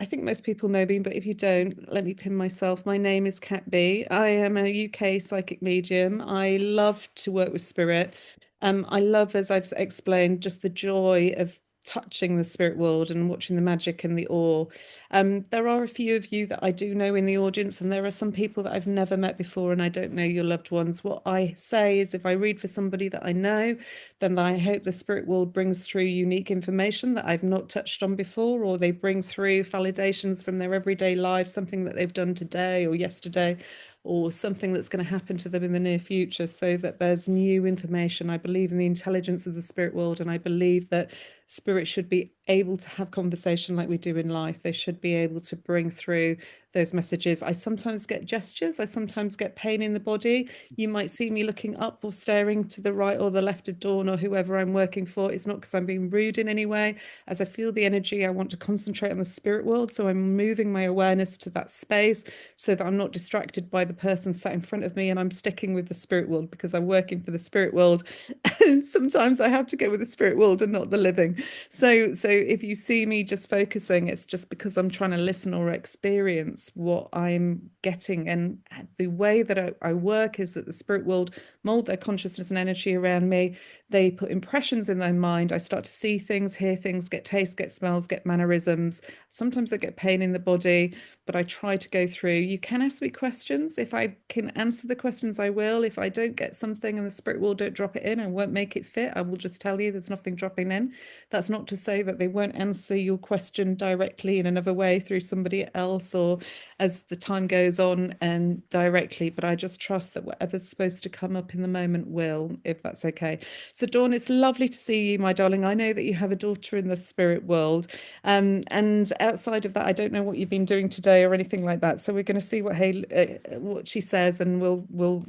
I think most people know me, but if you don't, let me pin myself. My name is Kat B. I am a UK psychic medium. I love to work with spirit. I love, as I've explained, just the joy of touching the spirit world and watching the magic and the awe. There are a few of you that I do know in the audience, and there are some people that I've never met before, and I don't know your loved ones. What I say is, if I read for somebody that I know, then I hope the spirit world brings through unique information that I've not touched on before, or they bring through validations from their everyday life, something that they've done today or yesterday, or something that's going to happen to them in the near future, so that there's new information. I believe in the intelligence of the spirit world, and I believe that spirit should be able to have conversation like we do in life. They should be able to bring through those messages. I sometimes get gestures, I sometimes get pain in the body. You might see me looking up or staring to the right or the left of Dawn or whoever I'm working for. It's not because I'm being rude in any way. As I feel the energy, I want to concentrate on the spirit world. So I'm moving my awareness to that space so that I'm not distracted by the person sat in front of me, and I'm sticking with the spirit world because I'm working for the spirit world. And sometimes I have to go with the spirit world and not the living. So if you see me just focusing, it's just because I'm trying to listen or experience what I'm getting. And the way that I work is that the spirit world mold their consciousness and energy around me. They put impressions in their mind. I start to see things, hear things, get taste, get smells, get mannerisms. Sometimes I get pain in the body, but I try to go through. You can ask me questions. If I can answer the questions, I will. If I don't get something and the spirit world don't drop it in, I won't make it fit. I will just tell you there's nothing dropping in. That's not to say that they won't answer your question directly in another way through somebody else, or as the time goes on and directly, but I just trust that whatever's supposed to come up in the moment will, if that's okay. So Dawn, it's lovely to see you, my darling. I know that you have a daughter in the spirit world. And outside of that, I don't know what you've been doing today or anything like that. So we're going to see what she says, and we'll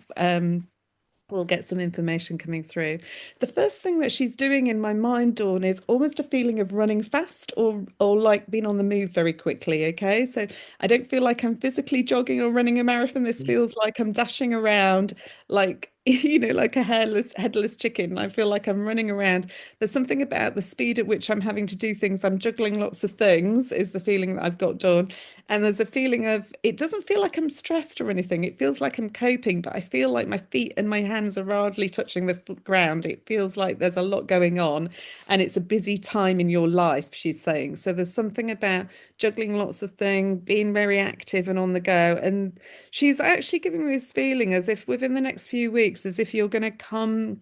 get some information coming through. The first thing that she's doing in my mind, Dawn, is almost a feeling of running fast, or like being on the move very quickly. Okay. So I don't feel like I'm physically jogging or running a marathon. This feels like I'm dashing around like like a headless chicken. I feel like I'm running around. There's something about the speed at which I'm having to do things. I'm juggling lots of things, is the feeling that I've got, Dawn. And there's a feeling of, it doesn't feel like I'm stressed or anything. It feels like I'm coping, but I feel like my feet and my hands are hardly touching the ground. It feels like there's a lot going on, and it's a busy time in your life, she's saying. So there's something about juggling lots of things, being very active and on the go. And she's actually giving me this feeling as if within the next few weeks, as if you're going to come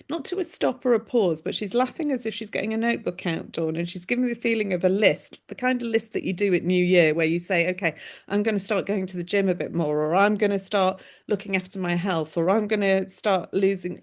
not to a stop or a pause, but she's laughing as if she's getting a notebook out, Dawn, and she's giving me the feeling of a list, the kind of list that you do at New Year, where you say, okay, I'm going to start going to the gym a bit more, or I'm going to start looking after my health, or I'm going to start losing,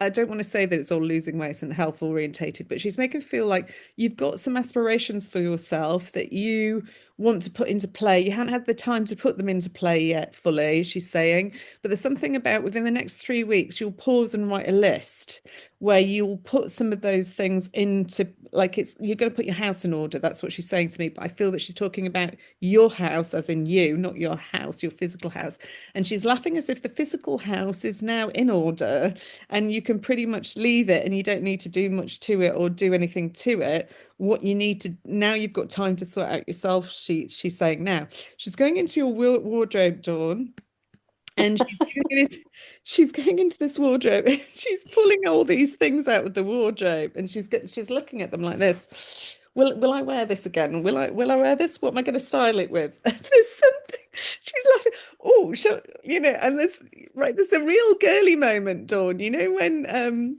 I don't want to say that it's all losing weight and health orientated, but she's making feel like you've got some aspirations for yourself that you want to put into play. You haven't had the time to put them into play yet fully, she's saying. But there's something about within the next 3 weeks, you'll pause and write a list where you'll put some of those things into, like, you're going to put your house in order. That's what she's saying to me. But I feel that she's talking about your house, as in you, not your house, your physical house. And she's laughing as if the physical house is now in order and you can pretty much leave it and you don't need to do much to it or do anything to it. What you need to now, you've got time to sort out yourself. She's saying now she's going into your wardrobe, Dawn, and she's going into this wardrobe. She's pulling all these things out of the wardrobe, and she's looking at them like this. Will I wear this again? Will I wear this? What am I going to style it with? There's something. She's laughing. Oh, and there's a real girly moment, Dawn. When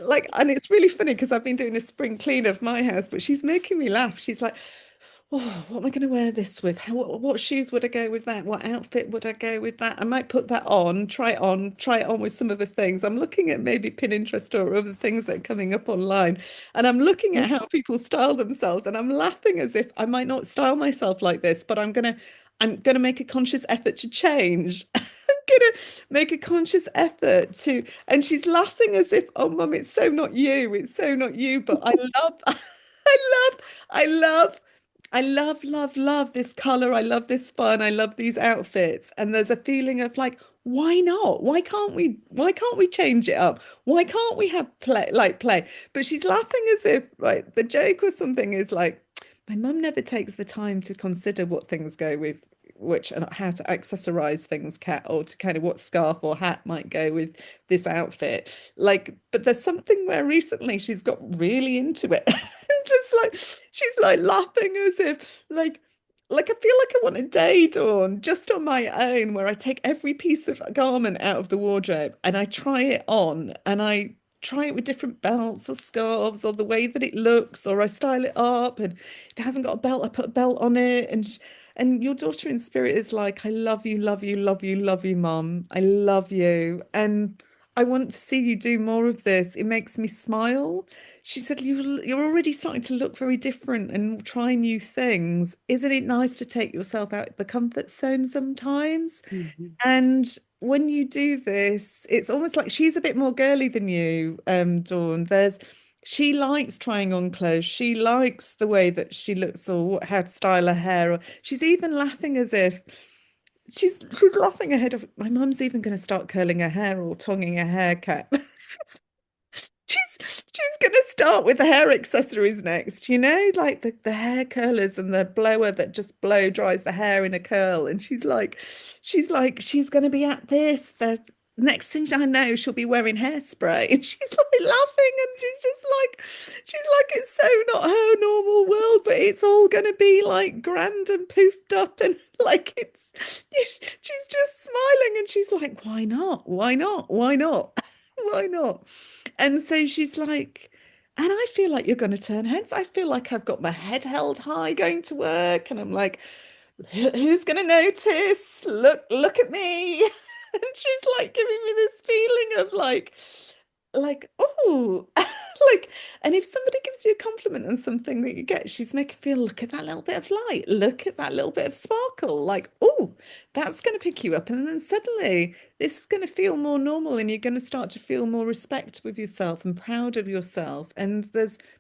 like, and it's really funny because I've been doing a spring clean of my house, but she's making me laugh. She's like, oh, what am I going to wear this with? What shoes would I go with that? What outfit would I go with that? I might put that on, try it on with some of the things. I'm looking at maybe Pinterest or other things that are coming up online, and I'm looking at how people style themselves, and I'm laughing as if I might not style myself like this, but I'm gonna make a conscious effort to change. I'm gonna make a conscious effort to, and she's laughing as if, oh, mum, it's so not you, it's so not you. But I love, I love, love this color. I love this fun. I love these outfits. And there's a feeling of like, why not? Why can't we change it up? Why can't we have play? But she's laughing as if, right, the joke or something is like, my mum never takes the time to consider what things go with which and how to accessorize things, Cat, or to kind of what scarf or hat might go with this outfit. Like, but there's something where recently she's got really into it. It's like she's like laughing as if like I feel like I want a day, Dawn, just on my own, where I take every piece of garment out of the wardrobe and I try it on and I try it with different belts or scarves or the way that it looks, or I style it up and it hasn't got a belt, I put a belt on it. And your daughter in spirit is like, I love you, love you, love you, love you, Mum. I love you. And I want to see you do more of this. It makes me smile. She said, you're already starting to look very different and try new things. Isn't it nice to take yourself out of the comfort zone sometimes? Mhm. And when you do this, it's almost like she's a bit more girly than you, Dawn. She likes trying on clothes. She likes the way that she looks or how to style her hair. Or she's even laughing as if she's laughing ahead of my mum's even going to start curling her hair or tonguing her haircut. She's gonna start with the hair accessories next, like the hair curlers and the blower that just blow dries the hair in a curl. And she's gonna be at this. The next thing I know, she'll be wearing hairspray. And she's like laughing and she's like it's so not her normal world, but it's all gonna be like grand and poofed up and like she's just smiling and she's like, why not? Why not? Why not? Why not? And so she's like, and I feel like you're going to turn heads. I feel like I've got my head held high going to work, and I'm like, Who's going to notice? Look at me." And she's like giving me this feeling of oh, like, and if somebody gives you a compliment on something that you get, she's making feel, look at that little bit of light, look at that little bit of sparkle, like, oh, that's going to pick you up. And then suddenly this is going to feel more normal, and you're going to start to feel more respect with yourself and proud of yourself. And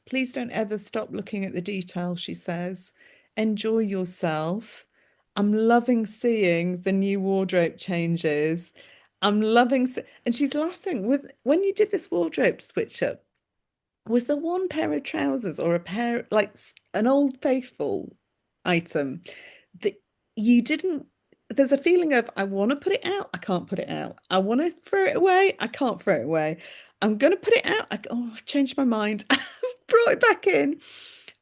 please don't ever stop looking at the detail, she says. Enjoy yourself. I'm loving seeing the new wardrobe changes. I'm loving, and she's laughing with when you did this wardrobe switch up. Was there one pair of trousers or a pair like an old faithful item that you didn't? There's a feeling of I want to put it out, I can't put it out. I want to throw it away, I can't throw it away. I'm gonna put it out. I've changed my mind. Brought it back in.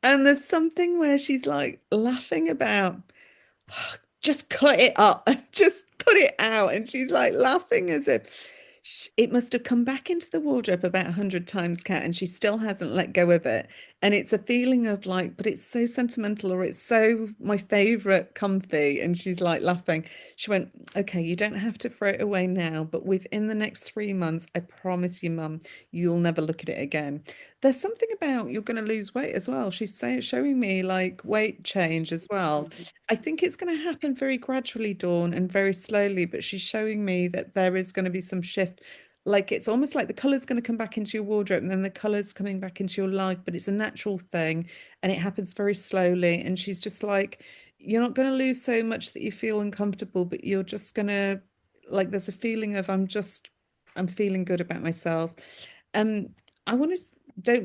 And there's something where she's like laughing about just cut it up, just put it out. And she's like laughing as if it must have come back into the wardrobe about 100 times, Kat, and she still hasn't let go of it. And it's a feeling of like, but it's so sentimental, or it's so my favorite comfy. And she's like laughing. She went, okay, you don't have to throw it away now, but within the next 3 months, I promise you, Mum, you'll never look at it again. There's something about you're going to lose weight as well. Showing me like weight change as well. I think it's going to happen very gradually, Dawn, and very slowly, but she's showing me that there is going to be some shift. Like it's almost like the color's going to come back into your wardrobe and then the color's coming back into your life, but it's a natural thing and it happens very slowly. And she's just like, you're not going to lose so much that you feel uncomfortable, but you're just going to, like, there's a feeling of I'm feeling good about myself. Um, I want to,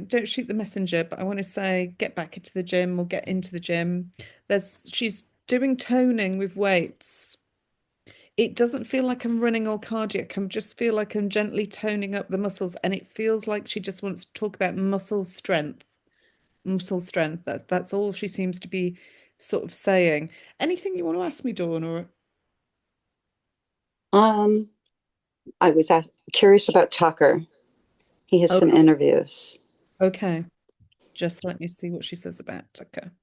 don't shoot the messenger, but I want to say, get back into the gym or get into the gym. She's doing toning with weights. It doesn't feel like I'm running all cardiac. I just feel like I'm gently toning up the muscles, and it feels like she just wants to talk about muscle strength. Muscle strength. That's all she seems to be sort of saying. Anything you want to ask me, Dawn, or Um, I was curious about Tucker. He has some okay, interviews. okay. Just let me see what she says about Tucker.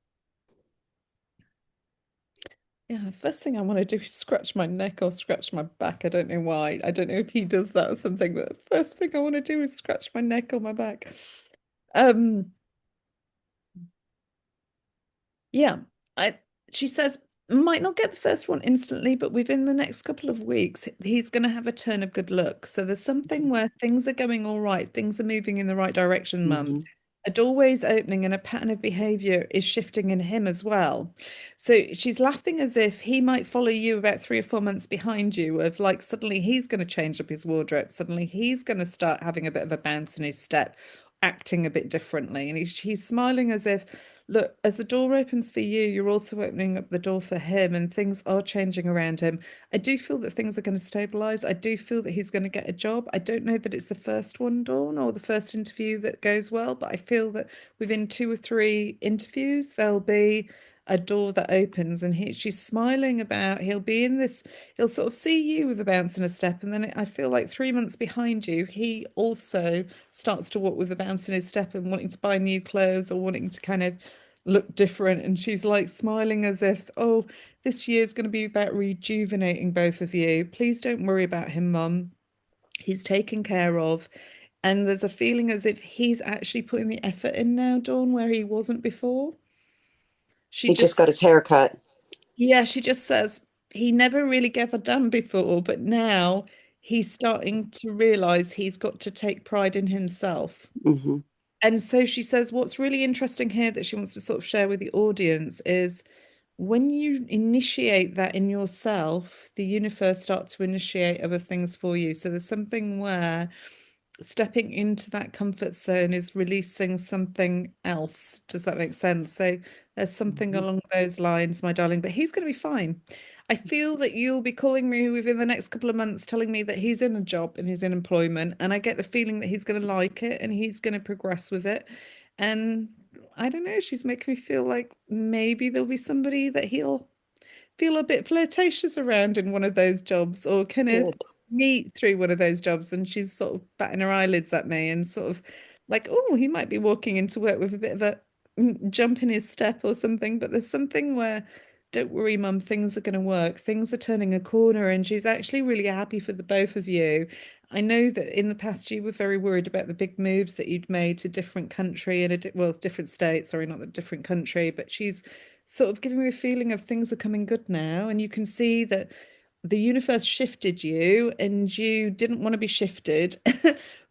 Yeah, first thing I want to do is scratch my neck or scratch my back. I don't know why. I don't know if he does that or something, but the first thing I want to do is scratch my neck or my back. Um, yeah, I she says might not get the first one instantly, but within the next couple of weeks, he's going to have a turn of good luck. So there's something where things are going all right, things are moving in the right direction, Mum. Mhm. A doorway's opening and a pattern of behavior is shifting in him as well. So she's laughing as if he might follow you about 3 or 4 months behind you, of like suddenly he's going to change up his wardrobe. Suddenly he's going to start having a bit of a bounce in his step, acting a bit differently. And he's smiling as if, look, as the door opens for you, you're also opening up the door for him, and things are changing around him. I do feel that things are going to stabilize. I do feel that he's going to get a job. I don't know that it's the first one, Dawn, or the first interview that goes well, but I feel that within two or three interviews, there'll be a door that opens, and she's smiling about he'll be in this, he'll sort of see you with a bounce and a step, and then I feel like 3 months behind you, he also starts to walk with a bounce in his step and wanting to buy new clothes or wanting to kind of look different. And she's like smiling as if, oh, this year's going to be about rejuvenating both of you. Please don't worry about him, Mum. He's taken care of. And there's a feeling as if he's actually putting the effort in now, Dawn, where he wasn't before. She He just just, got his hair cut. yeah, she just says he never really gave a damn before, but now he's starting to realize he's got to take pride in himself. Hmm. And so she says, what's really interesting here that she wants to sort of share with the audience is when you initiate that in yourself, the universe starts to initiate other things for you. So there's something where stepping into that comfort zone is releasing something else. Does that make sense? So there's something Hmm. along those lines, my darling, but he's going to be fine. I feel that you'll be calling me within the next couple of months telling me that he's in a job and he's in employment, and I get the feeling that he's going to like it and he's going to progress with it. And I don't know, she's making me feel like maybe there'll be somebody that he'll feel a bit flirtatious around in one of those jobs or kind of Good. meet through one of those jobs. And she's sort of batting her eyelids at me and sort of like, oh, he might be walking into work with a bit of a jump in his step or something. But there's something where, don't worry, Mum, things are going to work. Things are turning a corner. And she's actually really happy for the both of you. I know that in the past you were very worried about the big moves that you'd made to different country and well, different states, sorry, not the different country, but she's sort of giving me a feeling of things are coming good now. And you can see that the universe shifted you and you didn't want to be shifted.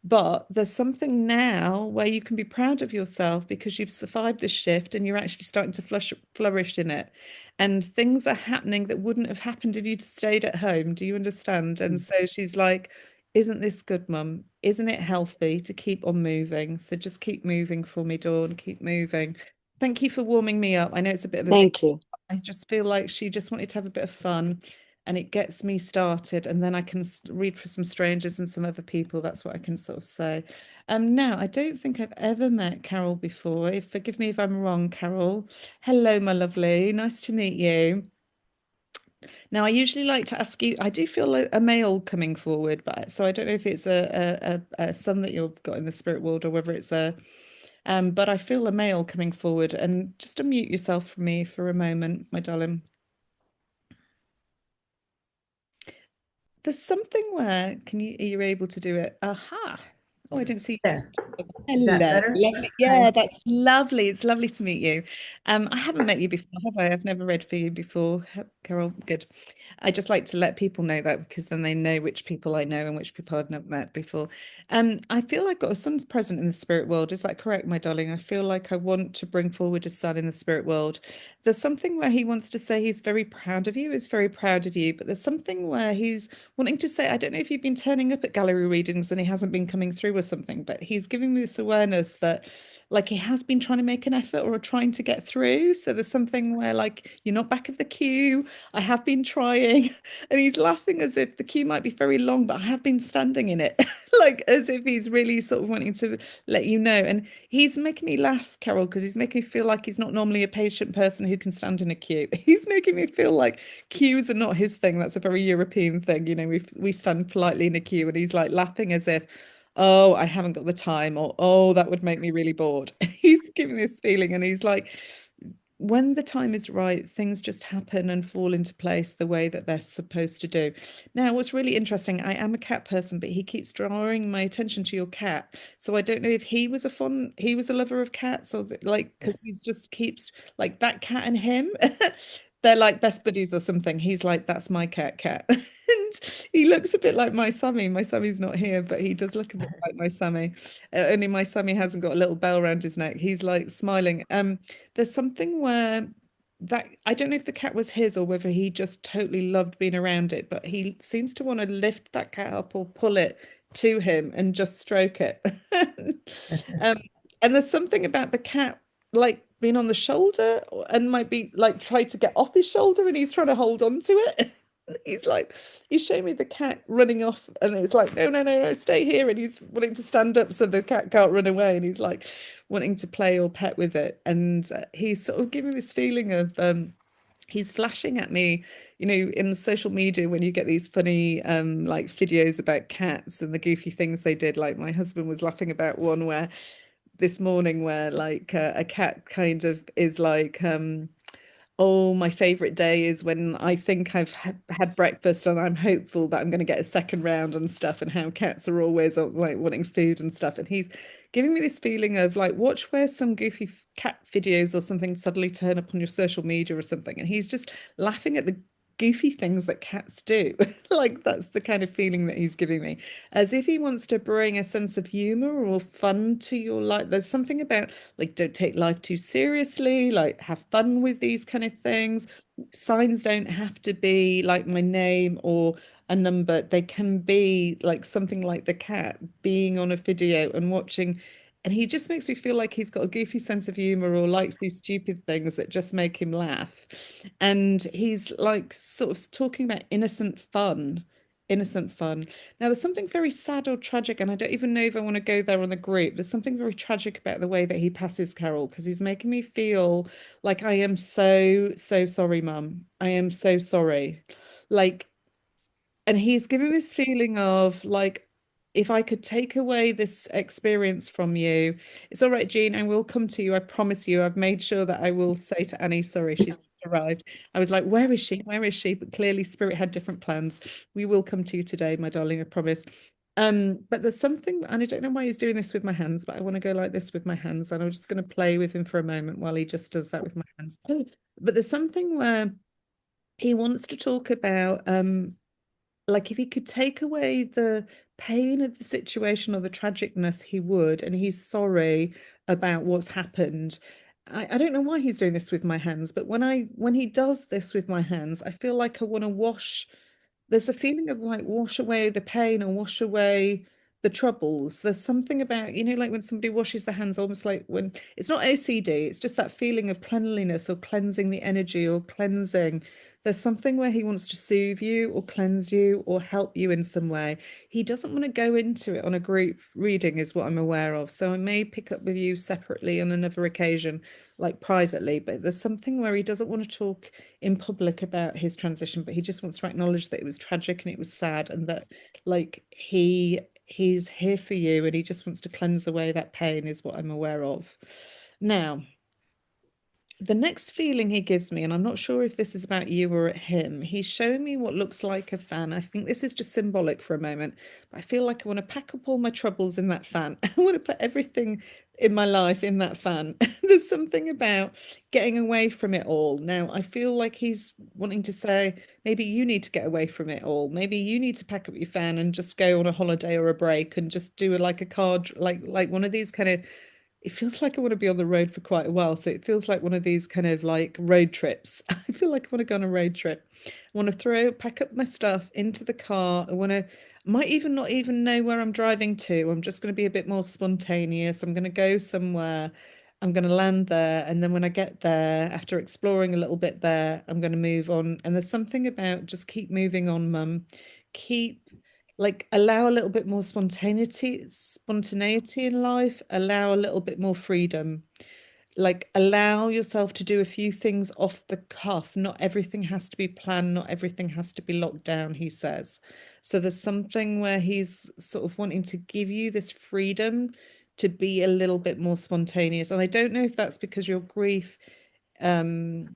But there's something now where you can be proud of yourself because you've survived this shift and you're actually starting to flourish in it. And things are happening that wouldn't have happened if you'd stayed at home. Do you understand? And so she's like, isn't this good, Mum? Isn't it healthy to keep on moving? So just keep moving for me, Dawn. Keep moving. Thank you for warming me up. I know it's a bit of a big, Thank you. I just feel like she just wanted to have a bit of fun and it gets me started. And then I can read for some strangers and some other people. That's what I can sort of say. Now, I don't think I've ever met Carol before. Forgive me if I'm wrong, Carol. Hello, my lovely. Nice to meet you. Now, I usually like to ask you, I do feel like a male coming forward, but so I don't know if it's a son that you've got in the spirit world or whether it's a but I feel a male coming forward, and just unmute yourself for me for a moment, my darling. There's something where are you able to do it? Aha. Oh, I didn't see. There. Is that Hello, better? lovely. Hi. Yeah, that's lovely. It's lovely to meet you. I haven't met you before, have I? I've never read for you before, Carol. Good. I just like to let people know that because then they know which people I know and which people I've not met before. I feel I've got a son present in the spirit world. Is that correct, my darling? I feel like I want to bring forward a son in the spirit world. There's something where he wants to say he's very proud of you, is very proud of you, but there's something where he's wanting to say, I don't know if you've been turning up at gallery readings and he hasn't been coming through or something, but he's giving me this awareness that like he has been trying to make an effort or trying to get through. So there's something where like you're not back of the queue. I have been trying. And he's laughing as if the queue might be very long, but I have been standing in it. Like as if he's really sort of wanting to let you know. And he's making me laugh, Carol, because he's making me feel like he's not normally a patient person who can stand in a queue. He's making me feel like queues are not his thing. That's a very European thing. You know, we stand politely in a queue and he's like laughing as if, oh, I haven't got the time, or oh, that would make me really bored. He's giving this feeling and he's like, when the time is right, things just happen and fall into place the way that they're supposed to do. Now, what's really interesting, I am a cat person, but he keeps drawing my attention to your cat. So I don't know if he was a lover of cats or like, because Yes. he just keeps like that cat and him. They're like best buddies or something. He's like, that's my cat. And he looks a bit like my Sammy. My Sammy's not here, but he does look a bit like my Sammy. Only my Sammy hasn't got a little bell around his neck. He's like smiling. There's something where that I don't know if the cat was his or whether he just totally loved being around it, but he seems to want to lift that cat up or pull it to him and just stroke it. Um, and there's something about the cat, like been on the shoulder and might be like try to get off his shoulder and he's trying to hold on to it. He's like, he's showing me the cat running off, and it's like, no, no, no, no, stay here. And he's wanting to stand up so the cat can't run away. And he's like wanting to play or pet with it. And he's sort of giving this feeling of, he's flashing at me, in social media when you get these funny like videos about cats and the goofy things they did. Like my husband was laughing about one where this morning where like a cat kind of is like oh, my favorite day is when I think I've had breakfast and I'm hopeful that I'm going to get a second round and stuff, and how cats are always like wanting food and stuff. And he's giving me this feeling of like, watch where some goofy cat videos or something suddenly turn up on your social media or something. And he's just laughing at the goofy things that cats do. Like that's the kind of feeling that he's giving me, as if he wants to bring a sense of humor or fun to your life. There's something about like, don't take life too seriously, like have fun with these kind of things. Signs don't have to be like my name or a number. They can be like something like the cat being on a video and watching. And he just makes me feel like he's got a goofy sense of humor or likes these stupid things that just make him laugh. And he's like sort of talking about innocent fun. Innocent fun. Now, there's something very sad or tragic, and I don't even know if I want to go there on the group. There's something very tragic about the way that he passes Carol, because he's making me feel like I am so, so sorry, Mum. I am so sorry. Like, and he's giving this feeling of like, if I could take away this experience from you, it's all right, Jean, I will come to you. I promise you. I've made sure that I will say to Annie, sorry, she's just arrived. I was like, where is she? Where is she? But clearly Spirit had different plans. We will come to you today, my darling, I promise. But there's something, and I don't know why he's doing this with my hands, but I want to go like this with my hands, and I'm just going to play with him for a moment while he just does that with my hands. But there's something where he wants to talk about like if he could take away the pain of the situation or the tragicness, he would, and he's sorry about what's happened. I don't know why he's doing this with my hands, but when he does this with my hands, I feel like I want to wash, there's a feeling of like wash away the pain and wash away the troubles. There's something about, like when somebody washes their hands, almost like when it's not OCD, it's just that feeling of cleanliness or cleansing the energy or cleansing. There's something where he wants to soothe you or cleanse you or help you in some way. He doesn't want to go into it on a group reading, is what I'm aware of. So I may pick up with you separately on another occasion, like privately, but there's something where he doesn't want to talk in public about his transition, but he just wants to acknowledge that it was tragic and it was sad, and that like he's here for you and he just wants to cleanse away that pain, is what I'm aware of. Now, the next feeling he gives me, and I'm not sure if this is about you or at him, he's showing me what looks like a fan. I think this is just symbolic for a moment. But I feel like I want to pack up all my troubles in that fan. I want to put everything in my life in that fan. There's something about getting away from it all. Now, I feel like he's wanting to say, maybe you need to get away from it all. Maybe you need to pack up your fan and just go on a holiday or a break and just do like a card, like one of these kind of, it feels like I want to be on the road for quite a while. So it feels like one of these kind of like road trips. I feel like I want to go on a road trip. I want to pack up my stuff into the car. I want to, might even not even know where I'm driving to. I'm just going to be a bit more spontaneous. I'm going to go somewhere. I'm going to land there. And then when I get there, after exploring a little bit there, I'm going to move on. And there's something about just keep moving on, Mum. Keep like allow a little bit more spontaneity in life, allow a little bit more freedom, like allow yourself to do a few things off the cuff. Not everything has to be planned, not everything has to be locked down, he says. So there's something where he's sort of wanting to give you this freedom to be a little bit more spontaneous. And I don't know if that's because your grief, um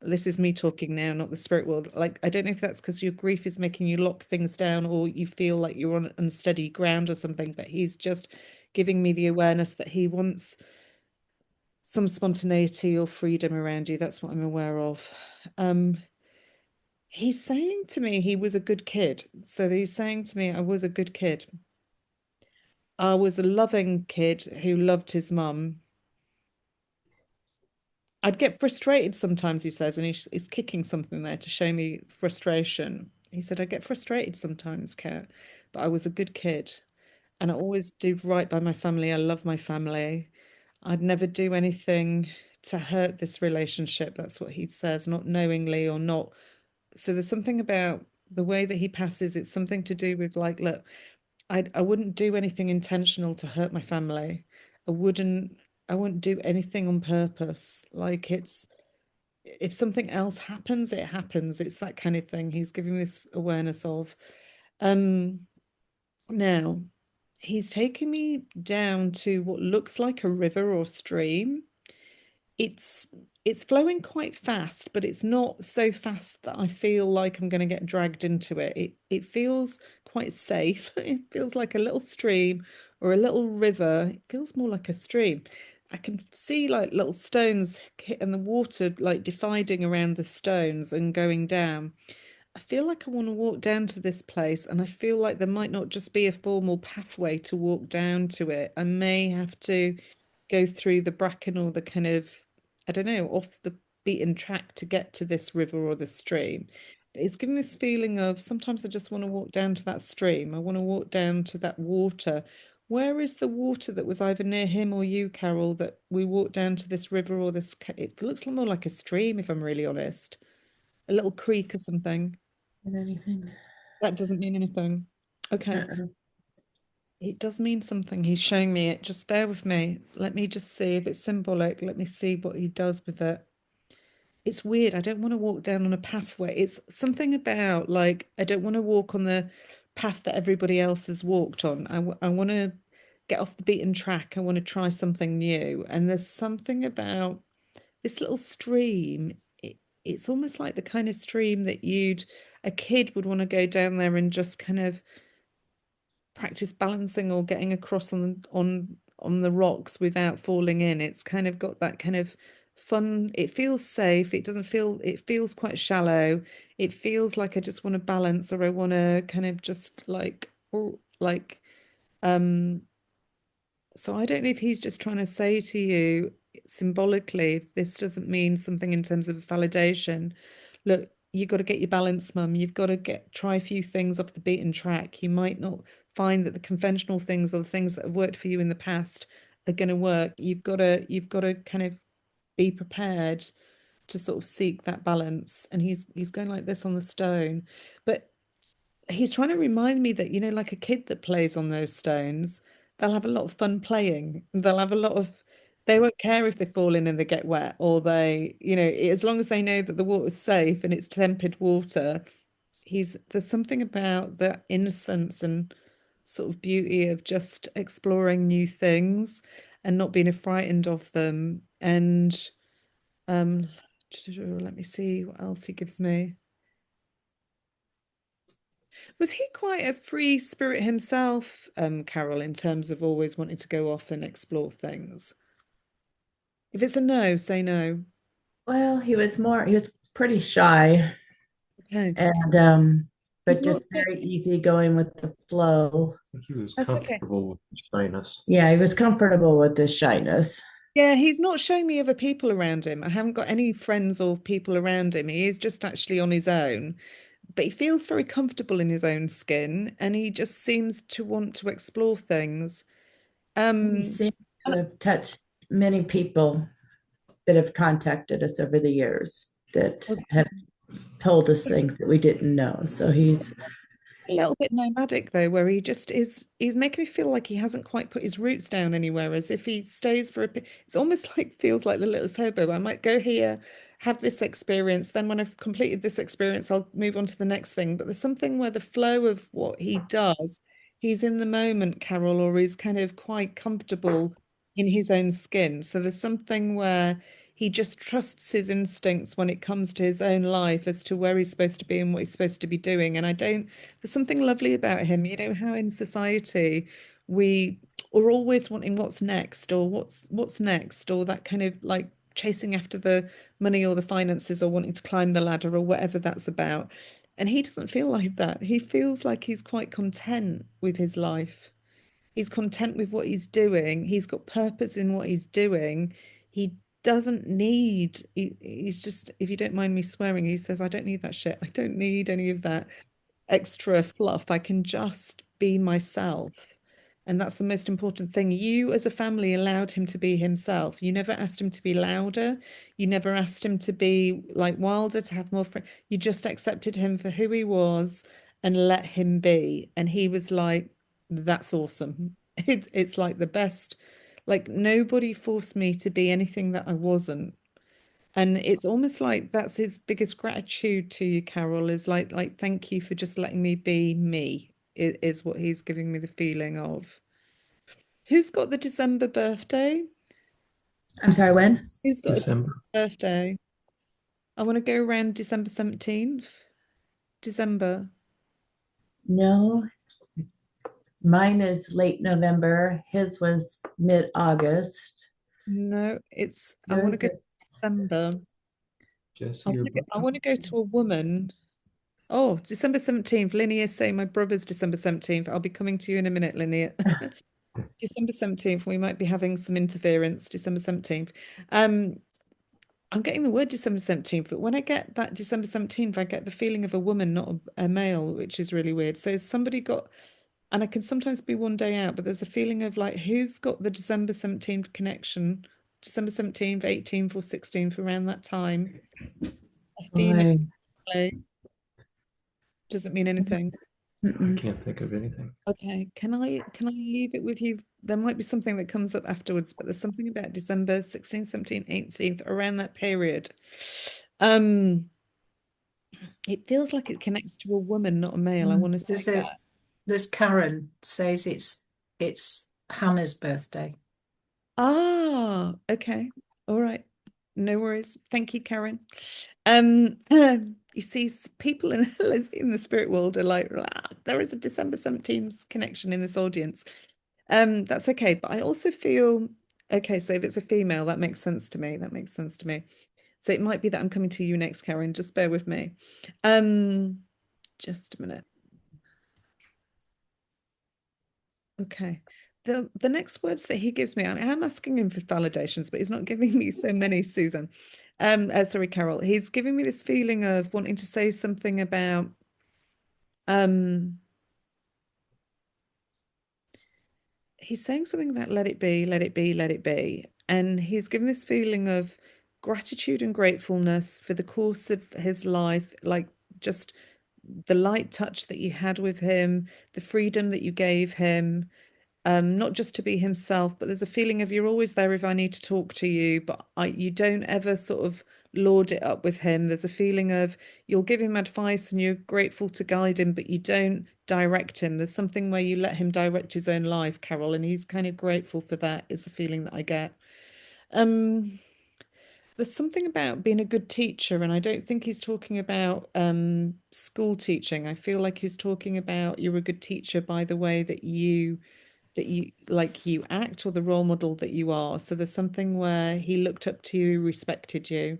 this is me talking now, not the spirit world. Like, I don't know if that's because your grief is making you lock things down or you feel like you're on unsteady ground or something, but he's just giving me the awareness that he wants some spontaneity or freedom around you. That's what I'm aware of. Um, he's saying to me he was a good kid. So he's saying to me, I was a good kid. I was a loving kid who loved his mum. I'd get frustrated sometimes, he says, and he's kicking something there to show me frustration. He said, I get frustrated sometimes, Kat, but I was a good kid and I always do right by my family. I love my family. I'd never do anything to hurt this relationship. That's what he says, not knowingly or not. So there's something about the way that he passes. It's something to do with like, look, I wouldn't do anything intentional to hurt my family. I wouldn't I wouldn't do anything on purpose. Like it's if something else happens, it happens. It's that kind of thing. He's giving this awareness of. Um, Now, he's taken me down to what looks like a river or stream. It's it's flowing quite fast, but it's not so fast that I feel like I'm going to get dragged into it. It feels quite safe. It feels like a little stream or a little river. It feels more like a stream. I can see like little stones hitting the water, like dividing around the stones and going down. I feel like I want to walk down to this place, and I feel like there might not just be a formal pathway to walk down to it. I may have to go through the bracken or the kind of, I don't know, off the beaten track to get to this river or the stream. But it's given this feeling of sometimes I just want to walk down to that stream. I want to walk down to that water. Where is the water that was either near him or you, Carol, that we walked down to this river or this? It looks more like a stream, if I'm really honest, a little creek or something. And anything. That doesn't mean anything. Okay. Uh-uh. It does mean something. He's showing me it. Just bear with me. Let me just see if it's symbolic. Let me see what he does with it. It's weird. I don't want to walk down on a pathway. It's something about like I don't want to walk on the path that everybody else has walked on. I want to get off the beaten track. I want to try something new. And there's something about this little stream. It's almost like the kind of stream that a kid would want to go down there and just kind of practice balancing or getting across on the rocks without falling in. It's kind of got that kind of fun. It feels safe. It doesn't feel, it feels quite shallow. It feels like I just want to balance or I want to kind of just like, or like, um, so I don't know if he's just trying to say to you symbolically, if this doesn't mean something in terms of validation, look, you've got to get your balance, mum. You've got to try a few things off the beaten track. You might not find that the conventional things or the things that have worked for you in the past are going to work. You've got to kind of be prepared to sort of seek that balance. And he's going like this on the stone, but he's trying to remind me that, like a kid that plays on those stones, they'll have a lot of fun playing. They won't care if they fall in and they get wet, or as long as they know that the water's safe and it's tempered water. There's something about the innocence and sort of beauty of just exploring new things and not being frightened of them. And um, let me see what else he gives me. Was he quite a free spirit himself, Carol, in terms of always wanting to go off and explore things? If it's a no, say no. Well, he was pretty shy Okay. and He's but just not, very easy going with the flow. think he was that's okay. comfortable with his shyness. Yeah, he was comfortable with the shyness. Yeah, he's not showing me other people around him. I haven't got any friends or people around him. He is just actually on his own, but he feels very comfortable in his own skin and he just seems to want to explore things. He seems to have touched many people that have contacted us over the years that have told us things that we didn't know. So he's A little bit nomadic though, where he just is, he's making me feel like he hasn't quite put his roots down anywhere, as if he stays for a bit. It's almost like feels like the little hobo. I might go here, have this experience, then when I've completed this experience, I'll move on to the next thing. But there's something where the flow of what he does, he's in the moment, Carol, or he's kind of quite comfortable in his own skin. So there's something where he just trusts his instincts when it comes to his own life as to where he's supposed to be and what he's supposed to be doing. And I don't, there's something lovely about him. You know how in society we are always wanting what's next or what's next, or that kind of like chasing after the money or the finances or wanting to climb the ladder or whatever that's about. And he doesn't feel like that. He feels like he's quite content with his life. He's content with what he's doing. He's got purpose in what he's doing. He doesn't need, he's just, if you don't mind me swearing, he says, I don't need that shit. I don't need any of that extra fluff. I can just be myself. And that's the most important thing. You, as a family, allowed him to be himself. You never asked him to be louder. You never asked him to be like wilder, to have more friends. You just accepted him for who he was and let him be. And he was like, that's awesome. It's like the best. Like nobody forced me to be anything that I wasn't. And it's almost like that's his biggest gratitude to you, Carol, is like thank you for just letting me be me, is what he's giving me the feeling of. Who's got the December birthday? I'm sorry, when? Who's got December. a birthday? I want to go around December 17th. December. No, mine is late November. His was mid-August. No, I want to go December. Jesse or I want to go to a woman. Oh, December 17th. Linnea is saying my brother's December 17th. I'll be coming to you in a minute, Linnea. December 17th. We might be having some interference. December 17th. I'm getting the word December 17th, but when I get that December 17th, I get the feeling of a woman, not a male, which is really weird. So somebody got, and I can sometimes be one day out, but there's a feeling of like, who's got the December 17th connection? December 17th, 18th, or 16th, around that time. A female play. Doesn't mean anything. I can't think of anything. Okay, can I leave it with you? There might be something that comes up afterwards, but there's something about December 16th, 17th, 18th, around that period. It feels like it connects to a woman, not a male. I want to say that. There's Karen says it's Hannah's birthday. Ah, okay. All right. No worries. Thank you, Karen. You see, people in the spirit world are like, "Ah, there is a December 17th connection in this audience." That's okay. But I also feel, okay, so if it's a female, that makes sense to me. That makes sense to me. So it might be that I'm coming to you next, Karen. Just bear with me. Just a minute. Okay. The next words that he gives me, I am asking him for validations, but he's not giving me so many, Susan. Sorry, Carol. He's giving me this feeling of wanting to say something about he's saying something about let it be, let it be, let it be. And he's given this feeling of gratitude and gratefulness for the course of his life, like just the light touch that you had with him, the freedom that you gave him, not just to be himself, but there's a feeling of you're always there if I need to talk to you, but you don't ever sort of lord it up with him. There's a feeling of you'll give him advice and you're grateful to guide him, but you don't direct him. There's something where you let him direct his own life, Carol, and he's kind of grateful for that, is the feeling that I get. There's something about being a good teacher, and I don't think he's talking about school teaching. I feel like he's talking about you're a good teacher by the way that you like you act, or the role model that you are. So there's something where he looked up to you, respected you.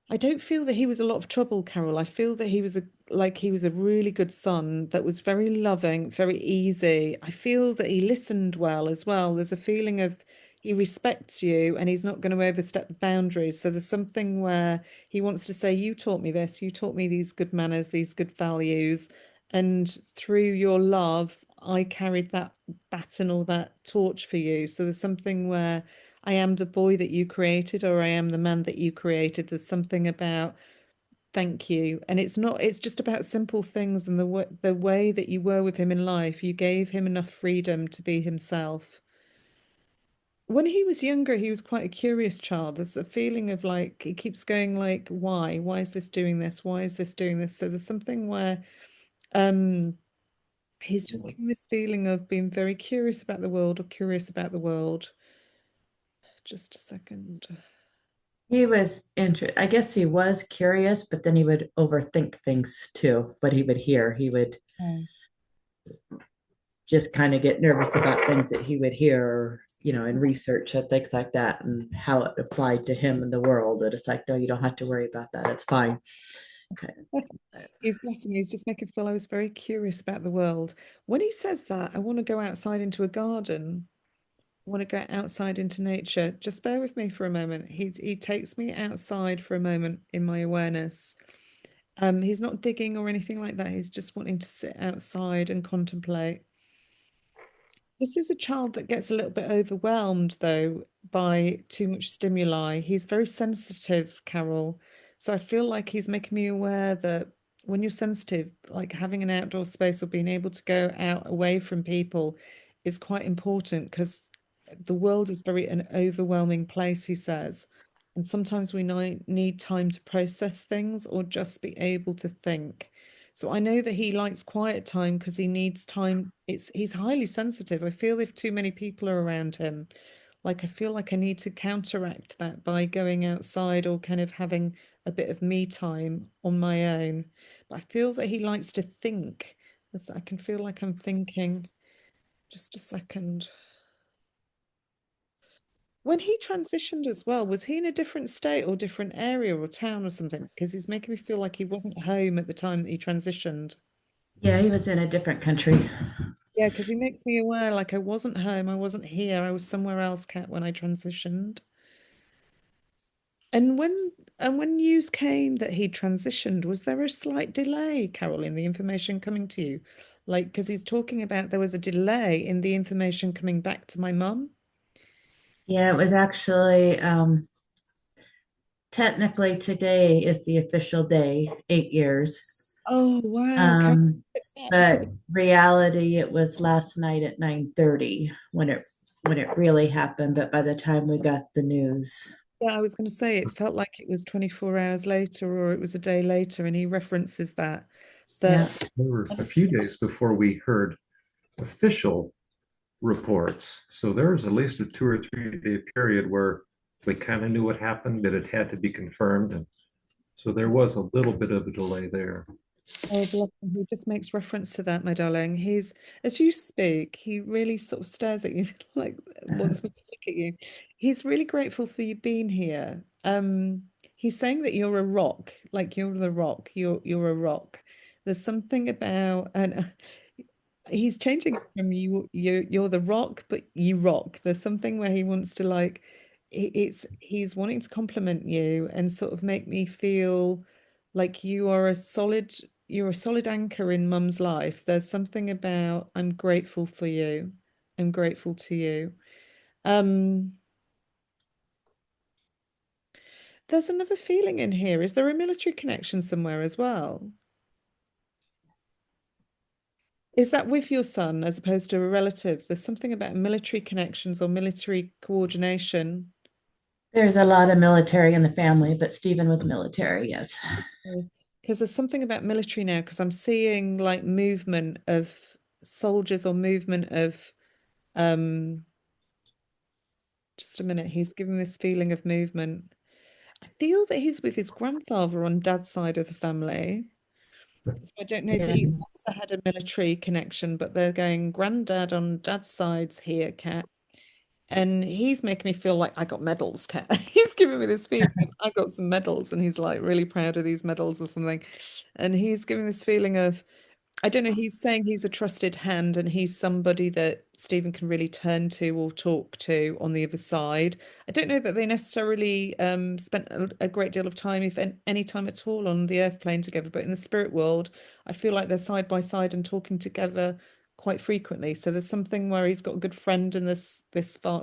I don't feel that he was a lot of trouble, Carol. I feel that he was a really good son that was very loving, very easy. I feel that he listened well as well. There's a feeling of he respects you and he's not going to overstep the boundaries. So there's something where he wants to say, you taught me this, you taught me these good manners, these good values. And through your love, I carried that baton or that torch for you. So there's something where I am the boy that you created, or I am the man that you created. There's something about thank you. And it's just about simple things and the way that you were with him in life. You gave him enough freedom to be himself. When he was younger, he was quite a curious child. There's a feeling of like he keeps going like, why? Why is this doing this? Why is this doing this? So there's something where he's just getting this feeling of being very curious about the world, or curious about the world. Just a second. He was I guess he was curious, but then he would overthink things too. What he would hear, he would just kind of get nervous about things that he would hear, and research and things like that, and how it applied to him in the world. And it's like, no, you don't have to worry about that. It's fine. Okay. He's blessing me. He's just making feel I was very curious about the world. When he says that, I want to go outside into a garden. I want to go outside into nature. Just bear with me for a moment. He takes me outside for a moment in my awareness. He's not digging or anything like that. He's just wanting to sit outside and contemplate. This is a child that gets a little bit overwhelmed, though, by too much stimuli. He's very sensitive, Carol. So I feel like he's making me aware that when you're sensitive, like having an outdoor space or being able to go out away from people is quite important because the world is very an overwhelming place, he says. And sometimes we need time to process things or just be able to think. So I know that he likes quiet time because he needs time. He's highly sensitive. I feel if too many people are around him, like I feel like I need to counteract that by going outside or kind of having a bit of me time on my own. But I feel that he likes to think. I can feel like I'm thinking. Just a second. When he transitioned as well, was he in a different state or different area or town or something? Because he's making me feel like he wasn't home at the time that he transitioned. Yeah, he was in a different country. Yeah, because he makes me aware like I wasn't home, I wasn't here, I was somewhere else, Kat, when I transitioned. And when news came that he transitioned, was there a slight delay, Carol, in the information coming to you? Like, because he's talking about there was a delay in the information coming back to my mum. Yeah, it was actually technically today is the official day, 8 years. Oh, wow, Carol, Um, look at but reality, it was last night at 9:30 when it really happened. But by the time we got the news, yeah, I was going to say it felt like it was 24 hours later or it was a day later, and he references yeah, that There were a few days before we heard official reports. So there was at least a 2 or 3 day period where we kind of knew what happened, but it had to be confirmed. And so there was a little bit of a delay there. Oh, bless him. He just makes reference to that, my darling. As you speak, he really sort of stares at you, like wants me to look at you. He's really grateful for you being here. He's saying that you're a rock, like you're the rock. You're a rock. There's something about, and he's changing it from you're the rock, but you rock. There's something where he wants to like, he's wanting to compliment you and sort of make me feel like you're a solid anchor in mum's life. There's something about I'm grateful for you. I'm grateful to you. Um, there's another feeling in here. Is there a military connection somewhere as well? Is that with your son as opposed to a relative? There's something about military connections or military coordination. there's a lot of military in the family, but Stephen was military, yes. Because there's something about military now, because I'm seeing like movement of soldiers or movement of um just a minute, he's giving this feeling of movement. I feel that he's with his grandfather on dad's side of the family. So I don't know if Yeah, he also had a military connection, but they're going granddad on dad's side's here, Kat. And he's making me feel like I got medals, Kat. He's giving me this feeling of I got some medals, and he's like really proud of these medals or something. And he's giving this feeling of I don't know, he's saying he's a trusted hand and he's somebody that Stephen can really turn to or talk to on the other side. I don't know that they necessarily spent a great deal of time, if any time at all, on the earth plane together, but in the spirit world, I feel like they're side by side and talking together quite frequently. So there's something where he's got a good friend in this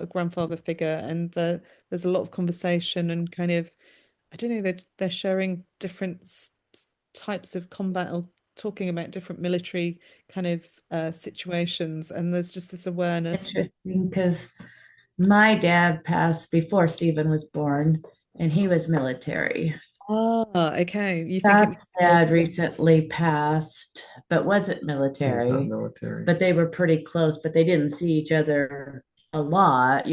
grandfather figure, and there's a lot of conversation and kind of I don't know, they're sharing different types of combat or talking about different military kind of situations, and there's just this awareness. interesting because my dad passed before Stephen was born, and he was military. Ah, okay. You think it Scott's dad recently passed, but wasn't He was not military. military. But they were pretty close, but they didn't see each other a lot,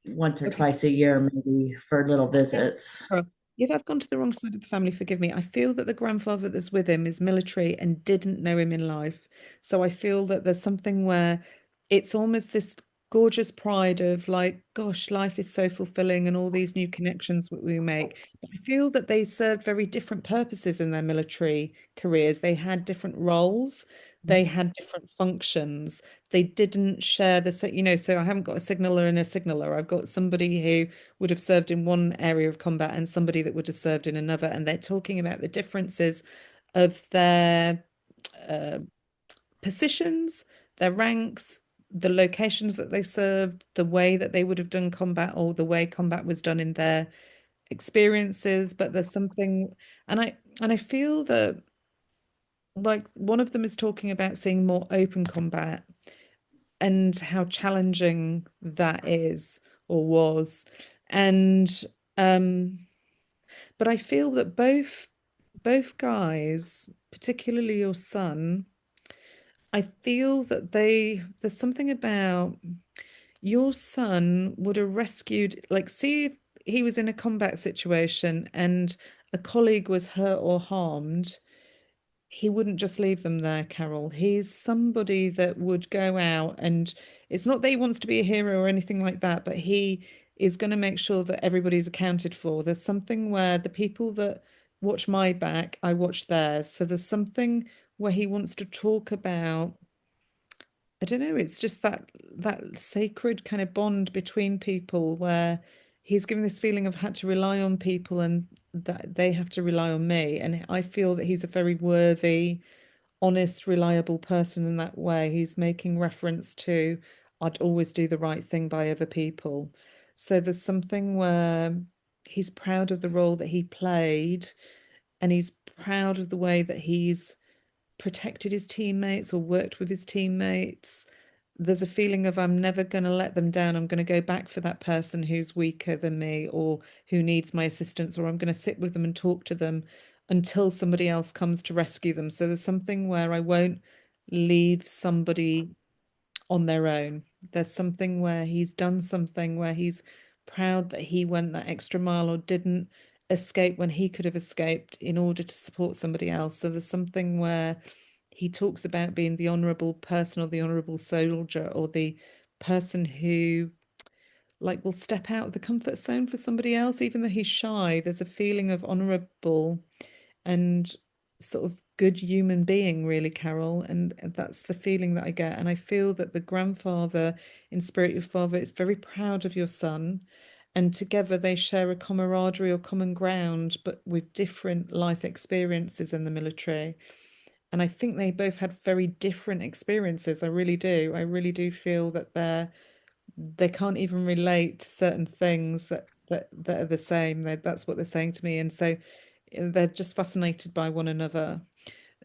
once or okay? twice a year, maybe for little visits. Oh, if I've gone to the wrong side of the family, forgive me. I feel that the grandfather that's with him is military and didn't know him in life. So I feel that there's something where it's almost this gorgeous pride of like, gosh, life is so fulfilling and all these new connections that we make. But I feel that they served very different purposes in their military careers. They had different roles, they had different functions. They didn't share so I haven't got a signaller and a signaller. I've got somebody who would have served in one area of combat and somebody that would have served in another. And they're talking about the differences of their uh, positions, their ranks, the locations that they served, the way that they would have done combat, or the way combat was done in their experiences. But there's something, and I feel that like one of them is talking about seeing more open combat and how challenging that is or was. And but I feel that both guys, particularly your son, I feel that there's something about your son would have rescued, like, see if he was in a combat situation and a colleague was hurt or harmed, he wouldn't just leave them there, Carol. He's somebody that would go out, and it's not that he wants to be a hero or anything like that, but he is going to make sure that everybody's accounted for. There's something where the people that watch my back, I watch theirs. So there's something where he wants to talk about, I don't know, it's just that sacred kind of bond between people where he's given this feeling of had to rely on people and that they have to rely on me. And I feel that he's a very worthy, honest, reliable person in that way. He's making reference to, I'd always do the right thing by other people. So there's something where he's proud of the role that he played, and he's proud of the way that he's protected his teammates or worked with his teammates. There's a feeling of I'm never going to let them down. I'm going to go back for that person who's weaker than me or who needs my assistance, or I'm going to sit with them and talk to them until somebody else comes to rescue them. So there's something where I won't leave somebody on their own. There's something where he's done something where he's proud that he went that extra mile or didn't escape when he could have escaped in order to support somebody else. So there's something where he talks about being the honorable person or the honorable soldier or the person who like will step out of the comfort zone for somebody else, even though he's shy. There's a feeling of honorable and sort of good human being, really, Carol. And that's the feeling that I get. And I feel that the grandfather in spirit, your father, is very proud of your son. And together they share a camaraderie or common ground, but with different life experiences in the military. And I think they both had very different experiences. I really do. I really do feel that they can't even relate to certain things that are the same. That's what they're saying to me. And so they're just fascinated by one another.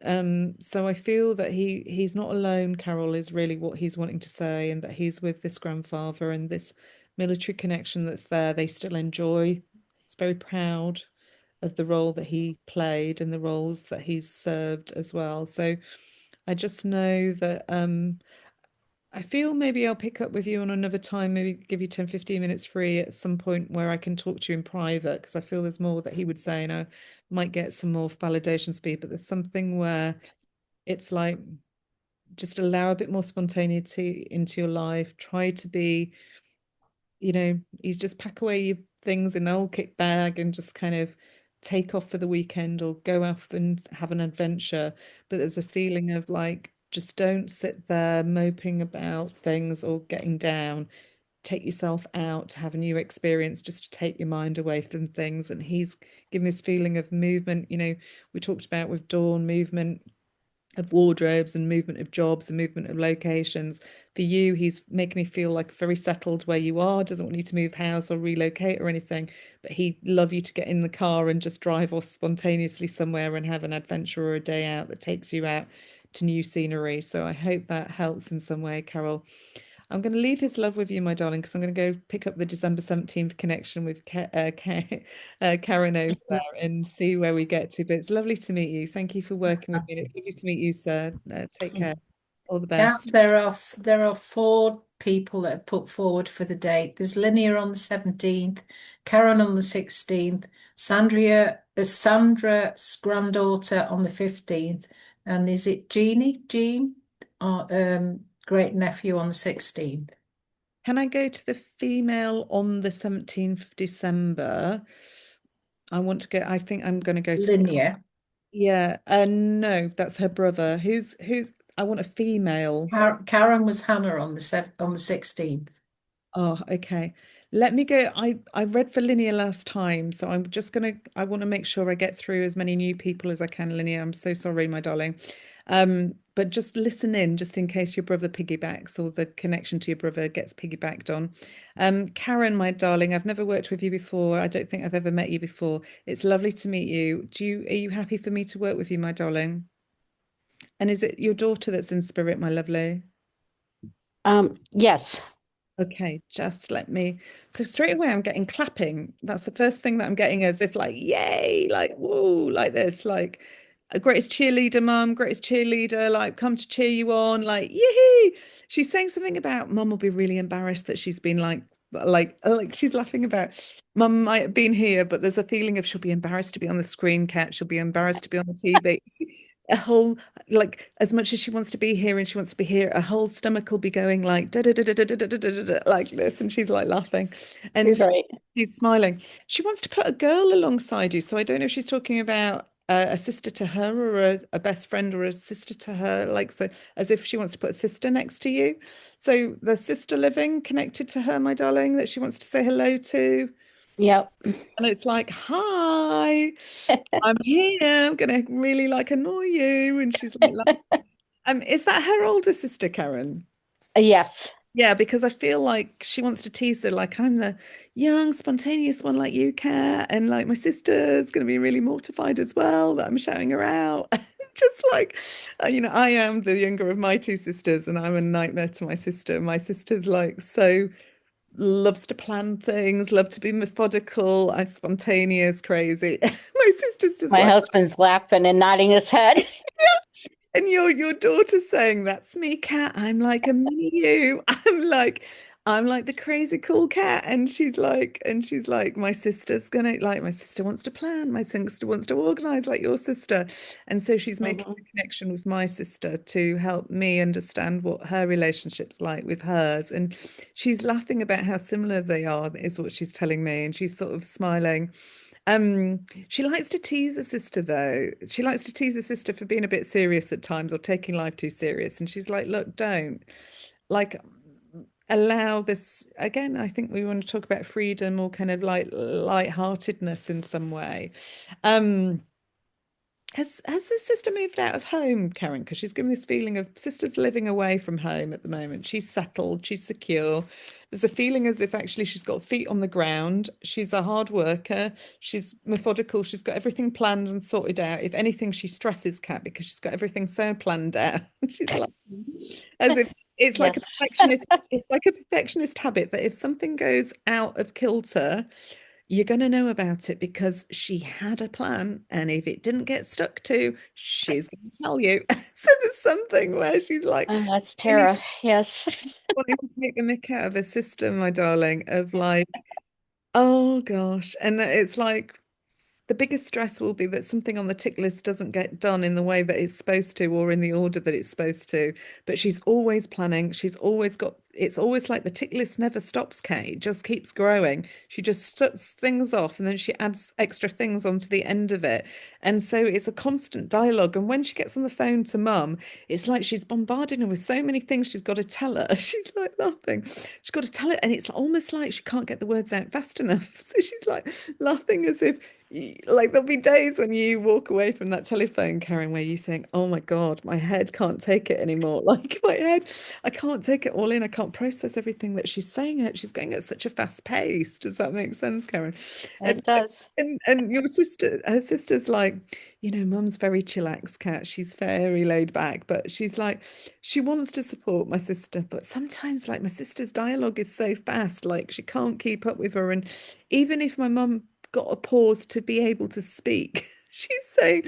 So I feel that he's not alone, Carol, is really what he's wanting to say, and that he's with this grandfather and this military connection that's there. They still enjoy. He's very proud of the role that he played and the roles that he's served as well. So I just know that I feel maybe I'll pick up with you on another time, maybe give you 10, 15 minutes free at some point where I can talk to you in private, because I feel there's more that he would say, and I might get some more validation speed, but there's something where it's like just allow a bit more spontaneity into your life. Try to be, he's just pack away your things in an old kit bag and just kind of take off for the weekend or go off and have an adventure. But there's a feeling of like, just don't sit there moping about things or getting down. Take yourself out to have a new experience, just to take your mind away from things. And he's given this feeling of movement. We talked about with Dawn, movement of wardrobes and movement of jobs and movement of locations. For you, he's making me feel like very settled where you are, doesn't want you to move house or relocate or anything, but he'd love you to get in the car and just drive off spontaneously somewhere and have an adventure or a day out that takes you out to new scenery. So I hope that helps in some way, Carol. I'm going to leave his love with you, my darling, because I'm going to go pick up the December 17th connection with Karen over there and see where we get to. But it's lovely to meet you. Thank you for working with me. It's lovely to meet you, sir. Take care. All the Yeah, best. there are four people that have put forward for the date. There's Linnea on the 17th, Karen on the 16th, Sandra's granddaughter on the 15th, and is it Jean, great nephew on the 16th. Can I go to the female on the 17th of December? I want to go. I think I'm going to go to Linnea. Yeah. No, that's her brother. Who's I want a female. Karen was Hannah on the 16th. Oh, okay. Let me go. I read for Linnea last time, so I want to make sure I get through as many new people as I can, Linnea. I'm so sorry, my darling. but just listen in just in case your brother piggybacks or the connection to your brother gets piggybacked on. Karen, my darling, I've never worked with you before. I don't think I've ever met you before. It's lovely to meet you. Are you happy for me to work with you, my darling? And is it your daughter that's in spirit, my lovely? Yes. Okay, just let me. So straight away, I'm getting clapping. That's the first thing that I'm getting, as if like, yay, like, whoa, like this, like a greatest cheerleader, mum, greatest cheerleader, like come to cheer you on, like, yee. She's saying something about mum will be really embarrassed that she's been like she's laughing about mum might have been here, but there's a feeling of she'll be embarrassed to be on the screen, cat. She'll be embarrassed to be on the TV. A whole like as much as she wants to be here and she wants to be here, a whole stomach will be going like da, da, da, da, da, da, da, da, da, da, like this, and she's like laughing, and You're right. she's smiling. She wants to put a girl alongside you, so I don't know if she's talking about a sister to her or a best friend or a sister to her, like so, as if she wants to put a sister next to you. So the sister living connected to her, my darling, that she wants to say hello to. Yep. And it's like, hi, I'm here. I'm gonna really like annoy you. And she's like, is that her older sister, Karen? Yes. Yeah, because I feel like she wants to tease her, like I'm the young, spontaneous one like you, Kat, and like my sister's gonna be really mortified as well that I'm shouting her out. Just like, I am the younger of my two sisters, and I'm a nightmare to my sister. My sister's like so loves to plan things, love to be methodical, I spontaneous, crazy. My sister's just My like, husband's laughing and nodding his head. and your daughter's saying, "That's me, cat. I'm like a mini you. I'm like the crazy cool cat." And she's like, my sister's gonna like my sister wants to plan, my sister wants to organize like your sister. And so she's making Mhm. the connection with my sister to help me understand what her relationship's like with hers. And she's laughing about how similar they are, is what she's telling me. And she's sort of smiling. She likes to tease her sister though. She likes to tease her sister for being a bit serious at times or taking life too serious. And she's like, look, don't like allow this again. I think we want to talk about freedom or kind of like lightheartedness in some way. Um, has this sister moved out of home, Karen? Because she's given this feeling of sister's living away from home at the moment. She's settled, she's secure. There's a feeling as if actually she's got feet on the ground. She's a hard worker. She's methodical. She's got everything planned and sorted out. If anything, she stresses Kat because she's got everything so planned out. She's like, as if it's like a Yes. perfectionist. It's like a perfectionist habit that if something goes out of kilter, you're going to know about it because she had a plan, and if it didn't get stuck to, she's going to tell you. So there's something where she's like That's really Tara. Yes. wanting to take the mick out of her sister, my darling, of like, oh gosh. And it's like the biggest stress will be that something on the tick list doesn't get done in the way that it's supposed to or in the order that it's supposed to. But she's always planning. She's always got, it's always like the tick list never stops, Kate. It just keeps growing. She just stuts things off and then she adds extra things onto the end of it. And so it's a constant dialogue. And when she gets on the phone to mum, it's like she's bombarding her with so many things she's got to tell her. She's like laughing. She's got to tell it. And it's almost like she can't get the words out fast enough. So she's like laughing as if like there'll be days when you walk away from that telephone, Karen, where you think, oh my God, my head can't take it anymore. Like my head, I can't take it all in. I can't process everything that she's saying. She's going at such a fast pace. Does that make sense, Karen? It does. And your sister, her sister's like, mum's very chillax, Cat. She's very laid back, but she's like, she wants to support my sister, but sometimes like my sister's dialogue is so fast, like she can't keep up with her. And even if my mum got a pause to be able to speak, she's saying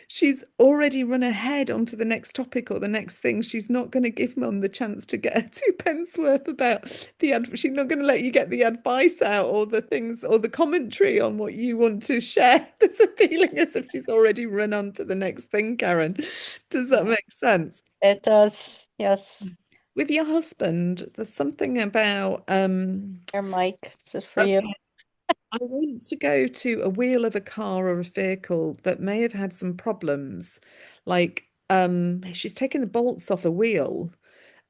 she's already run ahead onto the next topic or the next thing. She's not going to give mum the chance to get her two pence worth about she's not going to let you get the advice out or the things or the commentary on what you want to share. There's a feeling as if she's already run on to the next thing, Karen. Does that make sense? It does. Yes. With your husband, there's something about Your mic. This is for you. okay, I want to go to a wheel of a car or a vehicle that may have had some problems. Like she's taken the bolts off a wheel,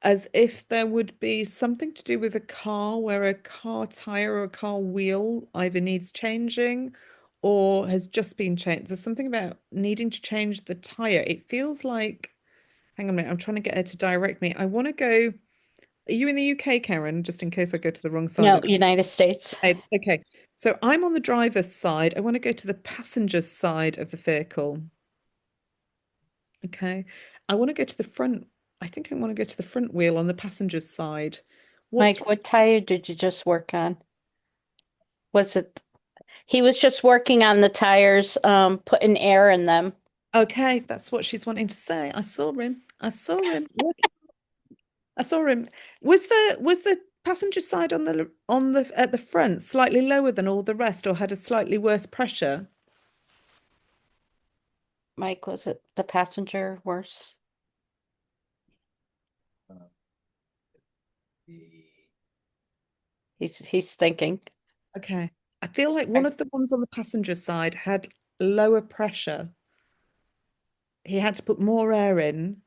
as if there would be something to do with a car where a car tire or a car wheel either needs changing or has just been changed. There's something about needing to change the tire. It feels like hang on a minute. I'm trying to get her to direct me. I want to go. Are you in the UK, Karen? Just in case I go to the wrong side No, of the. United States. Okay. So I'm on the driver's side. I want to go to the passenger's side of the vehicle. Okay. I want to go to the front. I think I want to go to the front wheel on the passenger's side. What's Mike, what tire did you just work on? Was it, he was just working on the tires, putting air in them. okay? That's what she's wanting to say. I saw him. I saw him. Look, I saw him. Was the passenger side on the at the front slightly lower than all the rest, or had a slightly worse pressure? Mike, was it the passenger worse? He's thinking. Okay. I feel like one of the ones on the passenger side had lower pressure. He had to put more air in,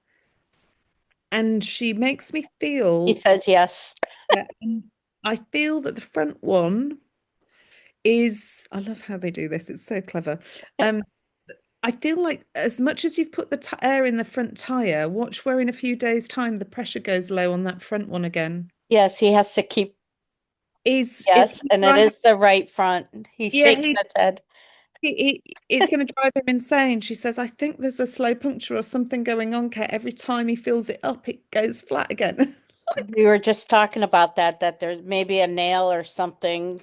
and she makes me He feel, says yes. and I feel that the front one is, I love how they do this. It's so clever. Um, I feel like as much as you've put the t air in the front tire, watch where in a few days' time the pressure goes low on that front one again. Yes, he has to keep, Is yes, he and it driving? is the right front. He's Yeah, shaking his head. it's going to drive him insane. She says, I think there's a slow puncture or something going on, Kat. Every time he fills it up, it goes flat again. We were just talking about that there's maybe a nail or something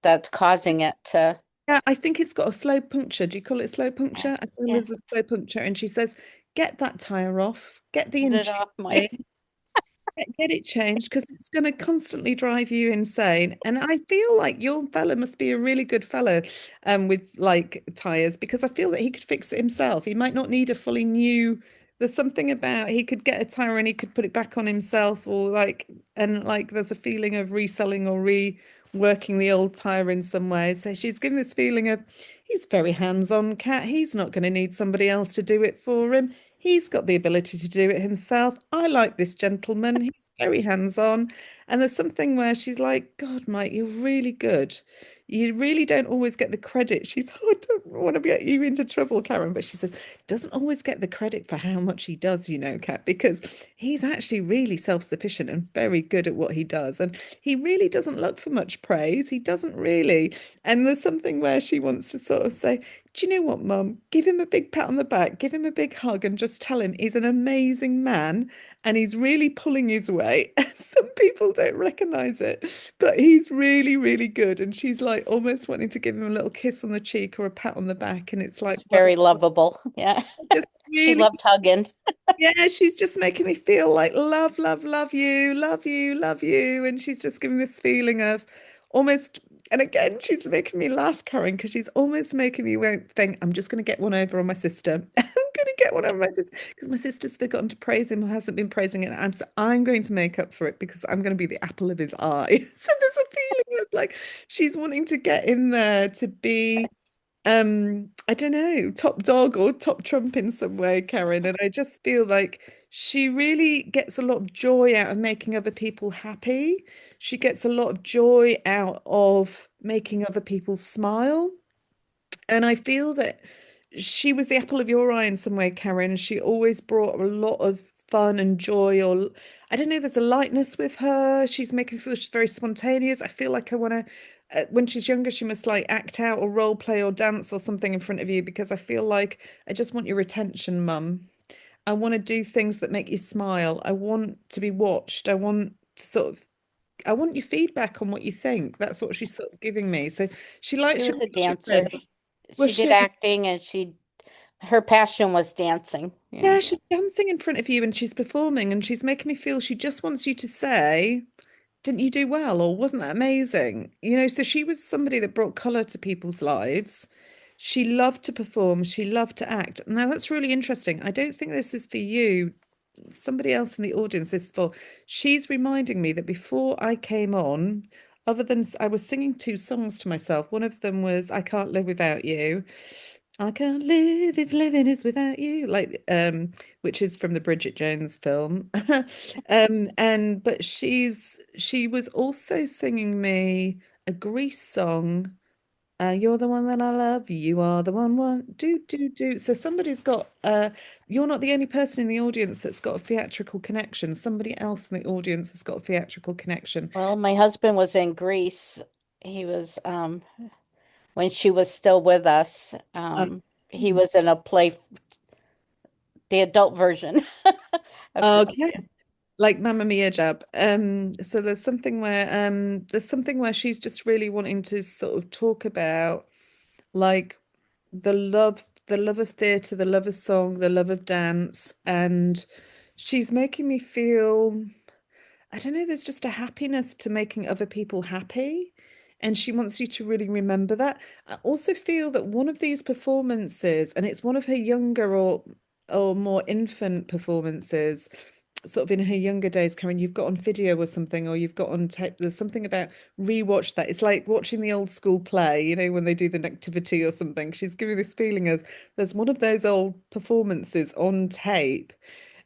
that's causing it to. Yeah, I think it's got a slow puncture. Do you call it slow puncture? I feel Yeah, there's a slow puncture. And she says, get that tire off, get the get it engine off, Mike. changed, get it changed because it's going to constantly drive you insane. And I feel like your fella must be a really good fella with like tires because I feel that he could fix it himself. He might not need a fully new. There's something about he could get a tire and he could put it back on himself or like and like there's a feeling of reselling or reworking the old tire in some way. So she's given this feeling of he's very hands-on cat. He's not going to need somebody else to do it for him. He's got the ability to do it himself. I like this gentleman. He's very hands-on. And there's something where she's like, God, Mike, you're really good. You really don't always get the credit. She's, oh, I don't want to get you into trouble, Karen. But she says, doesn't always get the credit for how much he does, Kat, because he's actually really self-sufficient and very good at what he does. And he really doesn't look for much praise. He doesn't really. And there's something where she wants to sort of say, do you know what, Mum? Give him a big pat on the back, give him a big hug, and just tell him he's an amazing man and he's really pulling his weight. Some people don't recognize it, but he's really, really good. And she's like almost wanting to give him a little kiss on the cheek or a pat on the back. And it's like, It's well, very lovable. Yeah. just She really, loved hugging. yeah, she's just making me feel like love, love, love you, love you, love you. And she's just giving this feeling of almost, and again, she's making me laugh, Karen, because she's almost making me think, I'm just going to get one over on my sister. I'm going to get one over my sister because my sister's forgotten to praise him or hasn't been praising it. I'm going to make up for it because I'm going to be the apple of his eye. So there's a feeling of like she's wanting to get in there to be I don't know, top dog or top trump in some way, Karen. And I just feel like she really gets a lot of joy out of making other people happy. She gets a lot of joy out of making other people smile. And I feel that she was the apple of your eye in some way, Karen. She always brought a lot of fun and joy, or I don't know, there's a lightness with her. She's making me feel she's very spontaneous. I feel like I want to, when she's younger, she must like act out or role play or dance or something in front of you because I feel like I just want your attention, Mum. I want to do things that make you smile. I want to be watched. I want to sort of I want your feedback on what you think. That's what she's sort of giving me. So she She likes your was a dancer. reassurance. Was She did she? acting and her passion was dancing. Yeah. Yeah, she's dancing in front of you and she's performing and she's making me feel she just wants you to say, didn't you do well? Or wasn't that amazing? So she was somebody that brought colour to people's lives. She loved to perform, she loved to act. Now that's really interesting. I don't think this is for you. Somebody else in the audience, this is for. She's reminding me that before I came on, other than I was singing two songs to myself. One of them was I Can't Live Without You. I can't live if living is without you, like which is from the Bridget Jones film. And but she was also singing me a Grease song You're the one that I love. You are the one. Do, do, do. So somebody's got, you're not the only person in the audience that's got a theatrical connection. Somebody else in the audience has got a theatrical connection. Well, my husband was in Greece. He was when she was still with us. He was in a play, the adult version of Okay. Like Mamma Mia Jab. So there's something where she's just really wanting to sort of talk about like the love of theatre, the love of song, the love of dance, and she's making me feel, I don't know, there's just a happiness to making other people happy. And she wants you to really remember that. I also feel that one of these performances, and it's one of her younger or more infant performances, sort of in her younger days, Karen, you've got on video or something, or you've got on tape. There's something about rewatch that. It's like watching the old school play, you know, when they do the nativity or something. She's giving this feeling as there's one of those old performances on tape.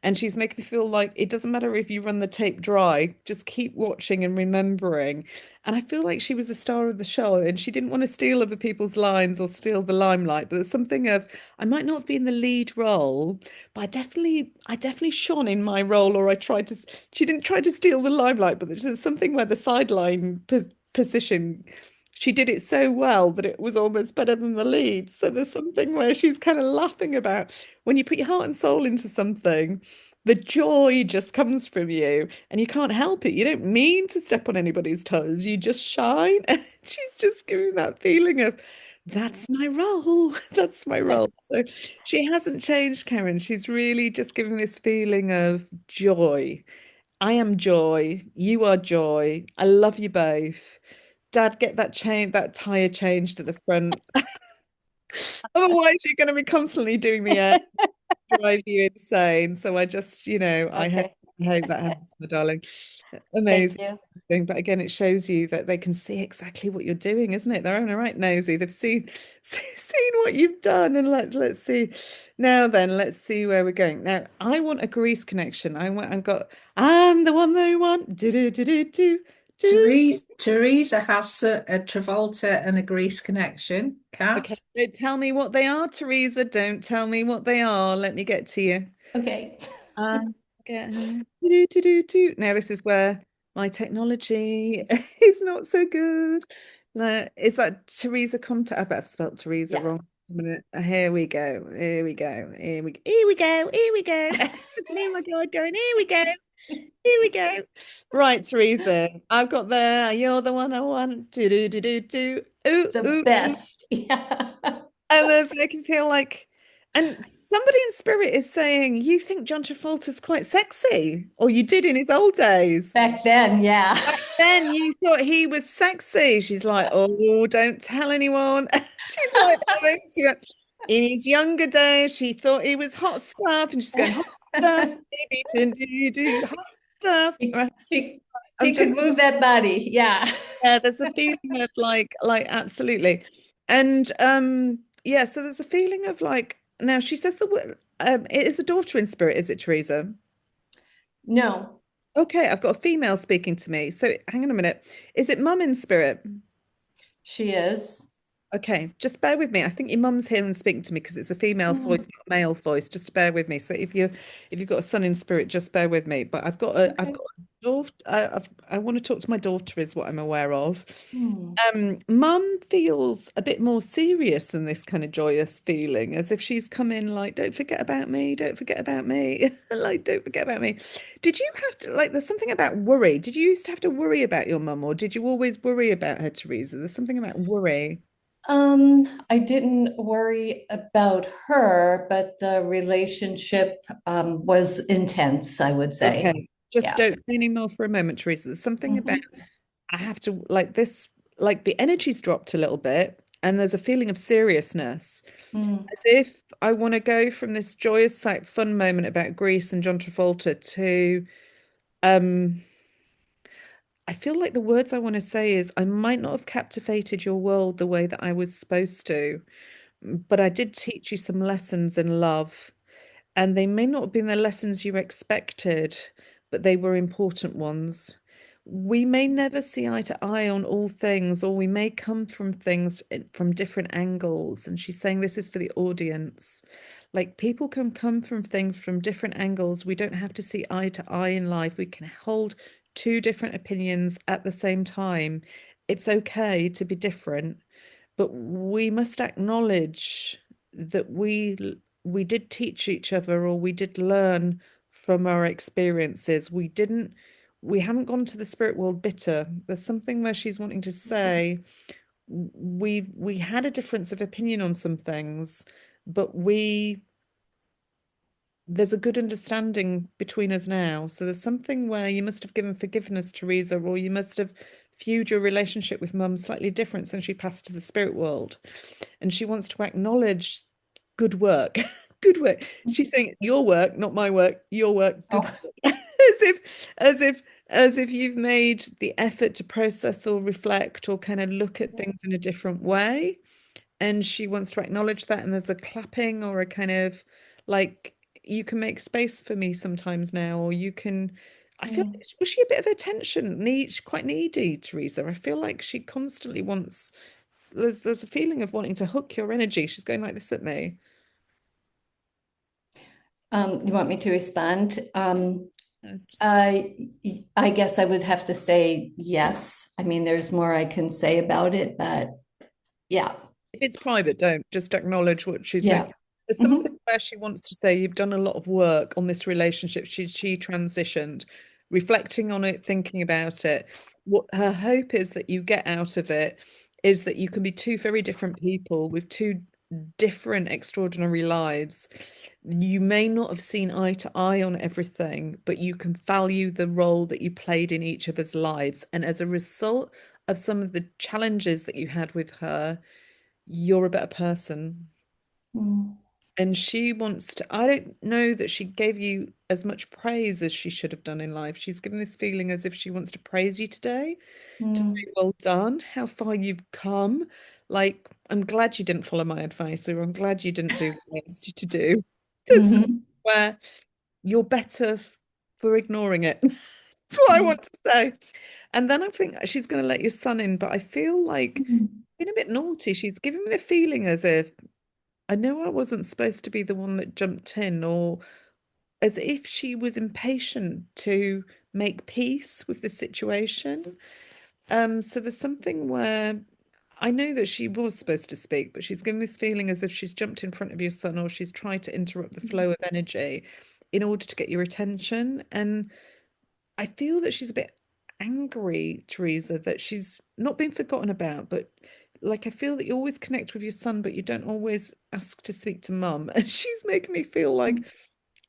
And she's making me feel like it doesn't matter if you run the tape dry, just keep watching and remembering. And I feel like she was the star of the show and she didn't want to steal other people's lines or steal the limelight. But there's something of, I might not be in the lead role, but I definitely shone in my role, or I tried to, she didn't try to steal the limelight, but there's something where the sideline position, she did it so well that it was almost better than the lead. So there's something where she's kind of laughing about when you put your heart and soul into something, the joy just comes from you and you can't help it. You don't mean to step on anybody's toes, you just shine. And she's just giving that feeling of, that's my role. That's my role. So she hasn't changed, Karen. She's really just giving this feeling of joy. I am joy. You are joy. I love you both. Dad, get that tire changed at the front. Otherwise, you're going to be constantly doing the air, drive you insane. So I just, Okay. I hope that happens, my darling. Thank Amazing you. thing. But again, it shows you that they can see exactly what you're doing, isn't it? They're having a right nosy. They've seen what you've done, and let's see. Now then, let's see where we're going. Now, I want a Grease connection. I'm the one they want. Do do do do do do. Teresa has a Travolta and a Grease connection. Okay, Cat. don't tell me what they are, Teresa. Don't tell me what they are. Let me get to you. Okay. Get do, do, do, do. Now this is where my technology is not so good. Is that Teresa Contact? I bet I've spelled Teresa Yeah. wrong. A minute. Here we go. Here we go. Here we go. Here we go. Oh my God, going. Here we go. Here we go. Right, Teresa. I've got there. You're the one I want. Do do do do do. Ooh, The ooh, ooh. best. Yeah. And there's making feel like, and somebody in spirit is saying, you think John Travolta's quite sexy, or you did in his old days. Back then, yeah. Back then you thought he was sexy. She's like, oh, don't tell anyone. She's like, she went, in his younger days, she thought he was hot stuff, and she's going, hot stuff, baby, do hot stuff. He, he, I'm he could just, move that body. Yeah. yeah, there's a feeling of like absolutely. And yeah, so there's a feeling of like, now she says the word, it is a daughter in spirit, is it, Teresa? No, Okay, I've got a female speaking to me. So hang on a minute. Is it mum in spirit? she is. Okay, just bear with me. I think your mum's here and speaking to me because it's a female voice, not a male voice. Just bear with me. So if you've got a son in spirit, just bear with me. But I've Okay. got a daughter. I want to talk to my daughter, is what I'm aware of. Hmm. Mum feels a bit more serious than this kind of joyous feeling, as if she's come in like, don't forget about me, don't forget about me, like, don't forget about me. Did you have to, like, there's something about worry. Did you used to have to worry about your mum, or did you always worry about her, Teresa? There's something about worry. I didn't worry about her, but the relationship was intense, I would say. Okay, just Yeah. don't say any more for a moment, Teresa. There's something about, Mhm. I have to, like this, like the energy's dropped a little bit, and there's a feeling of seriousness. Mm. As if I want to go from this joyous, like, fun moment about Greece and John Travolta to, um, I feel like the words I want to say is, I might not have captivated your world the way that I was supposed to, but I did teach you some lessons in love, and they may not have been the lessons you expected, but they were important ones. we may never see eye to eye on all things, or we may come from things from different angles. And she's saying this is for the audience. Like people can come from things from different angles. We don't have to see eye to eye in life. We can hold two different opinions at the same time. It's okay to be different, but we must acknowledge that we did teach each other, or we did learn from our experiences. We haven't gone to the spirit world bitter. There's something where she's wanting to say we had a difference of opinion on some things, but there's a good understanding between us now. So there's something where you must have given forgiveness, Teresa, or you must have viewed your relationship with mum slightly different since she passed to the spirit world. And she wants to acknowledge good work. Good work. She's saying your work, not my work, your work, good work. As if you've made the effort to process or reflect or kind of look at things in a different way. And she wants to acknowledge that. And there's a clapping or a kind of like, you can make space for me sometimes now, or you can. I feel was she a bit of attention need quite needy, Teresa? I feel like she constantly wants. There's a feeling of wanting to hook your energy. She's going like this at me. You want me to respond? Just- I guess I would have to say yes. I mean, there's more I can say about it, but yeah, If it's private, don't just acknowledge what she's saying. yeah. There's something where she wants to say you've done a lot of work on this relationship. She transitioned, reflecting on it, thinking about it. What her hope is that you get out of it is that you can be two very different people with two different extraordinary lives. You may not have seen eye to eye on everything, but you can value the role that you played in each other's lives. And as a result of some of the challenges that you had with her, you're a better person. Mm, And she wants to, I don't know that she gave you as much praise as she should have done in life. She's given this feeling as if she wants to praise you today, to say, mm, well done, how far you've come. Like, I'm glad you didn't follow my advice, or I'm glad you didn't do what I asked you to do. There's mhm, where you're better for ignoring it. That's what I mm, want to say. And then I think she's going to let your son in, but I feel like mm, being a bit naughty. She's giving me the feeling as if I know I wasn't supposed to be the one that jumped in, or as if she was impatient to make peace with the situation. So there's something where I know that she was supposed to speak, but she's given this feeling as if she's jumped in front of your son, or she's tried to interrupt the flow of energy in order to get your attention. And I feel that she's a bit angry, Teresa, that she's not been forgotten about, but like I feel that you always connect with your son, but you don't always ask to speak to mum. And she's making me feel like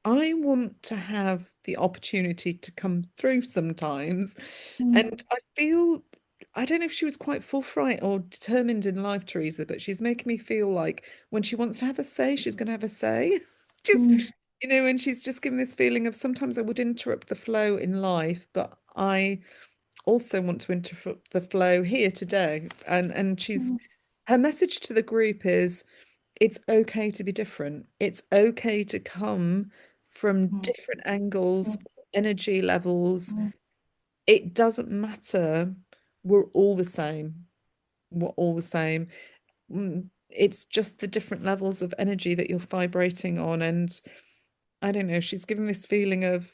I want to have the opportunity to come through sometimes. mm, And I feel, I don't know if she was quite forthright or determined in life, Teresa, but she's making me feel like when she wants to have a say, she's going to have a say. Just, mm, and she's just given this feeling of sometimes I would interrupt the flow in life, but I also want to interrupt the flow here today. And she's mm, her message to the group is it's okay to be different. It's okay to come from mm, different angles, energy levels. mm, It doesn't matter. We're all the same. We're all the same. It's just the different levels of energy that you're vibrating on. And I don't know, she's given this feeling of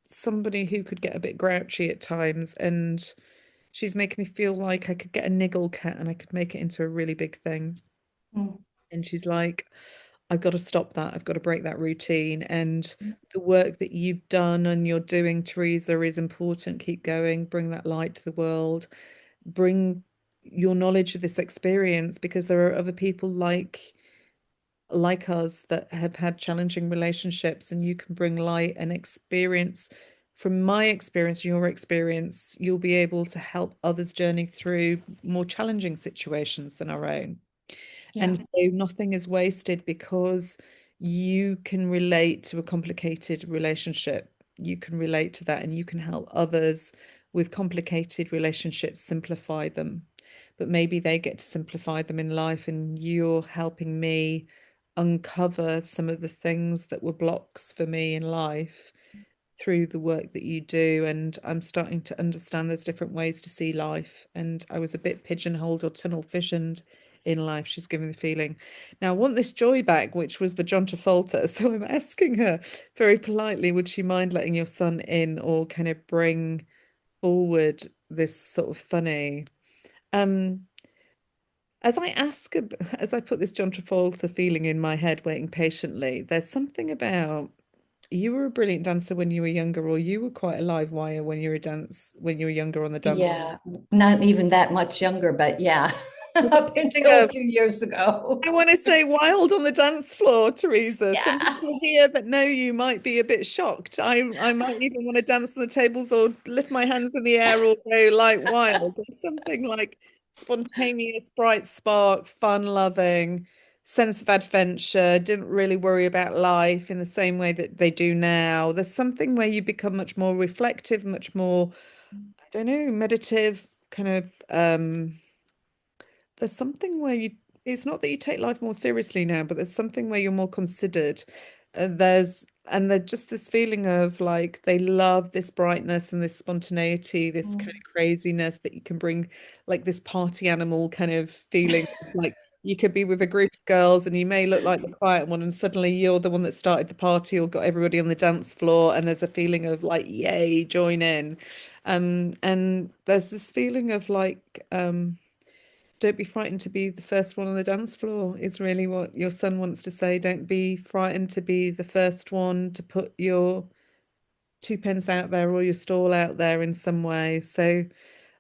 somebody who could get a bit grouchy at times. And she's making me feel like I could get a niggle cat and I could make it into a really big thing. mm, And she's like, I've got to stop that. I've got to break that routine. And the work that you've done and you're doing, Teresa, is important. Keep going, bring that light to the world, bring your knowledge of this experience, because there are other people like us that have had challenging relationships, and you can bring light and experience. From my experience, your experience, you'll be able to help others journey through more challenging situations than our own. yeah. And so nothing is wasted because you can relate to a complicated relationship. You can relate to that and you can help others with complicated relationships simplify them. But maybe they get to simplify them in life, and you're helping me uncover some of the things that were blocks for me in life through the work that you do, and I'm starting to understand there's different ways to see life. And I was a bit pigeonholed or tunnel visioned in life. She's giving the feeling. Now I want this joy back, which was the John Travolta. So I'm asking her very politely, would she mind letting your son in or kind of bring forward this sort of funny? Um, as I put this John Travolta feeling in my head, waiting patiently, there's something about you were a brilliant dancer when you were younger, or you were quite a live wire when you were younger on the dance. Yeah, not even that much younger, but yeah, There's up something until a of few years ago. I want to say wild on the dance floor, Teresa. Some Yeah. people here that know you might be a bit shocked. I might even want to dance on the tables or lift my hands in the air or go like wild. There's something like spontaneous, bright spark, fun loving, sense of adventure, didn't really worry about life in the same way that they do now. There's something where you become much more reflective, much more, I don't know, meditative, kind of there's something where it's not that you take life more seriously now, but there's something where you're more considered. There's just this feeling of like they love this brightness and this spontaneity, this kind of craziness that you can bring, like this party animal kind of feeling. Like you could be with a group of girls and you may look like the quiet one, and suddenly you're the one that started the party or got everybody on the dance floor, and there's a feeling of like, yay, join in. And there's this feeling of like, don't be frightened to be the first one on the dance floor is really what your son wants to say. Don't be frightened to be the first one to put your two pence out there or your stall out there in some way. So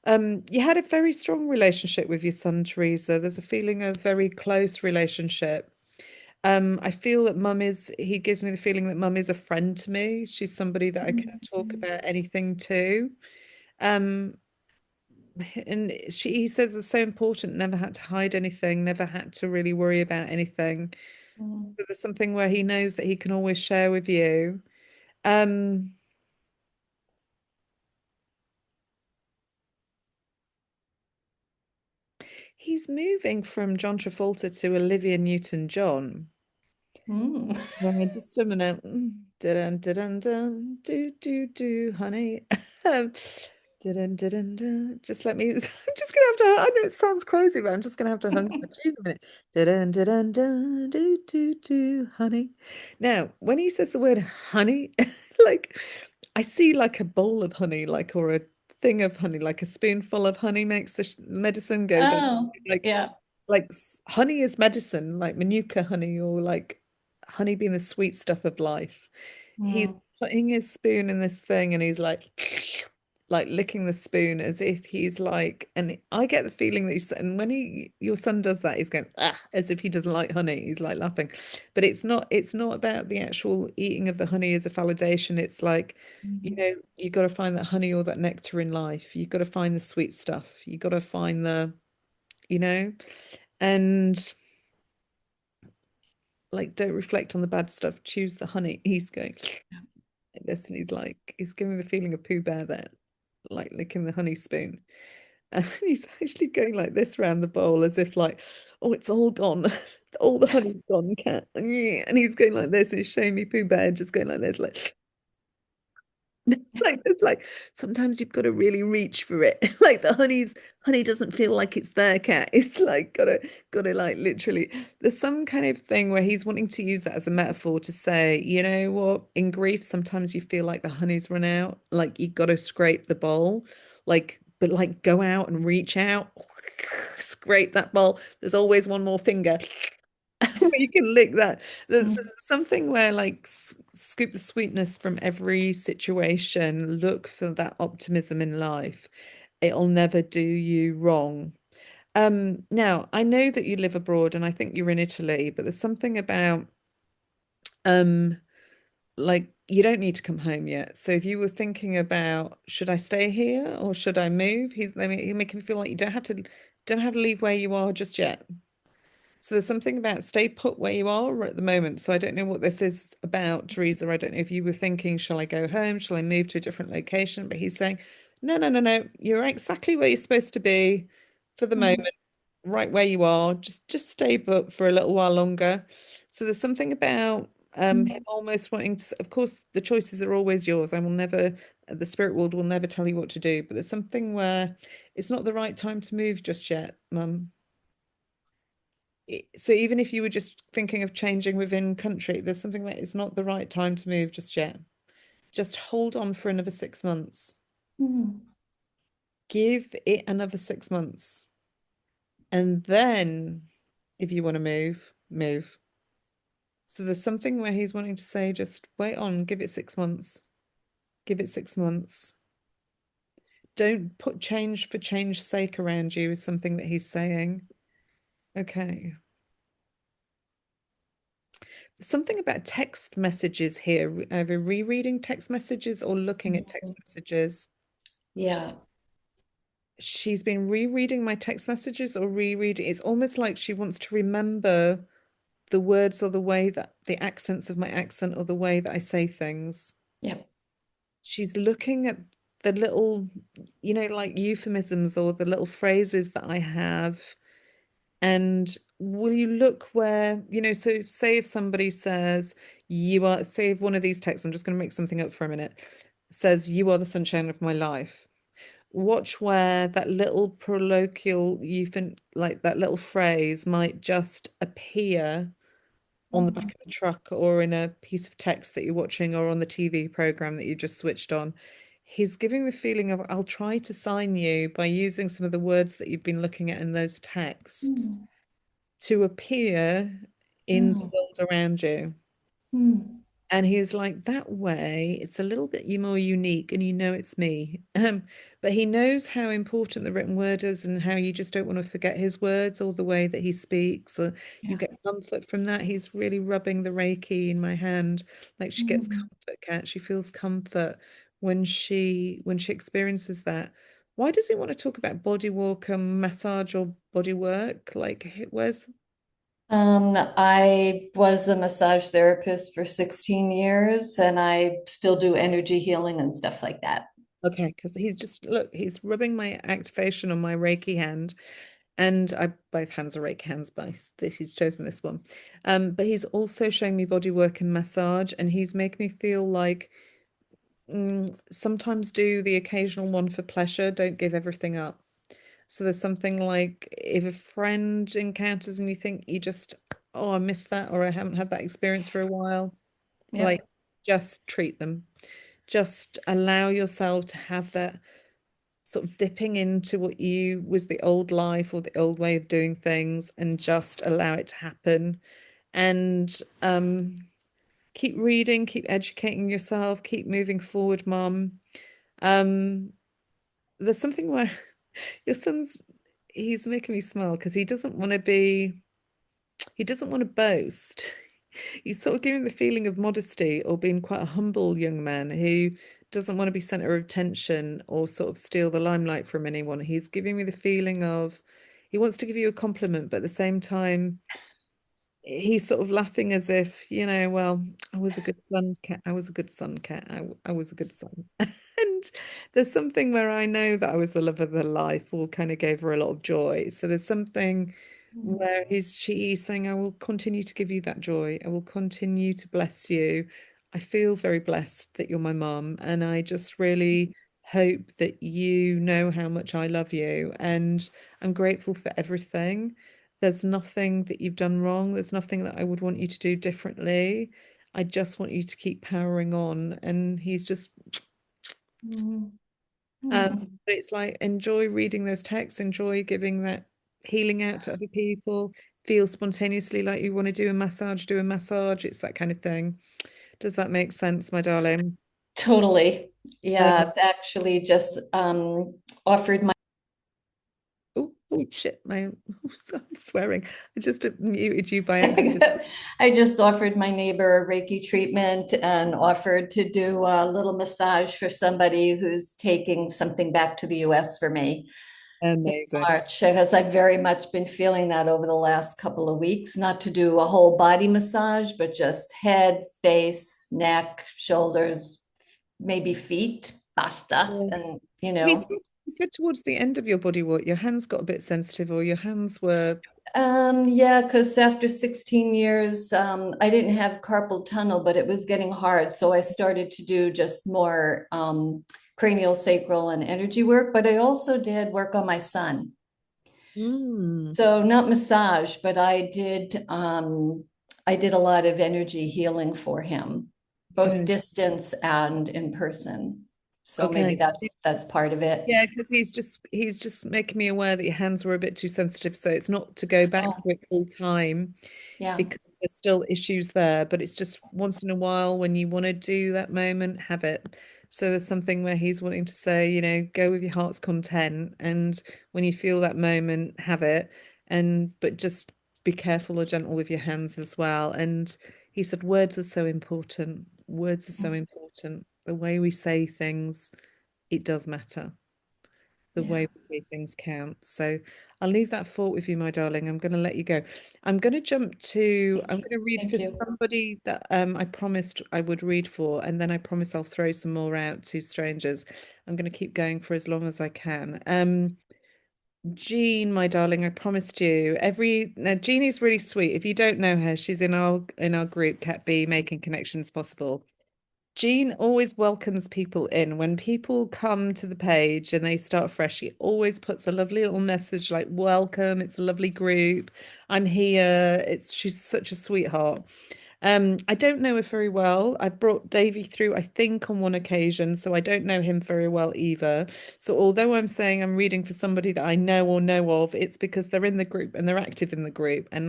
you had a very strong relationship with your son, Teresa. There's a feeling of very close relationship. I feel that he gives me the feeling that mum is a friend to me. She's somebody that I can talk about anything to. Um, and he says it's so important, never had to hide anything, never had to really worry about anything. But there's something where he knows that he can always share with you. Um, he's moving from John Travolta to Olivia Newton-John. Mm. Just a minute. Dun, dun, dun, do, honey. Dun. Just let me. I'm just gonna have to. I know it sounds crazy, but I'm just gonna have to hum the tune a minute. Do, honey. Now, when he says the word honey, like I see like a bowl of honey, like or a thing of honey, like a spoonful of honey makes the medicine go down. Oh, Like yeah. honey is medicine, like manuka honey, or like honey being the sweet stuff of life. He's Mm. putting his spoon in this thing and he's like licking the spoon as if he's like, and I get the feeling that and when your son does that, he's going as if he doesn't like honey. He's like laughing, but it's not about the actual eating of the honey as a validation. It's like, you got to find that honey or that nectar in life. You got to find the sweet stuff. You got to find the, you know, and like don't reflect on the bad stuff. Choose the honey. He's going like this, and he's giving the feeling of Pooh Bear there, like licking the honey spoon. And he's actually going like this around the bowl as if like, oh, it's all gone. All the honey's gone, cat. And he's going like this, and he's showing me Pooh Bear just going like this, like like it's like sometimes you've got to really reach for it. Like the honey doesn't feel like it's there, cat. It's like gotta like literally. There's some kind of thing where he's wanting to use that as a metaphor to say, you know what, in grief, sometimes you feel like the honey's run out, like you gotta scrape the bowl, like but like go out and reach out, scrape that bowl. There's always one more finger where you can lick that. There's something where like scoop the sweetness from every situation, look for that optimism in life. It'll never do you wrong. Now I know that you live abroad and I think you're in Italy, but there's something about um like you don't need to come home yet. So if you were thinking about should I stay here or should I move, he'll make him feel like you don't have to leave where you are just yet. So there's something about stay put where you are at the moment. So I don't know what this is about, Teresa. I don't know if you were thinking, shall I go home? Shall I move to a different location? But he's saying, no, no, no, no. You're exactly where you're supposed to be for the moment, right where you are. Just stay put for a little while longer. So there's something about him almost wanting to, of course, the choices are always yours. I will never, the spirit world will never tell you what to do, but there's something where it's not the right time to move just yet, Mum. So even if you were just thinking of changing within country, there's something that it's not the right time to move just yet. Just hold on for another 6 months. Give it another 6 months. And then if you want to move, move. So there's something where he's wanting to say, just wait on, give it 6 months. Give it 6 months. Don't put change for change's sake around you, is something that he's saying. Okay. Something about text messages here, either rereading text messages or looking at text messages. Yeah. She's been rereading my text messages or rereading. It's almost like she wants to remember the words or the way that the accents of my accent or the way that I say things. Yep. She's looking at the little, like euphemisms or the little phrases that I have. And will you look where, so say if somebody says, say if one of these texts, I'm just going to make something up for a minute, says, you are the sunshine of my life. Watch where that little colloquial, like that little phrase might just appear on the back of a truck or in a piece of text that you're watching or on the TV program that you just switched on. He's giving the feeling of, I'll try to sign you by using some of the words that you've been looking at in those texts to appear in the world around you. And he's like, that way, it's a little bit more unique and it's me. But he knows how important the written word is and how you just don't want to forget his words or the way that he speaks. Or you get comfort from that. He's really rubbing the Reiki in my hand. Like she gets comfort, Kat. She feels comfort when she experiences that. Why does he want to talk about body work and massage or body work? Like, where's I was a massage therapist for 16 years and I still do energy healing and stuff like that. Okay, because he's rubbing my activation on my Reiki hand, and both hands are Reiki hands, but he's chosen this one. But he's also showing me body work and massage, and he's making me feel like sometimes do the occasional one for pleasure, don't give everything up. So there's something like if a friend encounters and you think oh, I missed that, or I haven't had that experience for a while, like just treat them. Just allow yourself to have that sort of dipping into what was the old life or the old way of doing things and just allow it to happen. And keep reading, keep educating yourself, keep moving forward, Mom. There's something where your he's making me smile because he doesn't want to boast. He's sort of giving the feeling of modesty or being quite a humble young man who doesn't want to be center of attention or sort of steal the limelight from anyone. He's giving me the feeling of he wants to give you a compliment, but at the same time, he's sort of laughing as if, well, I was a good son, Cat. I was a good son, Cat. I was a good son. And there's something where I know that I was the love of their life or kind of gave her a lot of joy. So there's something where she's saying, I will continue to give you that joy. I will continue to bless you. I feel very blessed that you're my mum. And I just really hope that you know how much I love you. And I'm grateful for everything. There's nothing that you've done wrong. There's nothing that I would want you to do differently. I just want you to keep powering on. And he's just, but it's like, enjoy reading those texts, enjoy giving that healing out to other people, feel spontaneously like you want to do a massage, do a massage. It's that kind of thing. Does that make sense, my darling? Totally. Yeah, I've actually just offered my Oh, shit, I'm swearing. I just muted you by accident. I just offered my neighbor a Reiki treatment and offered to do a little massage for somebody who's taking something back to the US for me. Amazing. March, because I've very much been feeling that over the last couple of weeks, not to do a whole body massage, but just head, face, neck, shoulders, maybe feet, basta. And You said towards the end of your body work, your hands got a bit sensitive, or your hands were. Yeah, because after 16 years, I didn't have carpal tunnel, but it was getting hard. So I started to do just more cranial, sacral, and energy work. But I also did work on my son. Mm, So not massage, but I did a lot of energy healing for him, both good. distance and in person. So maybe Okay. that's part of it. Yeah, because he's just making me aware that your hands were a bit too sensitive, so it's not to go back Oh, to it full time yeah. because there's still issues there, but it's just once in a while when you want to do that moment, have it. So there's something where he's wanting to say, go with your heart's content, and when you feel that moment, have it, and but just be careful or gentle with your hands as well. And he said words are so important. Words are so important. The way we say things, it does matter. The Yeah. way we say things count. So I'll leave that thought with you, my darling. I'm going to let you go. I'm going to jump to, I'm going to read Thank for you. somebody that I promised I would read for, and then I promise I'll throw some more out to strangers. I'm going to keep going for as long as I can. Jean, my darling, I promised you. Now Jeannie's really sweet. If you don't know her, she's in our group, Cat B, Making Connections Possible. Jean always welcomes people in. When people come to the page and they start fresh, she always puts a lovely little message like, welcome, it's a lovely group. I'm here. She's such a sweetheart. I don't know her very well. I brought Davy through, I think, on one occasion, so I don't know him very well either. So although I'm saying I'm reading for somebody that I know or know of, it's because they're in the group and they're active in the group, and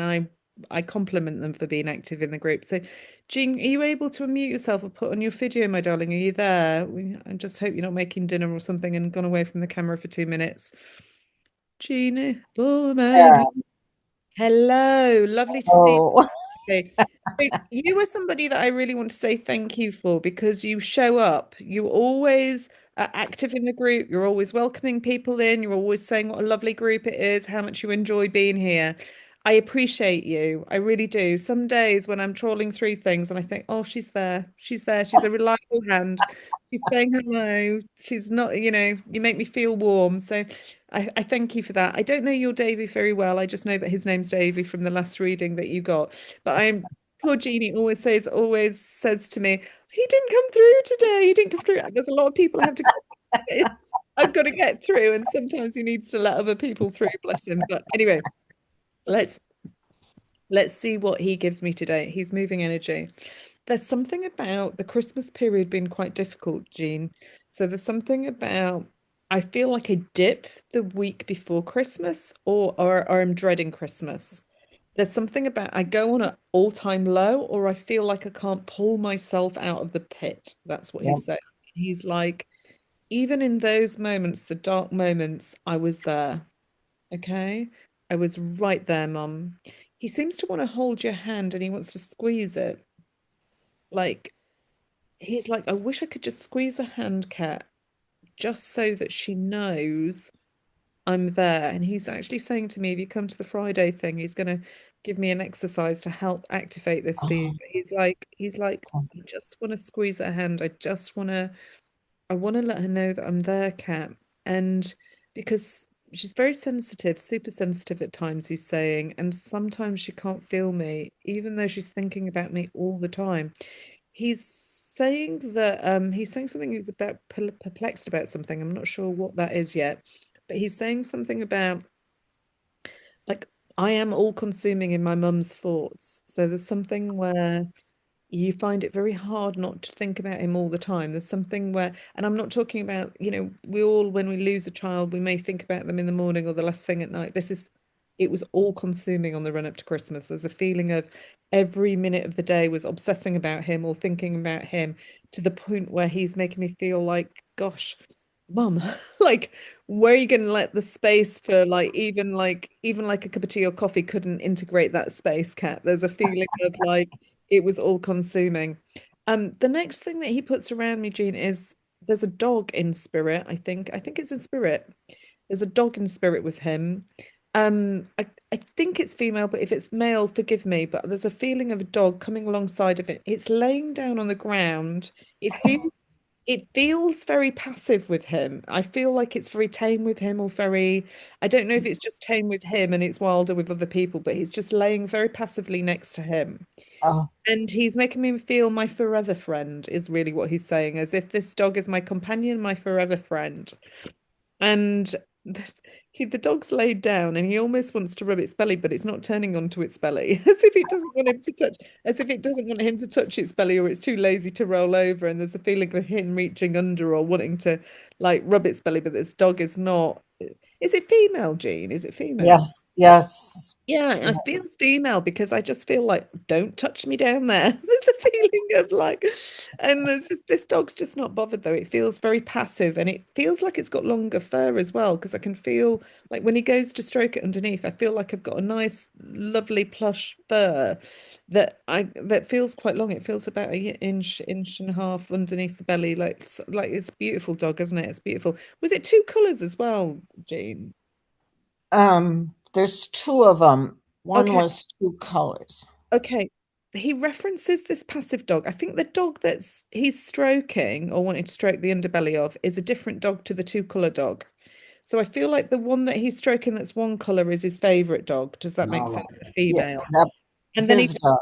I compliment them for being active in the group. So, Jean, are you able to unmute yourself or put on your video, my darling? Are you there? I just hope you're not making dinner or something and gone away from the camera for 2 minutes. Jeannie Bullman. Yeah. Hello, lovely to see Oh, you. Okay. So you were somebody that I really want to say thank you for, because you show up. You always are active in the group. You're always welcoming people in. You're always saying what a lovely group it is, how much you enjoy being here. I appreciate you. I really do. Some days when I'm trawling through things and I think, oh, she's there. She's there. She's a reliable hand. She's saying hello. She's not, you make me feel warm. So I thank you for that. I don't know your Davy very well. I just know that his name's Davy from the last reading that you got. But poor Jeannie always says to me, he didn't come through today. He didn't come through. There's a lot of people I have to I've got to get through, and sometimes he needs to let other people through, bless him. But anyway, let's see what he gives me today. He's moving energy. There's something about the Christmas period being quite difficult, Jean. So there's something about I feel like I dip the week before Christmas, or I'm dreading Christmas. There's something about I go on an all-time low, or I feel like I can't pull myself out of the pit. That's what yeah. he's saying. He's like, even in those moments, the dark moments, I was there. Okay. I was right there, Mum. He seems to want to hold your hand and he wants to squeeze it. Like, he's like, I wish I could just squeeze a hand, Cat, just so that she knows I'm there. And he's actually saying to me, if you come to the Friday thing, he's going to give me an exercise to help activate this for you. Oh, But he's like, okay. I just want to squeeze her hand. I want to let her know that I'm there, Kat. And because she's very sensitive, super sensitive at times, he's saying, and sometimes she can't feel me, even though she's thinking about me all the time. He's he's saying something, he's about perplexed about something. I'm not sure what that is yet, but he's saying something about like I am all consuming in my mum's thoughts. So there's something where you find it very hard not to think about him all the time. There's something where, and I'm not talking about, we all, when we lose a child, we may think about them in the morning or the last thing at night. It was all consuming on the run up to Christmas. There's a feeling of every minute of the day was obsessing about him or thinking about him, to the point where he's making me feel like, gosh, mum, like, where are you going to let the space for, like, even like a cup of tea or coffee couldn't integrate that space, Cat. There's a feeling of like it was all consuming. The next thing that he puts around me, Jean, is there's a dog in spirit. I think it's in spirit. There's a dog in spirit with him. I think it's female, but if it's male, forgive me. But there's a feeling of a dog coming alongside of it. It's laying down on the ground. It feels it feels very passive with him. I feel like it's very tame with him, or very, I don't know if it's just tame with him and it's wilder with other people, but he's just laying very passively next to him. Oh, And he's making me feel my forever friend, is really what he's saying, as if this dog is my companion, my forever friend. And the dog's laid down and he almost wants to rub its belly, but it's not turning onto its belly, as if it doesn't want him to touch, as if it doesn't want him to touch its belly, or it's too lazy to roll over. And there's a feeling of him reaching under or wanting to like rub its belly, but this dog is not. Is it female, Jean? Is it female? yes, yes. Yeah, it feels female because I just feel like, don't touch me down there. There's a feeling of like, and there's just this dog's just not bothered though. It feels very passive and it feels like it's got longer fur as well, because I can feel like when he goes to stroke it underneath, I feel like I've got a nice, lovely plush fur that feels quite long. It feels about an inch, inch and a half underneath the belly. Like it's a beautiful dog, isn't it? It's beautiful. Was it two colours as well, Jean? There's two of them. One Okay. was two colors. Okay, he references this passive dog. I think the dog he's stroking or wanting to stroke the underbelly of is a different dog to the two-color dog. So I feel like the one that he's stroking that's one color is his favorite dog. Does that make sense? The Yeah, female. that, And then his dog.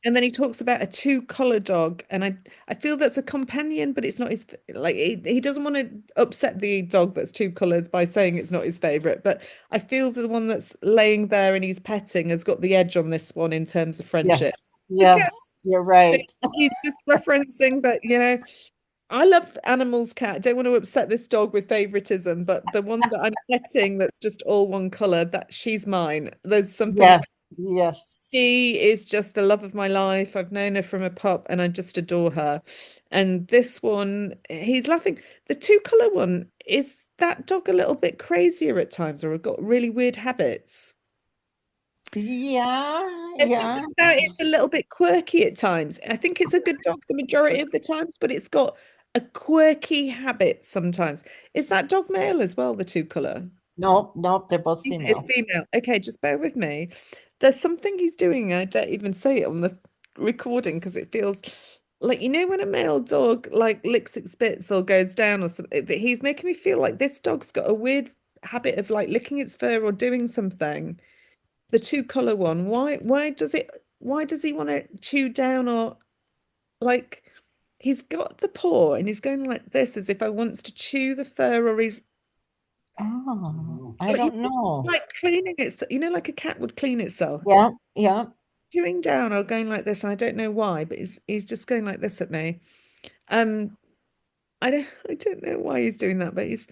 and then he talks about a two-color dog, and I feel that's a companion, but it's not his, like he doesn't want to upset the dog that's two colors by saying it's not his favorite. But I feel the one that's laying there and he's petting has got the edge on this one in terms of friendship. Yes, yes, you're right. He's just referencing that, I love animals, cat. I don't want to upset this dog with favoritism, but the one that I'm petting that's just all one color, that she's mine. There's something. Yes, yes. She is just the love of my life. I've known her from a pup and I just adore her. And this one, he's laughing. The two-color one, is that dog a little bit crazier at times or got really weird habits? Yeah, There's yeah. something about it's a little bit quirky at times. I think it's a good dog the majority of the times, but it's got a quirky habit sometimes. Is that dog male as well, the two-color? No, no, they're both female. It's female. Okay, just bear with me. There's something he's doing. I don't even say it on the recording because it feels like, when a male dog like licks its bits or goes down or something, but he's making me feel like this dog's got a weird habit of like licking its fur or doing something. The two-color one. Why does he want to chew down, or like he's got the paw and he's going like this as if I wants to chew the fur, or he's Oh, I like, don't know. like cleaning it, like a cat would clean itself. Yeah, yeah. Chewing down or going like this, and I don't know why, but he's just going like this at me. I don't know why he's doing that, but it's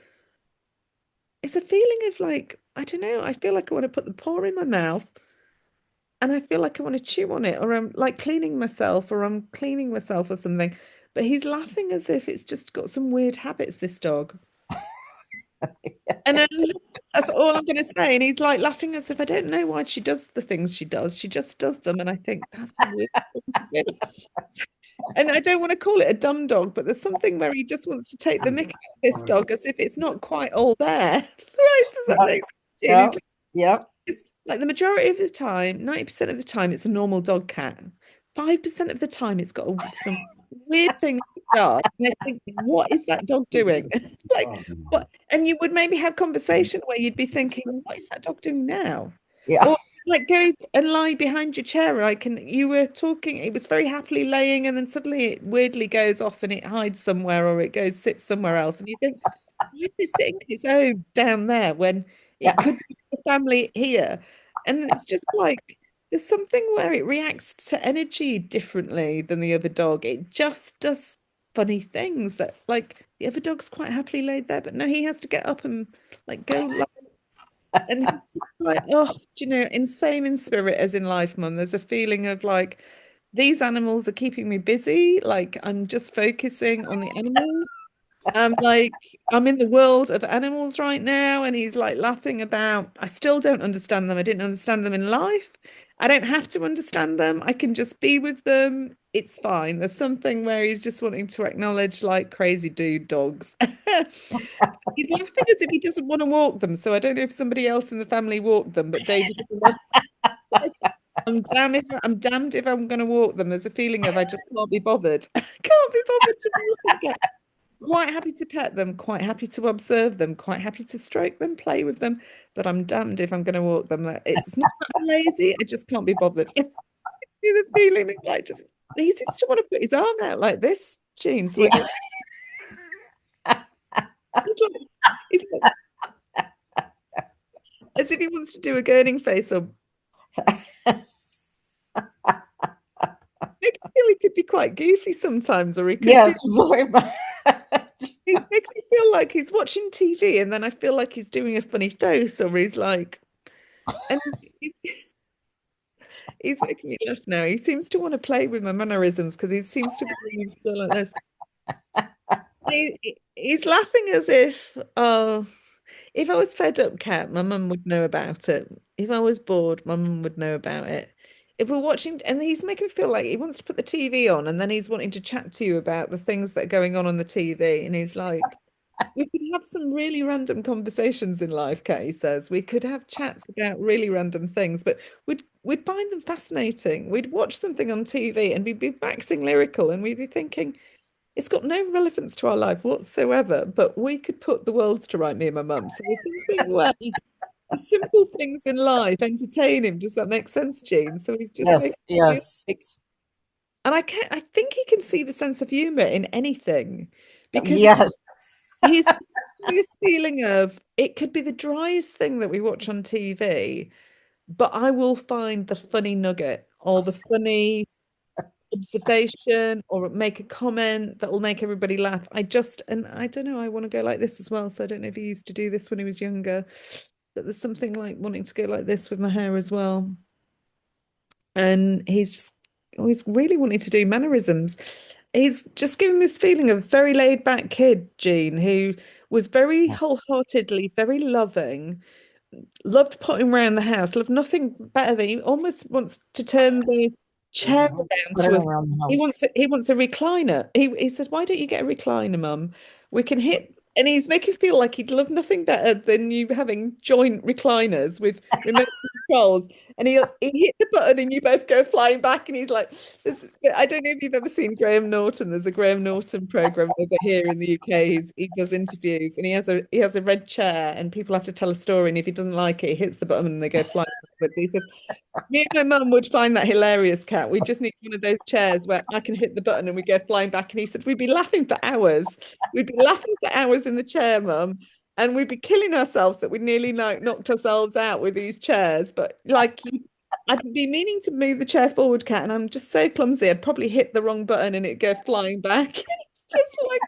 a feeling of like, I don't know, I feel like I want to put the paw in my mouth and I feel like I want to chew on it, or I'm like cleaning myself, or I'm cleaning myself or something. But he's laughing as if it's just got some weird habits, this dog. And that's all I'm going to say. And he's like laughing as if I don't know why she does the things she does. She just does them. And I think that's a weird thing to do. And I don't want to call it a dumb dog, but there's something where he just wants to take the mick out of this dog as if it's not quite all there. Right? Does that make sense? Yeah, Like, yeah. it's like the majority of the time, 90% of the time, it's a normal dog cat. 5% of the time, it's got some weird thing it does. And I think, what is that dog doing? Like, what? And you would maybe have conversation where you'd be thinking, what is that dog doing now? Yeah. Or like go and lie behind your chair. You were talking, it was very happily laying, and then suddenly it weirdly goes off and it hides somewhere, or it goes sits somewhere else. And you think, why is it sitting its own down there when it could be the family here? And it's just like there's something where it reacts to energy differently than the other dog. It just does funny things that, like, the other dog's quite happily laid there, but no, he has to get up and like go and he's just like, oh, in same in spirit as in life, Mum. There's a feeling of like these animals are keeping me busy. Like I'm just focusing on the animals. I'm in the world of animals right now, and he's like laughing about, I still don't understand them. I didn't understand them in life. I don't have to understand them. I can just be with them. It's fine. There's something where he's just wanting to acknowledge like crazy dude dogs. He's laughing as if he doesn't want to walk them. So I don't know if somebody else in the family walked them, but David, like, I'm damned if I'm going to walk them. There's a feeling of I just can't be bothered. I can't be bothered to walk them. quite happy to pet them, quite happy to observe them, quite happy to stroke them, play with them, but I'm damned if I'm going to walk them. It's not that I'm lazy, I just can't be bothered. It's the feeling of like just he seems to want to put his arm out like this, Jean. So I Yeah. go, he's like, as if he wants to do a gurning face or make me feel he could be quite goofy sometimes, or he could Yes, very much. he make me feel like he's watching TV and then I feel like he's doing a funny face, or he's like, and he's making me laugh now. He seems to want to play with my mannerisms because he seems to be doing still like this. He's laughing as if, oh, if I was fed up, Cat, my mum would know about it. If I was bored, my mum would know about it. If we're watching, and he's making me feel like he wants to put the TV on, and then he's wanting to chat to you about the things that are going on the TV, and he's like, we could have some really random conversations in life, Kat, he says. We could have chats about really random things, but we'd find them fascinating. We'd watch something on TV and we'd be waxing lyrical and we'd be thinking, it's got no relevance to our life whatsoever, but we could put the worlds to right, me and my mum. So we're thinking, well, the simple things in life entertain him. Does that make sense, Jean? So he's just making Yes. music. And I think he can see the sense of humor in anything because Yes. he's this feeling of it could be the driest thing that we watch on TV, but I will find the funny nugget or the funny observation or make a comment that will make everybody laugh. And I don't know, I want to go like this as well. So I don't know if he used to do this when he was younger, but there's something like wanting to go like this with my hair as well. And he's just always really wanting to do mannerisms. He's just given this feeling of a very laid back kid, Jean, who was very Yes. wholeheartedly, very loving, loved potting around the house, loved nothing better than he almost wants to turn the chair around Put to it a around the he house. wants a recliner. He says, why don't you get a recliner, Mum? We can hit and he's making you feel like he'd love nothing better than you having joint recliners with remote controls. And he hit the button and you both go flying back. And he's like, I don't know if you've ever seen Graham Norton. There's a Graham Norton program over here in the UK. He does interviews and he has a red chair and people have to tell a story. And if he doesn't like it, he hits the button and they go flying backwards. He says, me and my mum would find that hilarious, Cat. We just need one of those chairs where I can hit the button and we go flying back. And he said, we'd be laughing for hours. We'd be laughing for hours in the chair, Mum. And we'd be killing ourselves that we nearly like knocked ourselves out with these chairs. But like I'd be meaning to move the chair forward, Cat, and I'm just so clumsy. I'd probably hit the wrong button and it'd go flying back. It's just like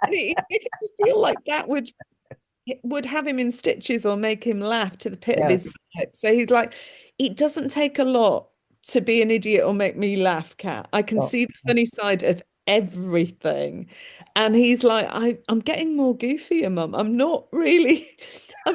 it makes me feel like that would have him in stitches or make him laugh to the pit of Yes. his stomach. So he's like, it doesn't take a lot to be an idiot or make me laugh, Cat. I can Oh. see the funny side of everything. And he's like, I'm getting more goofier, Mum. I'm not really, I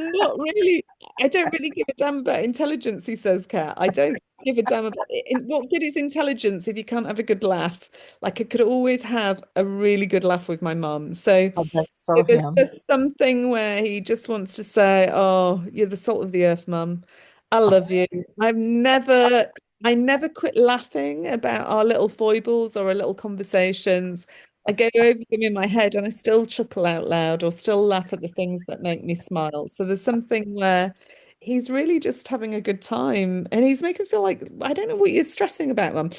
don't really give a damn about intelligence, he says, Cat. I don't give a damn about it. What good is intelligence if you can't have a good laugh? Like I could always have a really good laugh with my mum. So Oh, that's so there's him. just something where he just wants to say, "Oh, you're the salt of the earth, Mum. I love you." I never quit laughing about our little foibles or our little conversations. I go over them in my head and I still chuckle out loud or still laugh at the things that make me smile. So there's something where he's really just having a good time and he's making me feel like, I don't know what you're stressing about, Mum.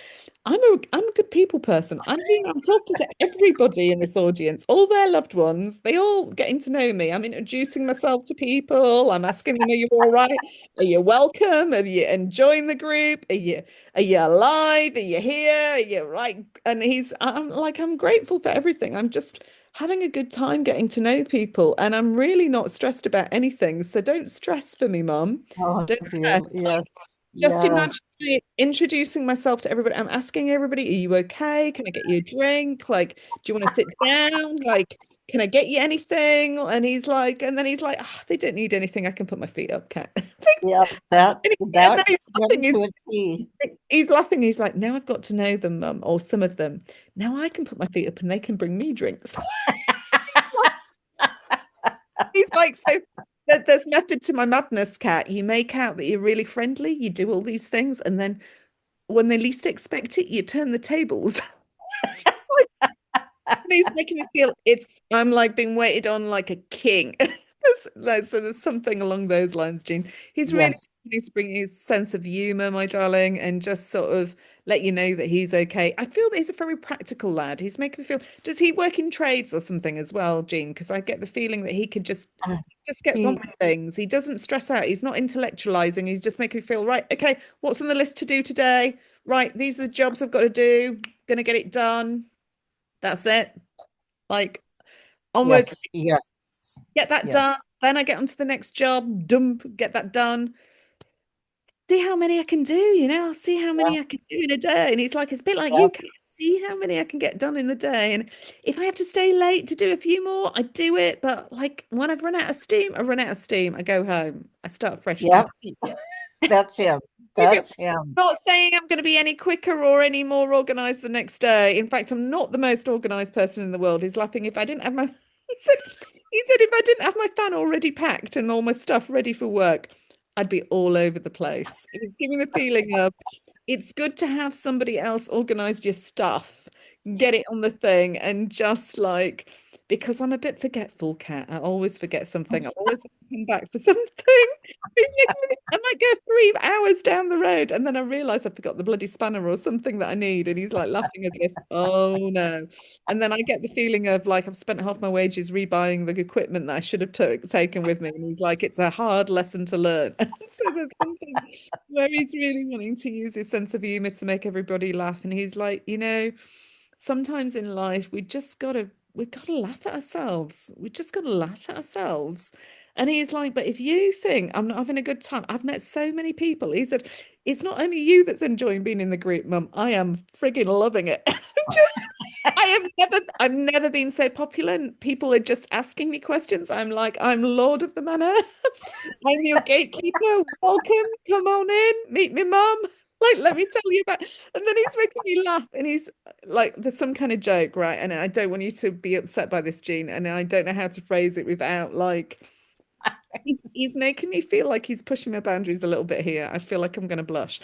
I'm a good people person. I'm talking to everybody in this audience, all their loved ones. They all getting to know me. I'm introducing myself to people. I'm asking them, are you all right? Are you welcome? Are you enjoying the group? Are you alive? Are you here? Are you right? And I'm grateful for everything. I'm just having a good time getting to know people. And I'm really not stressed about anything. So don't stress for me, Mum. Oh, Don't dear. stress. Yes. Just Yes. imagine me introducing myself to everybody. I'm asking everybody, are you okay? Can I get you a drink? Like, do you want to sit down? Like, can I get you anything? And then he's like, "Ah, they don't need anything. I can put my feet up, Cat." Yeah, that And then that he's laughing. him to a T. He's laughing. He's like, now I've got to know them, Mum, or some of them. Now I can put my feet up and they can bring me drinks. He's like, so there's method to my madness, Cat. You make out that you're really friendly, you do all these things, and then when they least expect it, you turn the tables. It's just like, he's making me feel I'm like being waited on like a king. So there's something along those lines, Jean. He's really Yes. need to bring his sense of humor, my darling, and just sort of let you know that he's okay. I feel that he's a very practical lad. He's making me feel, does he work in trades or something as well, Jean? Because I get the feeling that he could Uh, just gets on He, with things. He doesn't stress out. He's not intellectualizing. He's just making me feel, right, okay, what's on the list to do today? Right, these are the jobs I've got to do. Gonna get it done. That's it. Like onwards, yes, yes, get that done. yes. Then I get on to the next job, dump, get that done. See how many I can do, I'll see how Yeah, many I can do in a day. And he's like, it's a bit like yeah, you can see how many I can get done in the day. And if I have to stay late to do a few more, I do it. But like when I've run out of steam, I run out of steam. I go home. I start fresh yeah. tomorrow. That's him. Maybe I'm That's him. not saying I'm going to be any quicker or any more organized the next day. In fact, I'm not the most organized person in the world. He's laughing if I didn't have my he said if I didn't have my fan already packed and all my stuff ready for work, I'd be all over the place. It's giving the feeling of it's good to have somebody else organize your stuff, get it on the thing, and just like because I'm a bit forgetful, Cat. I always forget something. I always come back for something. I might go 3 hours down the road and then I realize I forgot the bloody spanner or something that I need. And he's like laughing as if, oh no. And then I get the feeling of like I've spent half my wages rebuying the equipment that I should have taken with me. And he's like, it's a hard lesson to learn. So there's something where he's really wanting to use his sense of humor to make everybody laugh. And he's like, sometimes in life we gotta laugh at ourselves. We just gotta laugh at ourselves. And he's like, but if you think I'm not having a good time, I've met so many people. He said, it's not only you that's enjoying being in the group, Mum. I am frigging loving it. I've never been so popular. And people are just asking me questions. I'm like, I'm Lord of the Manor. I'm your gatekeeper. Welcome. Come on in. Meet me, Mum. Like, let me tell you about. And then he's making me laugh. And he's like, there's some kind of joke, right? And I don't want you to be upset by this, Jean. And I don't know how to phrase it without like he's making me feel like he's pushing my boundaries a little bit here. I feel like I'm going to blush.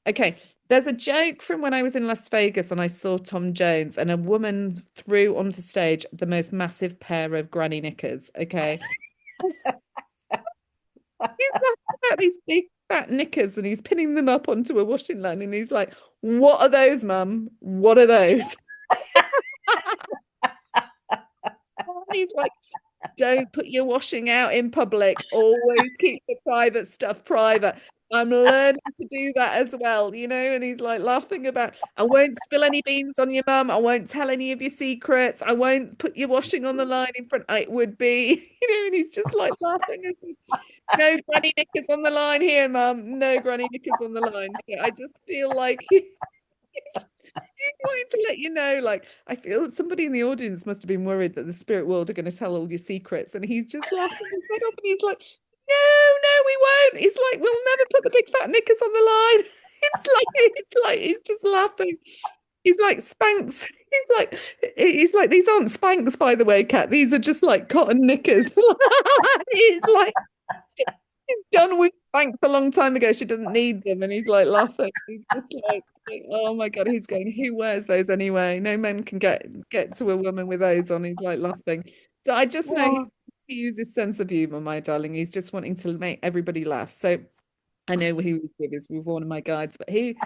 Okay, there's a joke from when I was in Las Vegas and I saw Tom Jones and a woman threw onto stage the most massive pair of granny knickers. Okay, he's laughing about these big fat knickers and he's pinning them up onto a washing line and he's like, "What are those, Mum? What are those?" And he's like, don't put your washing out in public. Always keep the private stuff private. I'm learning to do that as well, And he's like laughing about, I won't spill any beans on your mum. I won't tell any of your secrets. I won't put your washing on the line in front. It would be, and he's just like laughing. No granny knickers on the line here, mum. No granny knickers on the line. So I just feel like wanting to let you know, like, I feel that somebody in the audience must have been worried that the spirit world are going to tell all your secrets. And he's just laughing his head off and he's like, no, we won't. He's like, we'll never put the big fat knickers on the line. It's like he's just laughing. He's like Spanx. He's like, these aren't Spanx, by the way, Kat. These are just like cotton knickers. He's like, he's done with Spanx a long time ago. She doesn't need them. And he's like laughing. He's just like, oh my God, he's going, who wears those anyway? No men can get to a woman with those on. He's like laughing. So I just know Yeah. he uses sense of humor, my darling. He's just wanting to make everybody laugh. So I know who he was with one of my guides, but he's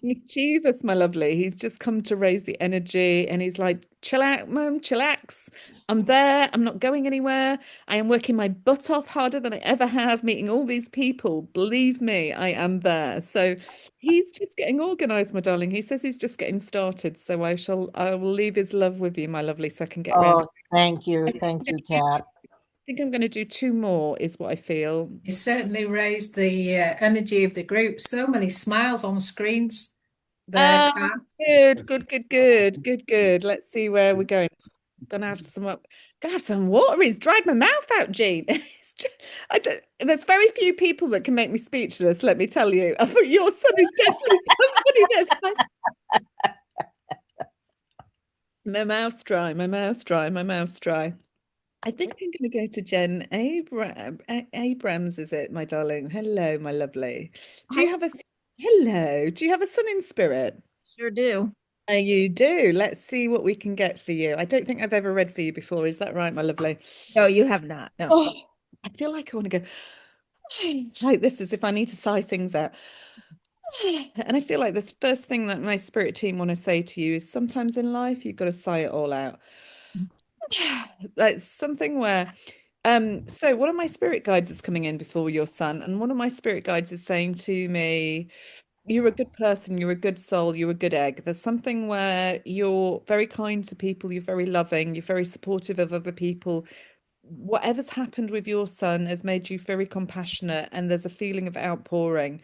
mischievous, my lovely. He's just come to raise the energy and he's like, chill out, mum, chillax. I'm there. I'm not going anywhere. I am working my butt off harder than I ever have, meeting all these people. Believe me, I am there. So he's just getting organized, my darling. He says he's just getting started. So I will leave his love with you, my lovely, so I can get round. Oh, thank you. Thank you, Kat. I think I'm going to do 2 more, is what I feel. It certainly raised the energy of the group. So many smiles on screens there, Kat. Good. Let's see where we're going. Gonna have some water. He's dried my mouth out, Jean. There's very few people that can make me speechless, let me tell you. I thought your son is definitely somebody that's my mouth's dry. I think I'm going to go to Jen Abrams, is it, my darling? Hello, my lovely. Hello. Do you have a son in spirit? Sure do. You do. Let's see what we can get for you. I don't think I've ever read for you before. Is that right, my lovely? No, you have not. No. Oh, I feel like I want to go like this, as if I need to sigh things out. And I feel like this first thing that my spirit team want to say to you is sometimes in life you've got to sigh it all out. That's something where so one of my spirit guides is coming in before your son, and one of my spirit guides is saying to me, you're a good person, you're a good soul, you're a good egg. There's something where you're very kind to people, you're very loving, you're very supportive of other people. Whatever's happened with your son has made you very compassionate, and there's a feeling of outpouring.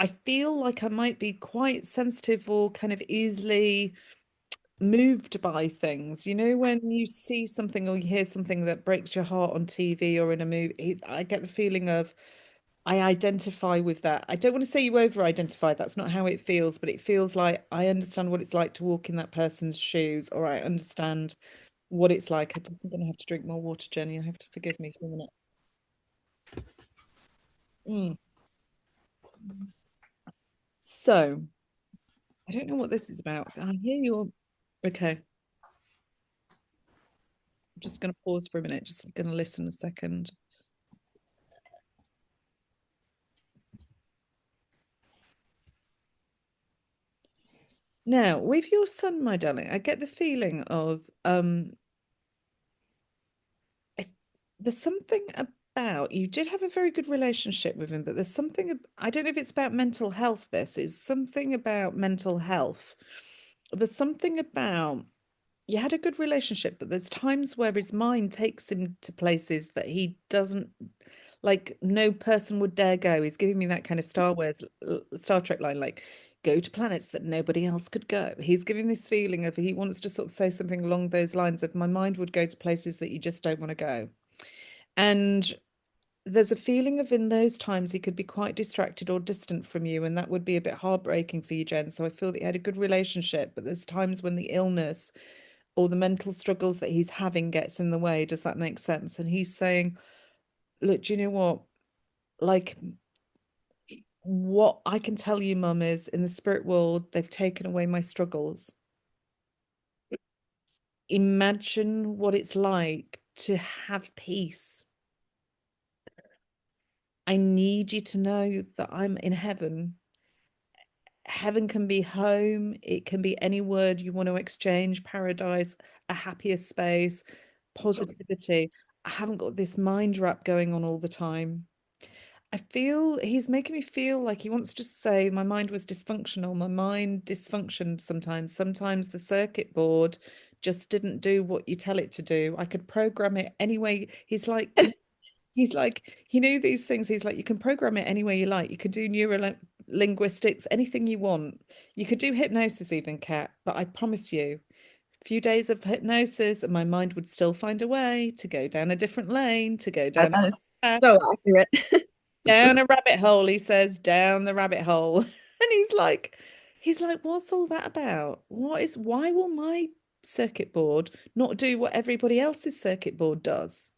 I feel like I might be quite sensitive or kind of easily moved by things. You know, when you see something or you hear something that breaks your heart on TV or in a movie, I get the feeling of I identify with that. I don't want to say you over-identify, that's not how it feels, but it feels like I understand what it's like to walk in that person's shoes, or I understand what it's like. I think I'm going to have to drink more water, Jenny. I have to forgive me for a minute. So, I don't know what this is about. I hear you're okay. I'm just going to pause for a minute, just going to listen a second. Now, with your son, my darling, I get the feeling of there's something about you did have a very good relationship with him, but there's something I don't know if it's about mental health. This is something about mental health. There's something about you had a good relationship, but there's times where his mind takes him to places that he doesn't like no person would dare go. He's giving me that kind of Star Trek line, like go to planets that nobody else could go. He's giving this feeling of he wants to sort of say something along those lines of my mind would go to places that you just don't want to go. And there's a feeling of in those times he could be quite distracted or distant from you, and that would be a bit heartbreaking for you, Jen. So I feel that you had a good relationship, but there's times when the illness or the mental struggles that he's having gets in the way. Does that make sense? And he's saying, look, do you know what? Like, what I can tell you, Mum, is in the spirit world, they've taken away my struggles. Imagine what it's like to have peace. I need you to know that I'm in heaven. Heaven can be home, it can be any word you want to exchange, paradise, a happier space, positivity. I haven't got this mind wrap going on all the time. I feel he's making me feel like he wants to just say my mind was dysfunctional. My mind dysfunctioned sometimes. Sometimes the circuit board just didn't do what you tell it to do. I could program it anyway. He's like, you know, these things. He's like, you can program it any way you like. You can do neuro linguistics, anything you want. You could do hypnosis even, Kat. But I promise you, a few days of hypnosis and my mind would still find a way to go down a different lane, to go down That is a so accurate. down a rabbit hole, he says, down the rabbit hole. And he's like, what's all that about? Why will my circuit board not do what everybody else's circuit board does?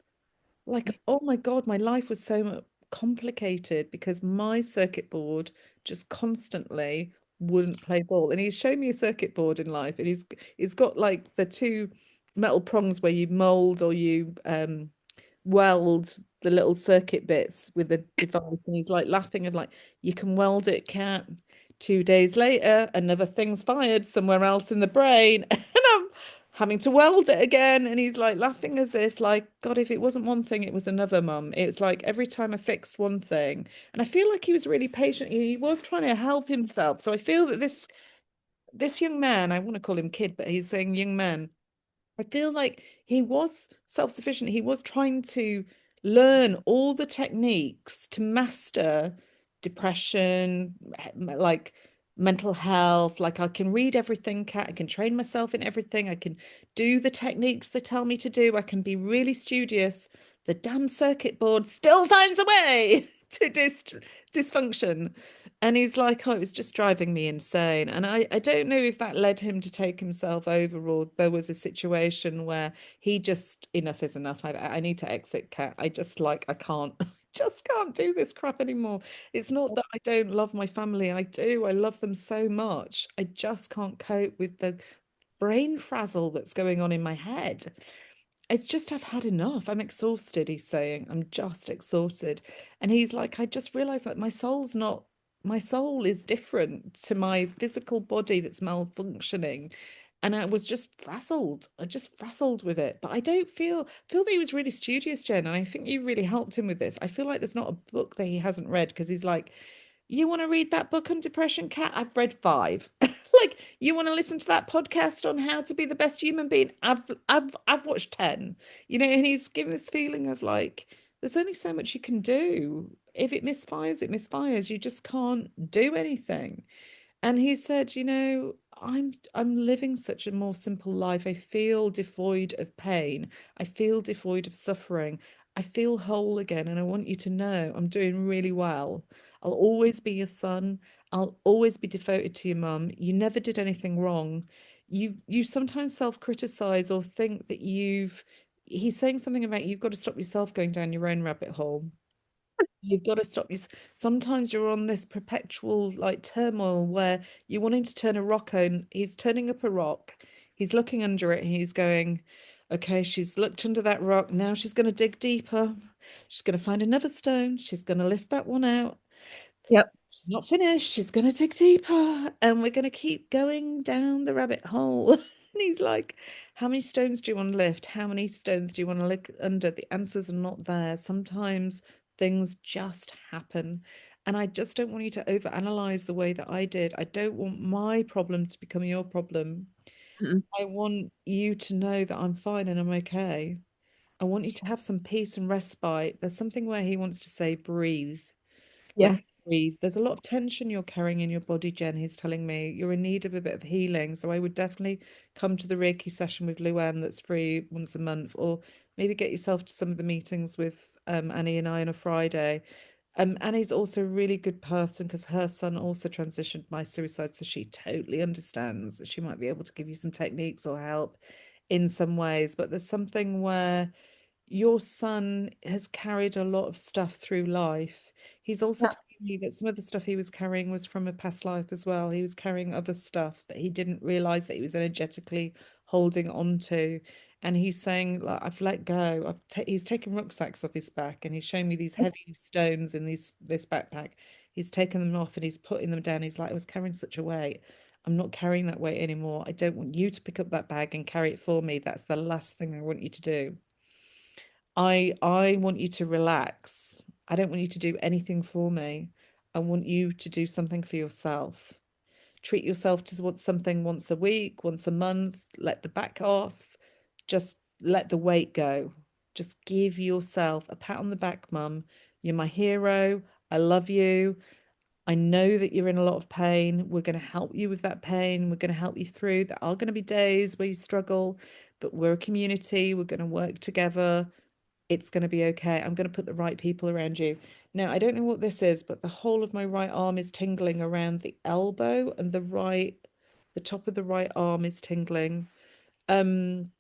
Like, oh my God, my life was so complicated because my circuit board just constantly wouldn't play ball. And he's shown me a circuit board in life, and he's got like the two metal prongs where you mold or you weld the little circuit bits with the device, and he's like laughing and like, you can weld it, Cat. 2 days later, another thing's fired somewhere else in the brain, and I'm having to weld it again. And he's like laughing as if like, God, if it wasn't one thing, it was another, Mum. It's like every time I fixed one thing, and I feel like he was really patient. He was trying to help himself. So I feel that this young man, I want to call him kid, but he's saying young man. I feel like he was self-sufficient. He was trying to learn all the techniques to master depression, like mental health. Like I can read everything, Kat. I can train myself in everything. I can do the techniques they tell me to do. I can be really studious. The damn circuit board still finds a way to dysfunction. And he's like, oh, it was just driving me insane. And I don't know if that led him to take himself over, or there was a situation where he just, enough is enough. I need to exit, Cat. I just like, I can't, just can't do this crap anymore. It's not that I don't love my family. I do. I love them so much. I just can't cope with the brain frazzle that's going on in my head. It's just I've had enough. I'm exhausted, he's saying. I'm just exhausted. And he's like, I just realized that my soul is different to my physical body that's malfunctioning. And I was just frazzled. I just frazzled with it. But I don't feel that he was really studious, Jen. And I think you really helped him with this. I feel like there's not a book that he hasn't read because he's like, you want to read that book on depression, Kat? I've read 5. Like, you want to listen to that podcast on how to be the best human being? I've watched 10. And he's given this feeling of like, there's only so much you can do. If it misfires, it misfires. You just can't do anything. And he said, I'm living such a more simple life. I feel devoid of pain. I feel devoid of suffering. I feel whole again. And I want you to know I'm doing really well. I'll always be your son. I'll always be devoted to your mum. You never did anything wrong. You sometimes self-criticize or think that he's saying something about you've got to stop yourself going down your own rabbit hole. You've got to stop you. Sometimes you're on this perpetual like turmoil where you're wanting to turn a rock on. He's turning up a rock. He's looking under it and he's going, okay, she's looked under that rock. Now she's going to dig deeper. She's going to find another stone. She's going to lift that one out. Yep. She's not finished. She's going to dig deeper. And we're going to keep going down the rabbit hole. And he's like, how many stones do you want to lift? How many stones do you want to look under? The answers are not there. Sometimes things just happen. And I just don't want you to overanalyze the way that I did. I don't want my problem to become your problem. Mhm. I want you to know that I'm fine and I'm okay. I want you to have some peace and respite. There's something where he wants to say, breathe. Yeah. Breathe. There's a lot of tension you're carrying in your body, Jen. He's telling me you're in need of a bit of healing. So I would definitely come to the Reiki session with Luann that's free once a month, or maybe get yourself to some of the meetings with Annie and I on a Friday. Annie's also a really good person because her son also transitioned by suicide, so she totally understands. She might be able to give you some techniques or help in some ways, but there's something where your son has carried a lot of stuff through life. He's also Yeah. telling me that some of the stuff he was carrying was from a past life as well. He was carrying other stuff that he didn't realize that he was energetically holding on to. And he's saying, like, I've let go. He's taken rucksacks off his back and he's showing me these heavy stones in this backpack. He's taken them off and he's putting them down. He's like, I was carrying such a weight. I'm not carrying that weight anymore. I don't want you to pick up that bag and carry it for me. That's the last thing I want you to do. I want you to relax. I don't want you to do anything for me. I want you to do something for yourself. Treat yourself to something once a week, once a month. Let the back off. Just let the weight go. Just give yourself a pat on the back, mum. You're my hero. I love you. I know that you're in a lot of pain. We're going to help you with that pain. We're going to help you through. There are going to be days where you struggle, but we're a community. We're going to work together. It's going to be okay. I'm going to put the right people around you. Now, I don't know what this is, but the whole of my right arm is tingling around the elbow and the top of the right arm is tingling. Um,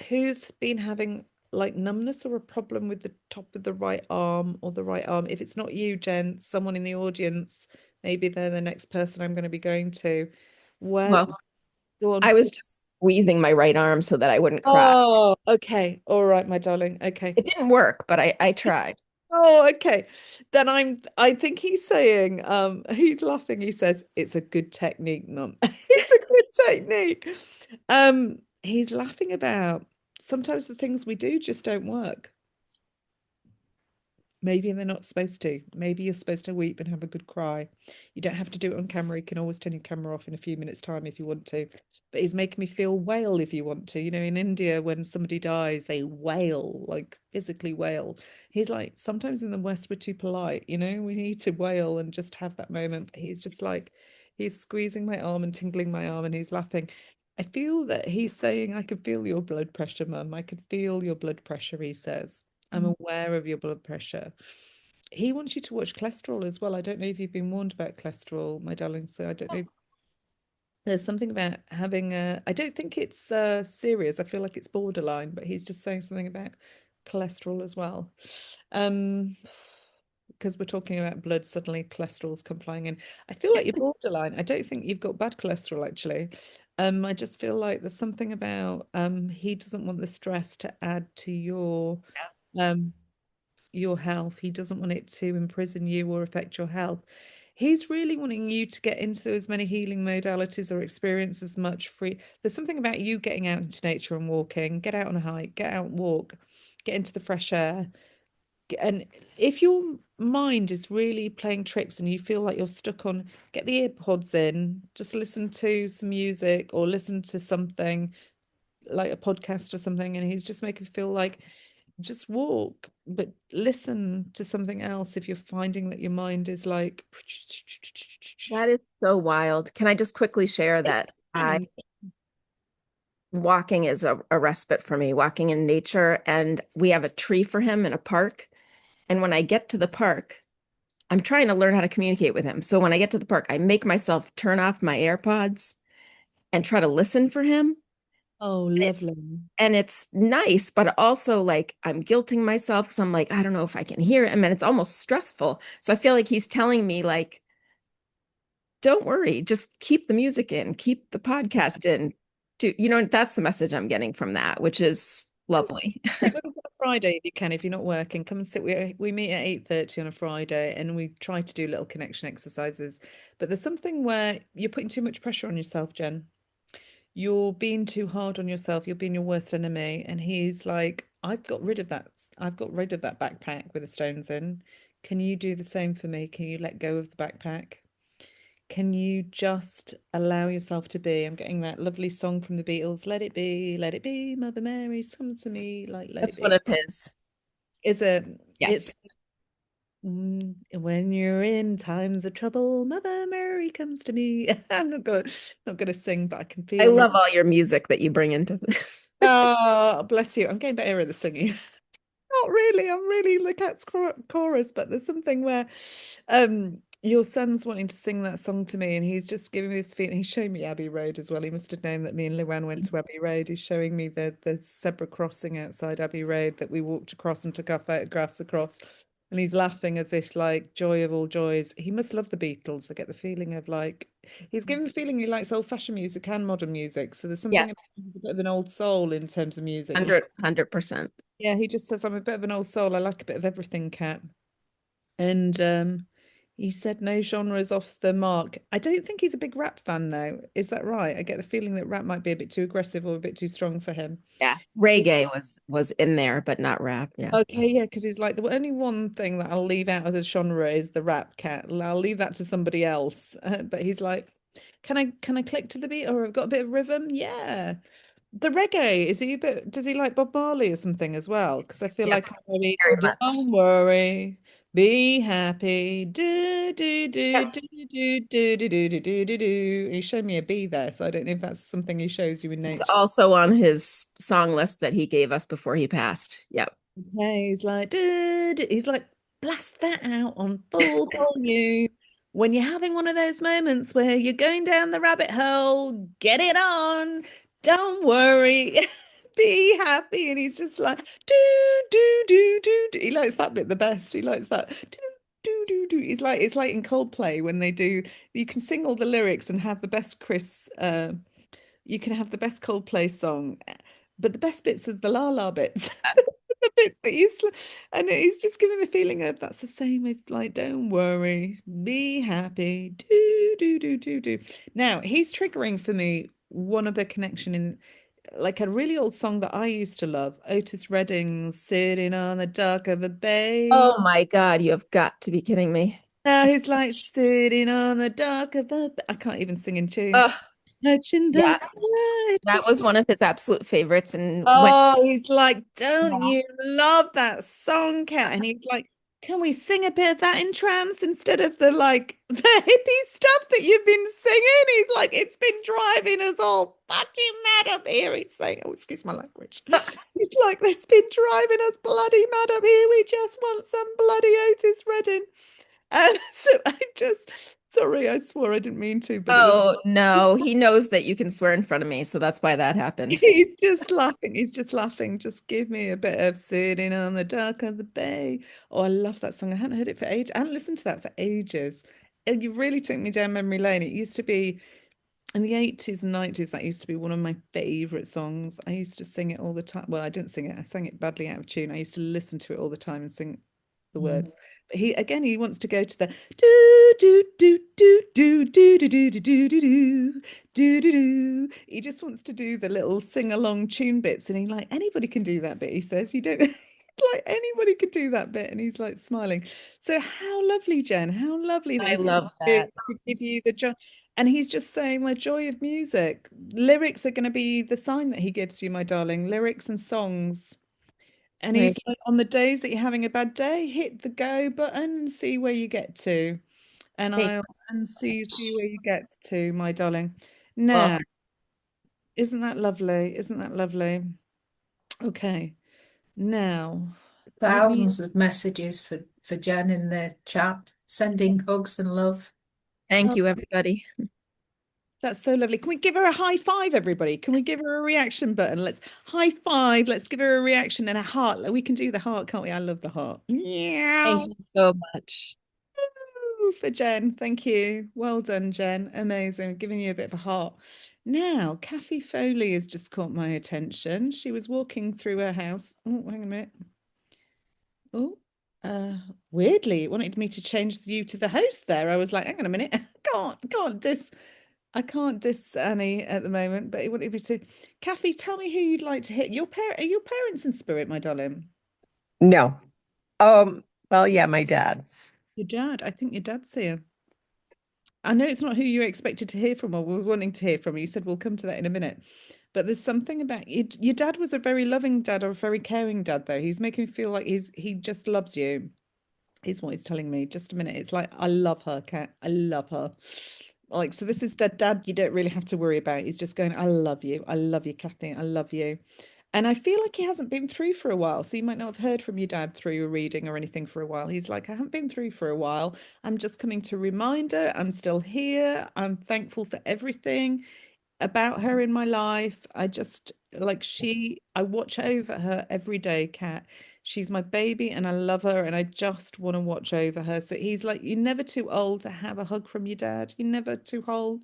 who's been having like numbness or a problem with the top of the right arm or the right arm? If it's not you, Jen, someone in the audience, maybe they're the next person I'm going to be going to. Well, Go on. I was just squeezing my right arm so that I wouldn't cry. Oh, okay. All right, my darling. Okay. It didn't work, but I tried. Oh, okay. Then I think he's saying, he's laughing. He says, it's a good technique, mum. It's a good technique. He's laughing about sometimes the things we do just don't work. Maybe they're not supposed to. Maybe you're supposed to weep and have a good cry. You don't have to do it on camera. You can always turn your camera off in a few minutes' time if you want to. But he's making me feel wail if you want to. In India, when somebody dies, they wail, like physically wail. He's like, sometimes in the West, we're too polite, we need to wail and just have that moment. But he's just like, he's squeezing my arm and tingling my arm and he's laughing. I feel that he's saying, I can feel your blood pressure, mum. I could feel your blood pressure, he says. I'm aware of your blood pressure. He wants you to watch cholesterol as well. I don't know if you've been warned about cholesterol, my darling. So I don't know. There's something about having I don't think it's serious. I feel like it's borderline, but he's just saying something about cholesterol as well. Because we're talking about blood, suddenly cholesterol's come flying in. I feel like you're borderline. I don't think you've got bad cholesterol actually. I just feel like there's something about he doesn't want the stress to add to your health. He doesn't want it to imprison you or affect your health. He's really wanting you to get into as many healing modalities or experience as much free. There's something about you getting out into nature and walking, get out on a hike, get out and walk, get into the fresh air. And if your mind is really playing tricks and you feel like you're stuck on, get the earpods in, just listen to some music or listen to something like a podcast or something, and he's just making you feel like just walk, but listen to something else if you're finding that your mind is like. That is so wild. Can I just quickly share that walking is a respite for me, walking in nature, and we have a tree for him in a park. And when I get to the park, I'm trying to learn how to communicate with him. So when I get to the park, I make myself turn off my AirPods and try to listen for him. Oh, lovely. And it's nice, but also like I'm guilting myself because I'm like, I don't know if I can hear him. And it's almost stressful. So I feel like he's telling me like, don't worry, just keep the music in, keep the podcast in. That's the message I'm getting from that, which is lovely. Friday, if you can, if you're not working, come and sit. We meet at 8:30 on a Friday, and we try to do little connection exercises. But there's something where you're putting too much pressure on yourself, Jen. You're being too hard on yourself. You're being your worst enemy. And he's like, I've got rid of that. I've got rid of that backpack with the stones in. Can you do the same for me? Can you let go of the backpack? Can you just allow yourself to be? I'm getting that lovely song from the Beatles, let it be, Mother Mary, come to me, like let That's it be. one of his. Is it? Yes. When you're in times of trouble, Mother Mary comes to me. I'm not going to sing, but I can feel I it. love all your music that you bring into this. Oh, bless you. I'm getting better at the singing. Not really. I'm really the cat's chorus, but there's something where your son's wanting to sing that song to me, and he's just giving me this feeling. He's showing me Abbey Road as well. He must have known that me and Luann went to Abbey Road. He's showing me the zebra crossing outside Abbey Road that we walked across and took our photographs across. And he's laughing as if like joy of all joys. He must love the Beatles. I get the feeling of like he's giving the feeling he likes old-fashioned music and modern music. So there's something about he's a bit of an old soul in terms of music. 100%. Yeah, he just says I'm a bit of an old soul. I like a bit of everything, Cat. And he said no genres off the mark. I don't think he's a big rap fan though. Is that right? I get the feeling that rap might be a bit too aggressive or a bit too strong for him. Yeah. Reggae was in there, but not rap. Yeah. Okay, yeah, because he's like the only one thing that I'll leave out of the genre is the rap, Cat. I'll leave that to somebody else. But he's like, can I click to the beat or I've got a bit of rhythm? Yeah. The reggae, is he a bit, does he like Bob Marley or something as well? Because I feel Yes, like maybe, very much. don't worry, be happy, do do do do do do do do do do do do. He showed me a bee there, so I don't know if that's something he shows you in nature. It's also on his song list that he gave us before he passed. Yep. Okay, he's like, blast that out on full volume. When you're having one of those moments where you're going down the rabbit hole, get it on. Don't worry, be happy. And he's just like, do, do, do, do, do. He likes that bit the best. He likes that. Do, do, do, do. It's like in Coldplay when they do, you can sing all the lyrics and have the best you can have the best Coldplay song, but the best bits are the la la bits. The bits that and he's just giving the feeling of that's the same with like, don't worry, be happy, do do do do do. Now he's triggering for me one of a connection in like a really old song that I used to love, Otis Redding's "Sitting on the Dock of a Bay." Oh my God, you have got to be kidding me. Now he's like sitting on the dock of a. I can't even sing in tune. Oh, Touching the yeah. tide. That was one of his absolute favorites. And Oh, he's like, don't you love that song, Kat? And he's like, can we sing a bit of that in trance instead of the like the hippie stuff that you've been singing? He's like, it's been driving us all fucking mad up here. He's saying, oh, excuse my language. He's like, it's been driving us bloody mad up here. We just want some bloody Otis Redding. So Sorry, I swore I didn't mean to, but it was. Oh, no, he knows that you can swear in front of me, so that's why that happened. He's just laughing. He's just laughing. Just give me a bit of sitting on the dock of the bay. Oh, I love that song. I hadn't heard it for ages. I hadn't listened to that for ages. And you really took me down memory lane. It used to be in the 80s and 90s, that used to be one of my favorite songs. I used to sing it all the time. Well, I didn't sing it. I sang it badly out of tune. I used to listen to it all the time and sing the words. But he wants to go to the do do do do do do do do do do do do do do. He just wants to do the little sing along tune bits, and he like anybody can do that bit. He says you don't like anybody could do that bit, and he's like smiling. So how lovely, Jen. How lovely that I love he that. to give you the joy. And he's just saying the joy of music. Lyrics are going to be the sign that he gives you, my darling. Lyrics and songs. And he's Right. like, on the days that you're having a bad day, hit the go button and see where you get to. And Thank I'll and see where you get to, my darling. well, Now, isn't that lovely? Isn't that lovely? Okay. Now, let me. Thousands of messages for Jen in the chat, sending hugs and love. thank Oh, you, everybody. that's so lovely. Can we give her a high five, everybody? Can we give her a reaction button? Let's high five. Let's give her a reaction and a heart. We can do the heart, can't we? I love the heart. Yeah. Thank you so much. For Jen. Thank you. Well done, Jen. Amazing. Giving you a bit of a heart. Now, Kathy Foley has just caught my attention. She was walking through her house. Oh, hang on a minute. Oh, weirdly, it wanted me to change you to the host there. I was like, hang on a minute. I can't diss Annie at the moment, but it wanted me to. Kathy, tell me who you'd like to hit. Are your parents in spirit, my darling? No. Well, yeah, my dad. Your dad. I think your dad's here. I know it's not who you expected to hear from or were wanting to hear from. You said we'll come to that in a minute. But there's something about your dad was a very loving dad or a very caring dad, though. He's making me feel like he just loves you. Is what he's telling me. Just a minute. It's like, I love her, Kat. I love her. Like, so this is dad you don't really have to worry about. He's just going, I love you. I love you, Kathy. I love you. And I feel like he hasn't been through for a while. So you might not have heard from your dad through your reading or anything for a while. He's like, I haven't been through for a while. I'm just coming to remind her I'm still here. I'm thankful for everything about her in my life. I just like I watch over her every day, Kat. She's my baby and I love her and I just want to watch over her. So he's like, you're never too old to have a hug from your dad. You're never too old.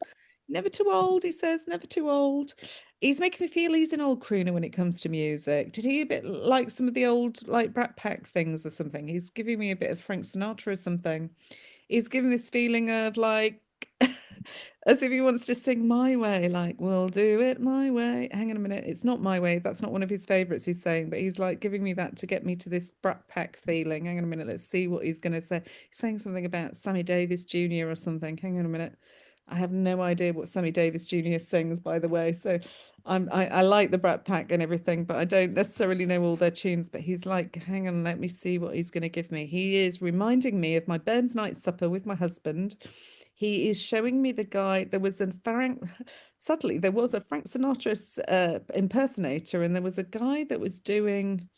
Never too old, he says, never too old. He's making me feel he's an old crooner when it comes to music. Did he a bit like some of the old like Brat Pack things or something? He's giving me a bit of Frank Sinatra or something. He's giving this feeling of like as if he wants to sing my way, like we'll do it my way. Hang on a minute, it's not my way. That's not one of his favorites he's saying, but he's like giving me that to get me to this Brat Pack feeling. Hang on a minute, let's see what he's going to say. He's saying something about Sammy Davis Jr. or something. Hang on a minute. I have no idea what Sammy Davis Jr. sings, by the way. So I like the Brat Pack and everything, but I don't necessarily know all their tunes. But he's like, hang on, let me see what he's going to give me. He is reminding me of my Burns night supper with my husband. He is showing me the guy. There was a suddenly there was a Frank Sinatra impersonator, and there was a guy that was doing.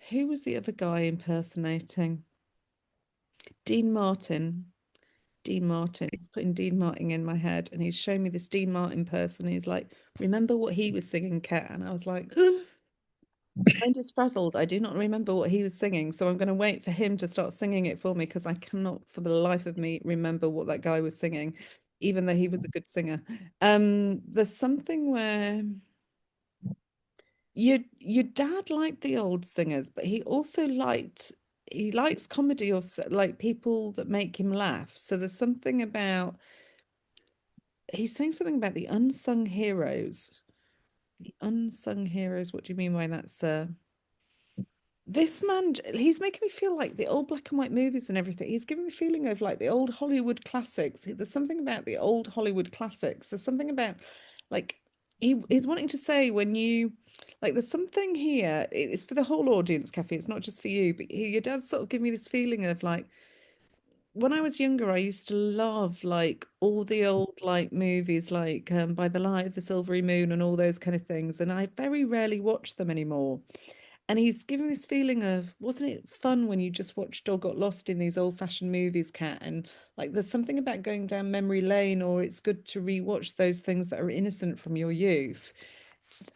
Who was the other guy impersonating? Dean Martin. Dean Martin. He's putting Dean Martin in my head, and he's showing me this Dean Martin person. He's like, remember what he was singing, Kat? And I was like, mind is frazzled. I do not remember what he was singing, so I'm going to wait for him to start singing it for me because I cannot, for the life of me, remember what that guy was singing, even though he was a good singer. There's something where your dad liked the old singers, but he also he likes comedy or like people that make him laugh. So there's something about he's saying something about the unsung heroes. The unsung heroes. What do you mean by that, sir? This man, he's making me feel like the old black and white movies and everything. He's giving me the feeling of like the old Hollywood classics. There's something about the old Hollywood classics. There's something about like he's wanting to say when you like there's something here. It's for the whole audience, Kathy. It's not just for you, but your dad sort of give me this feeling of like when I was younger, I used to love like all the old like movies like By the Light of the Silvery Moon and all those kind of things. And I very rarely watch them anymore. And he's giving this feeling of, wasn't it fun when you just watched or got lost in these old-fashioned movies, Kat? And like, there's something about going down memory lane, or it's good to rewatch those things that are innocent from your youth.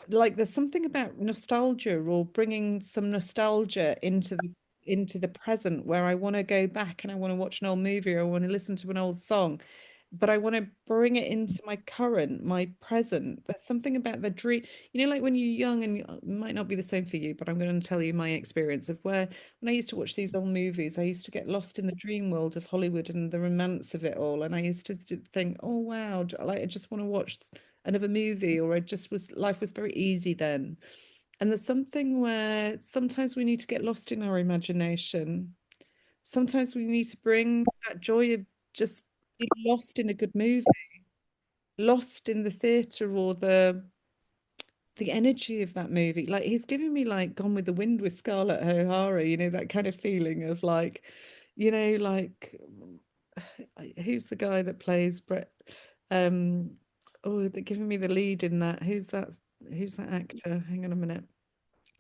Like, there's something about nostalgia, or bringing some nostalgia into the present, where I want to go back and I want to watch an old movie, or I want to listen to an old song, but I want to bring it into my current, my present. There's something about the dream, like when you're young, and it might not be the same for you, but I'm going to tell you my experience of where, when I used to watch these old movies, I used to get lost in the dream world of Hollywood and the romance of it all. And I used to think, oh, wow, like I just want to watch another movie, or life was very easy then. And there's something where sometimes we need to get lost in our imagination. Sometimes we need to bring that joy of just being lost in a good movie, lost in the theatre, or the energy of that movie. Like, he's giving me like Gone with the Wind with Scarlett O'Hara, that kind of feeling of like, like who's the guy that plays Brett? Um, oh, they're giving me the lead in that. Who's that? Who's that actor? Hang on a minute.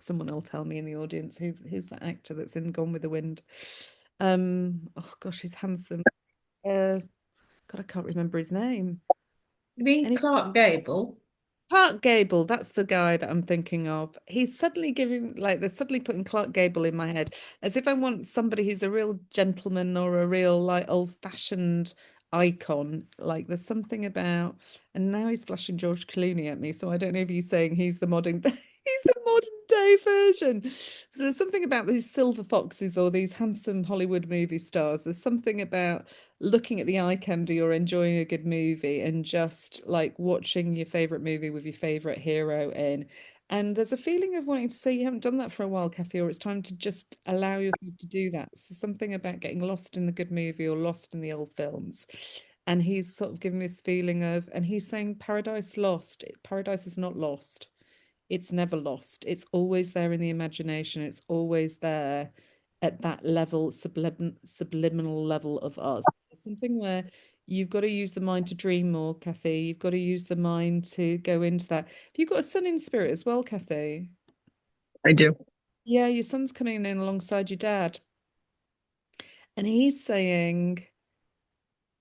Someone will tell me in the audience who's that actor that's in Gone with the Wind. Oh gosh, he's handsome. God, I can't remember his name. You mean Any Clark Gable? Clark Gable, that's the guy that I'm thinking of. He's suddenly they're suddenly putting Clark Gable in my head, as if I want somebody who's a real gentleman, or a real like old-fashioned icon. Like, there's something about, and now he's flashing George Clooney at me, so I don't know if he's saying he's the modern he's the modern day version. So there's something about these silver foxes, or these handsome Hollywood movie stars. There's something about looking at the eye candy, or enjoying a good movie, and just like watching your favorite movie with your favorite hero in. And there's a feeling of wanting to say you haven't done that for a while, Kathy, or it's time to just allow yourself to do that. So something about getting lost in the good movie, or lost in the old films. And he's sort of giving this feeling of, and he's saying paradise lost. Paradise is not lost. It's never lost. It's always there in the imagination. It's always there at that level, subliminal level of us. It's something where you've got to use the mind to dream more, Kathy. You've got to use the mind to go into that. Have you got a son in spirit as well, Kathy? I do. Yeah, your son's coming in alongside your dad. And he's saying,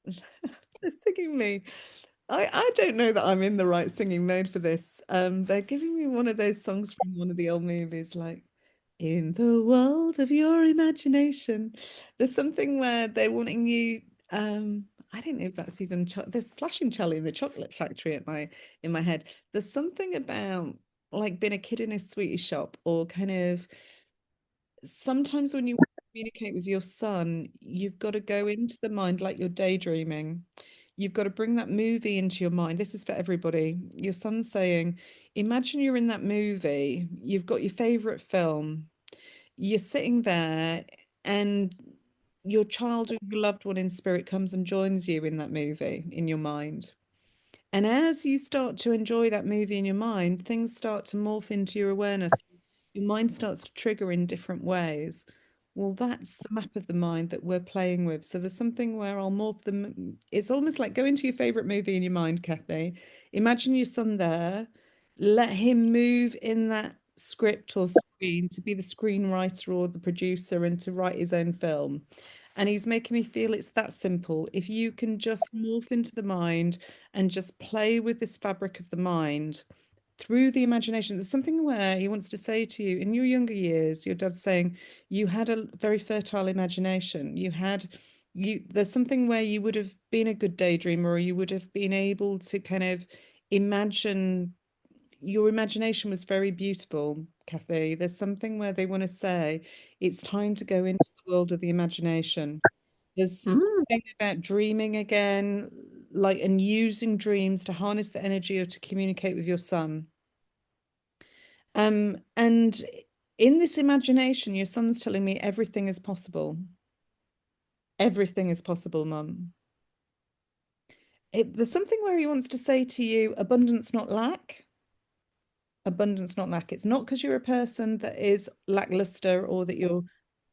they're singing me. I don't know that I'm in the right singing mode for this. They're giving me one of those songs from one of the old movies, like "In the World of Your Imagination." There's something where they're wanting you. I don't know if that's even they're flashing Charlie in the Chocolate Factory at in my head. There's something about like being a kid in a sweetie shop, or kind of sometimes when you communicate with your son, you've got to go into the mind like you're daydreaming. You've got to bring that movie into your mind. This is for everybody. Your son's saying, imagine you're in that movie, you've got your favorite film, you're sitting there, and your child or your loved one in spirit comes and joins you in that movie in your mind. And as you start to enjoy that movie in your mind, things start to morph into your awareness. Your mind starts to trigger in different ways. Well, that's the map of the mind that we're playing with. So there's something where I'll morph them. It's almost like go into your favorite movie in your mind, Kathy. Imagine your son there. Let him move in that script or screen to be the screenwriter or the producer, and to write his own film. And he's making me feel it's that simple. If you can just morph into the mind and just play with this fabric of the mind through the imagination. There's something where he wants to say to you, in your younger years, your dad's saying you had a very fertile imagination. There's something where you would have been a good daydreamer, or you would have been able to kind of imagine. Your imagination was very beautiful, Kathy. There's something where they want to say it's time to go into the world of the imagination. There's something about dreaming again, like, and using dreams to harness the energy, or to communicate with your son. And in this imagination, your son's telling me everything is possible. Everything is possible, Mum. There's something where he wants to say to you, abundance, not lack. Abundance, not lack. It's not because you're a person that is lackluster, or that you're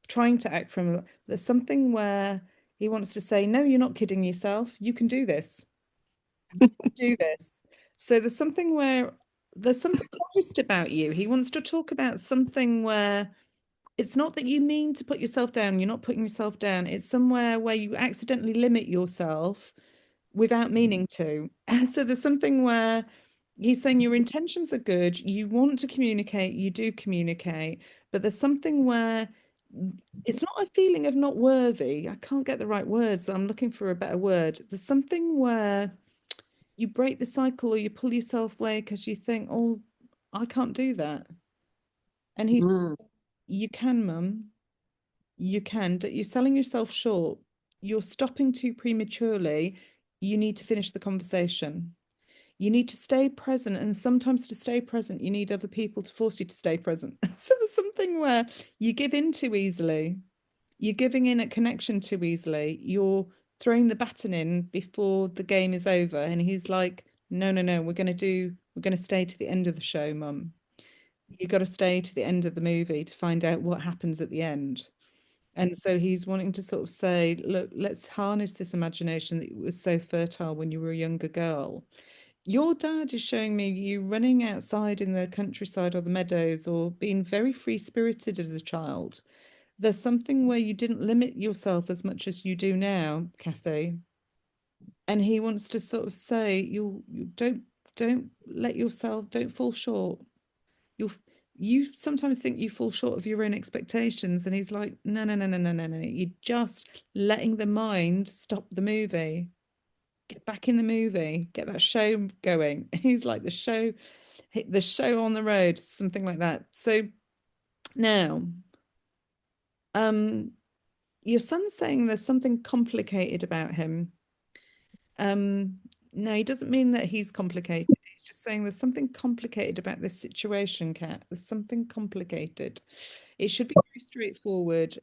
trying to act from. There's something where he wants to say, no, you're not kidding yourself. You can do this. You can do this. So there's something where there's something modest about you. He wants to talk about something where it's not that you mean to put yourself down, you're not putting yourself down. It's somewhere where you accidentally limit yourself without meaning to. So there's something where he's saying your intentions are good, you want to communicate, you do communicate, but there's something where it's not a feeling of not worthy. I can't get the right words, so I'm looking for a better word. There's something where you break the cycle or you pull yourself away because you think, oh, I can't do that. And he's, Mm. you can, mum. You can. You're selling yourself short. You're stopping too prematurely. You need to finish the conversation. You need to stay present. And sometimes to stay present, you need other people to force you to stay present. So there's something where you give in too easily. You're giving in a connection too easily. You're throwing the baton in before the game is over. And he's like, no, no, no, we're going to stay to the end of the show, mum. You got to stay to the end of the movie to find out what happens at the end. And so he's wanting to sort of say, look, let's harness this imagination that was so fertile when you were a younger girl. Your dad is showing me you running outside in the countryside or the meadows or being very free-spirited as a child. There's something where you didn't limit yourself as much as you do now, Kathy. And he wants to sort of say, you don't let yourself, don't fall short. You'll you sometimes think you fall short of your own expectations, and he's like, no, no, no, no, no, no, no. You're just letting the mind stop the movie. Get back in the movie, get that show going. He's like the show on the road, something like that. So now, um, your son's saying there's something complicated about him. No, he doesn't mean that he's complicated. He's just saying there's something complicated about this situation, Kat. There's something complicated. It should be very straightforward.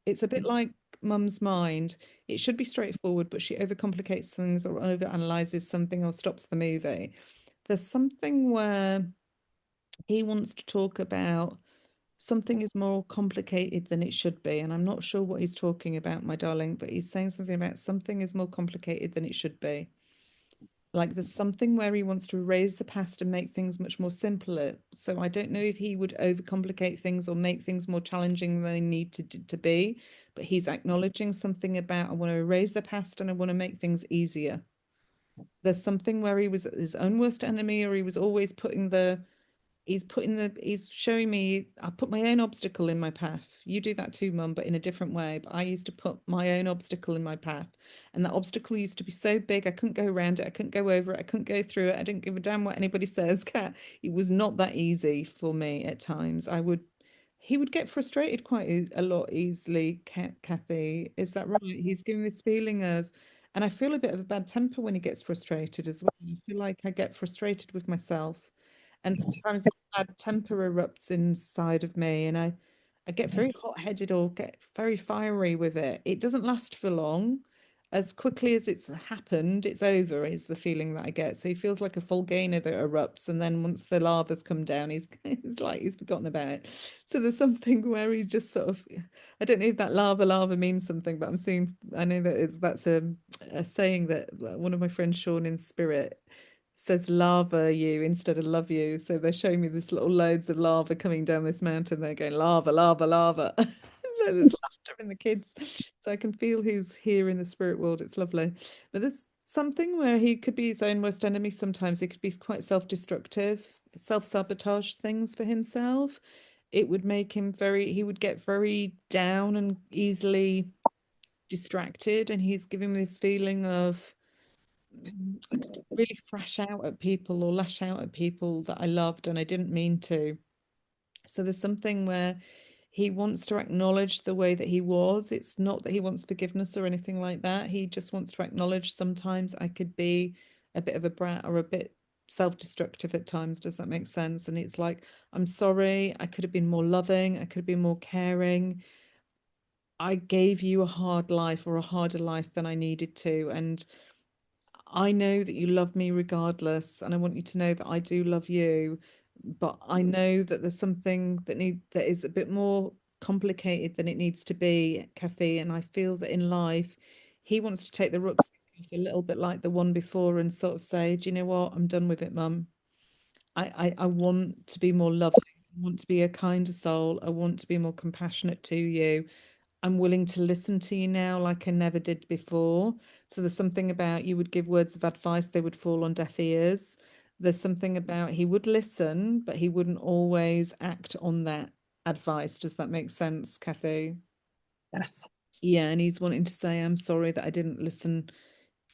It's a bit like mum's mind. It should be straightforward, but she overcomplicates things or overanalyzes something or stops the movie. There's something where he wants to talk about something is more complicated than it should be. And I'm not sure what he's talking about, my darling, but he's saying something about something is more complicated than it should be. Like there's something where he wants to erase the past and make things much more simpler. So I don't know if he would overcomplicate things or make things more challenging than they need to be, but he's acknowledging something about I want to erase the past and I want to make things easier. There's something where he was his own worst enemy, or he was always he's showing me I put my own obstacle in my path. You do that too, mum, but in a different way. But I used to put my own obstacle in my path. And that obstacle used to be so big I couldn't go around it, I couldn't go over it, I couldn't go through it. I didn't give a damn what anybody says. Cat. It was not that easy for me at times. He would get frustrated quite a lot easily, Kathy. Is that right? He's giving this feeling of, and I feel a bit of a bad temper when he gets frustrated as well. I feel like I get frustrated with myself. And sometimes this bad temper erupts inside of me, and I get very hot-headed or get very fiery with it. It doesn't last for long. As quickly as it's happened, it's over, is the feeling that I get. So he feels like a volcano that erupts, and then once the lava's come down, he's like he's forgotten about it. So there's something where he just sort of, I don't know if that lava means something, but I know that that's a saying that one of my friends, Sean in Spirit, says lava you instead of love you. So they're showing me this little loads of lava coming down this mountain. They're going lava, lava, lava. There's laughter in the kids. So I can feel who's here in the spirit world. It's lovely. But there's something where he could be his own worst enemy sometimes. He could be quite self-destructive, self-sabotage things for himself. It would make him he would get very down and easily distracted. And he's giving me this feeling of I could really thrash out at people or lash out at people that I loved and I didn't mean to. So there's something where he wants to acknowledge the way that he was. It's not that he wants forgiveness or anything like that. He just wants to acknowledge sometimes I could be a bit of a brat or a bit self-destructive at times. Does that make sense? And it's like, I'm sorry, I could have been more loving, I could have been more caring. I gave you a hard life or a harder life than I needed to. And I know that you love me regardless, and I want you to know that I do love you. But I know that there's something that is a bit more complicated than it needs to be, Kathy. And I feel that in life, he wants to take the rucksack off a little bit like the one before and sort of say, do you know what? I'm done with it, mum. I want to be more loving. I want to be a kinder soul. I want to be more compassionate to you. I'm willing to listen to you now like I never did before. So there's something about you would give words of advice, they would fall on deaf ears. There's something about he would listen, but he wouldn't always act on that advice. Does that make sense, Kathy? Yes. Yeah, and he's wanting to say, I'm sorry that I didn't listen.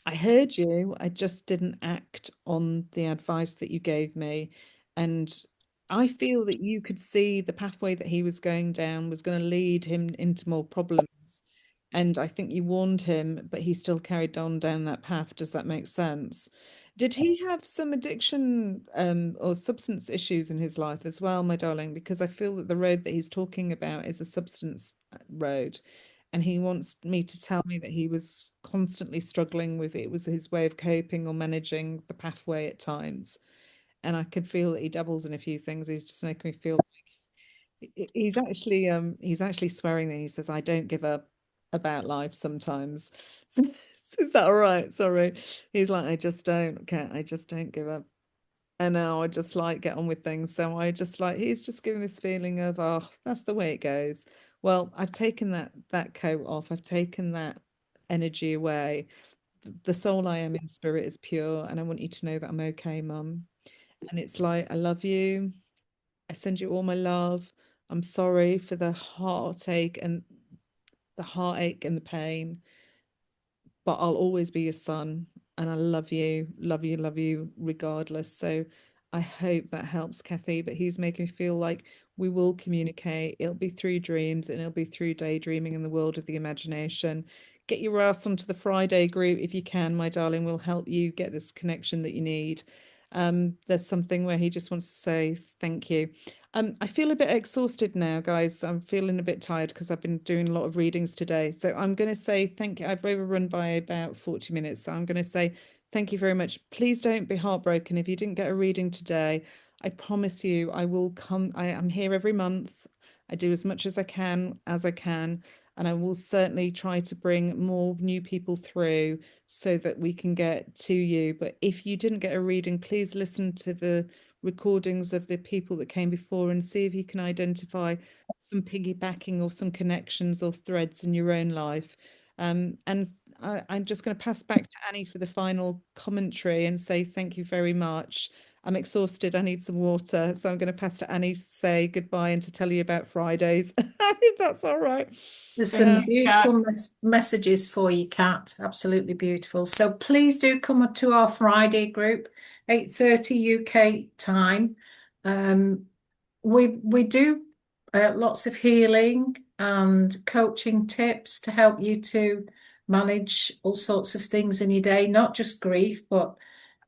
I heard you, I just didn't act on the advice that you gave me. And I feel that you could see the pathway that he was going down was going to lead him into more problems. And I think you warned him, but he still carried on down that path. Does that make sense? Did he have some addiction or substance issues in his life as well, my darling? Because I feel that the road that he's talking about is a substance road. And he wants me to tell me that he was constantly struggling with it. It was his way of coping or managing the pathway at times. And I could feel that he dabbles in a few things. He's just making me feel he's actually swearing that he says, I don't give up about life sometimes. Is that all right? Sorry. He's like, I just don't care. I just don't give up. And now I just like get on with things. So I just like he's just giving this feeling of, oh, that's the way it goes. Well, I've taken that coat off. I've taken that energy away. The soul I am in spirit is pure, and I want you to know that I'm okay, Mum. And it's like, I love you. I send you all my love. I'm sorry for the heartache and the pain, but I'll always be your son. And I love you, love you, love you, regardless. So I hope that helps, Kathy. But he's making me feel like we will communicate. It'll be through dreams and it'll be through daydreaming in the world of the imagination. Get your ass onto the Friday group if you can, my darling. We'll help you get this connection that you need. There's something where he just wants to say thank you. I feel a bit exhausted now, guys. I'm feeling a bit tired because I've been doing a lot of readings today. So I'm going to say thank you. I've overrun by about 40 minutes. So I'm going to say thank you very much. Please don't be heartbroken if you didn't get a reading today. I promise you, I will come. I am here every month. I do as much as I can, and I will certainly try to bring more new people through so that we can get to you. But if you didn't get a reading, please listen to the recordings of the people that came before and see if you can identify some piggybacking or some connections or threads in your own life. And I'm just going to pass back to Annie for the final commentary and say thank you very much. I'm exhausted. I need some water. So I'm going to pass to Annie to say goodbye and to tell you about Fridays, if that's all right. There's some beautiful messages for you, Kat. Absolutely beautiful. So please do come to our Friday group, 8:30 UK time. We do lots of healing and coaching tips to help you to manage all sorts of things in your day, not just grief, but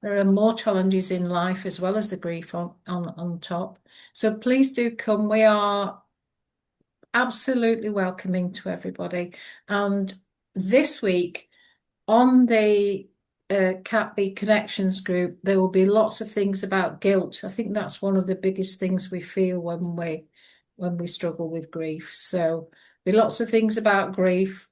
there are more challenges in life as well as the grief on top. So please do come. We are absolutely welcoming to everybody. And this week on the Cat B Connections group, there will be lots of things about guilt. I think that's one of the biggest things we feel when we struggle with grief. So be lots of things about grief.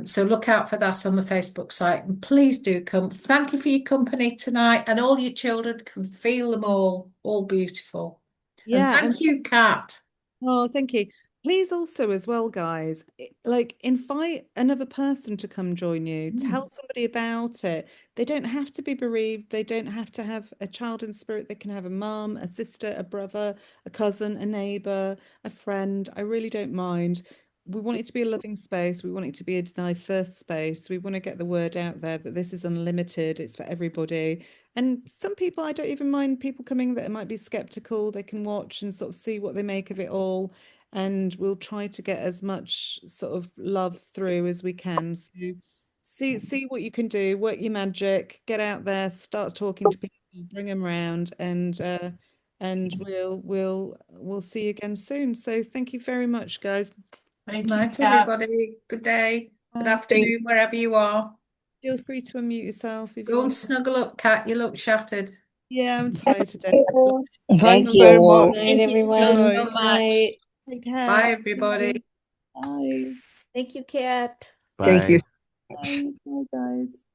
So look out for that on the Facebook site, and please do come. Thank you for your company tonight, and all your children can feel them all beautiful. Yeah, and thank you, Kat. Oh, thank you. Please also as well, guys, like invite another person to come join you. Tell somebody about it. They don't have to be bereaved. They don't have to have a child in spirit. They can have a mum, a sister, a brother, a cousin, a neighbor, a friend. I really don't mind. We want it to be a loving space. We want it to be a diverse space. We want to get the word out there that this is unlimited. It's for everybody. And some people, I don't even mind people coming that might be skeptical. They can watch and sort of see what they make of it all. And we'll try to get as much sort of love through as we can. So see what you can do, work your magic, get out there, start talking to people, bring them around, and we'll see you again soon. So thank you very much, guys. Good night, everybody. Good day. Good afternoon, wherever you are. Feel free to unmute yourself if you Go and want. snuggle up, Kat. You look shattered. Yeah, I'm tired today. Thank Thank you. you. Night, everyone. so Good night. Take care. Bye, everybody. Bye. Thank you, Kat. Thank you. Bye. Bye, guys.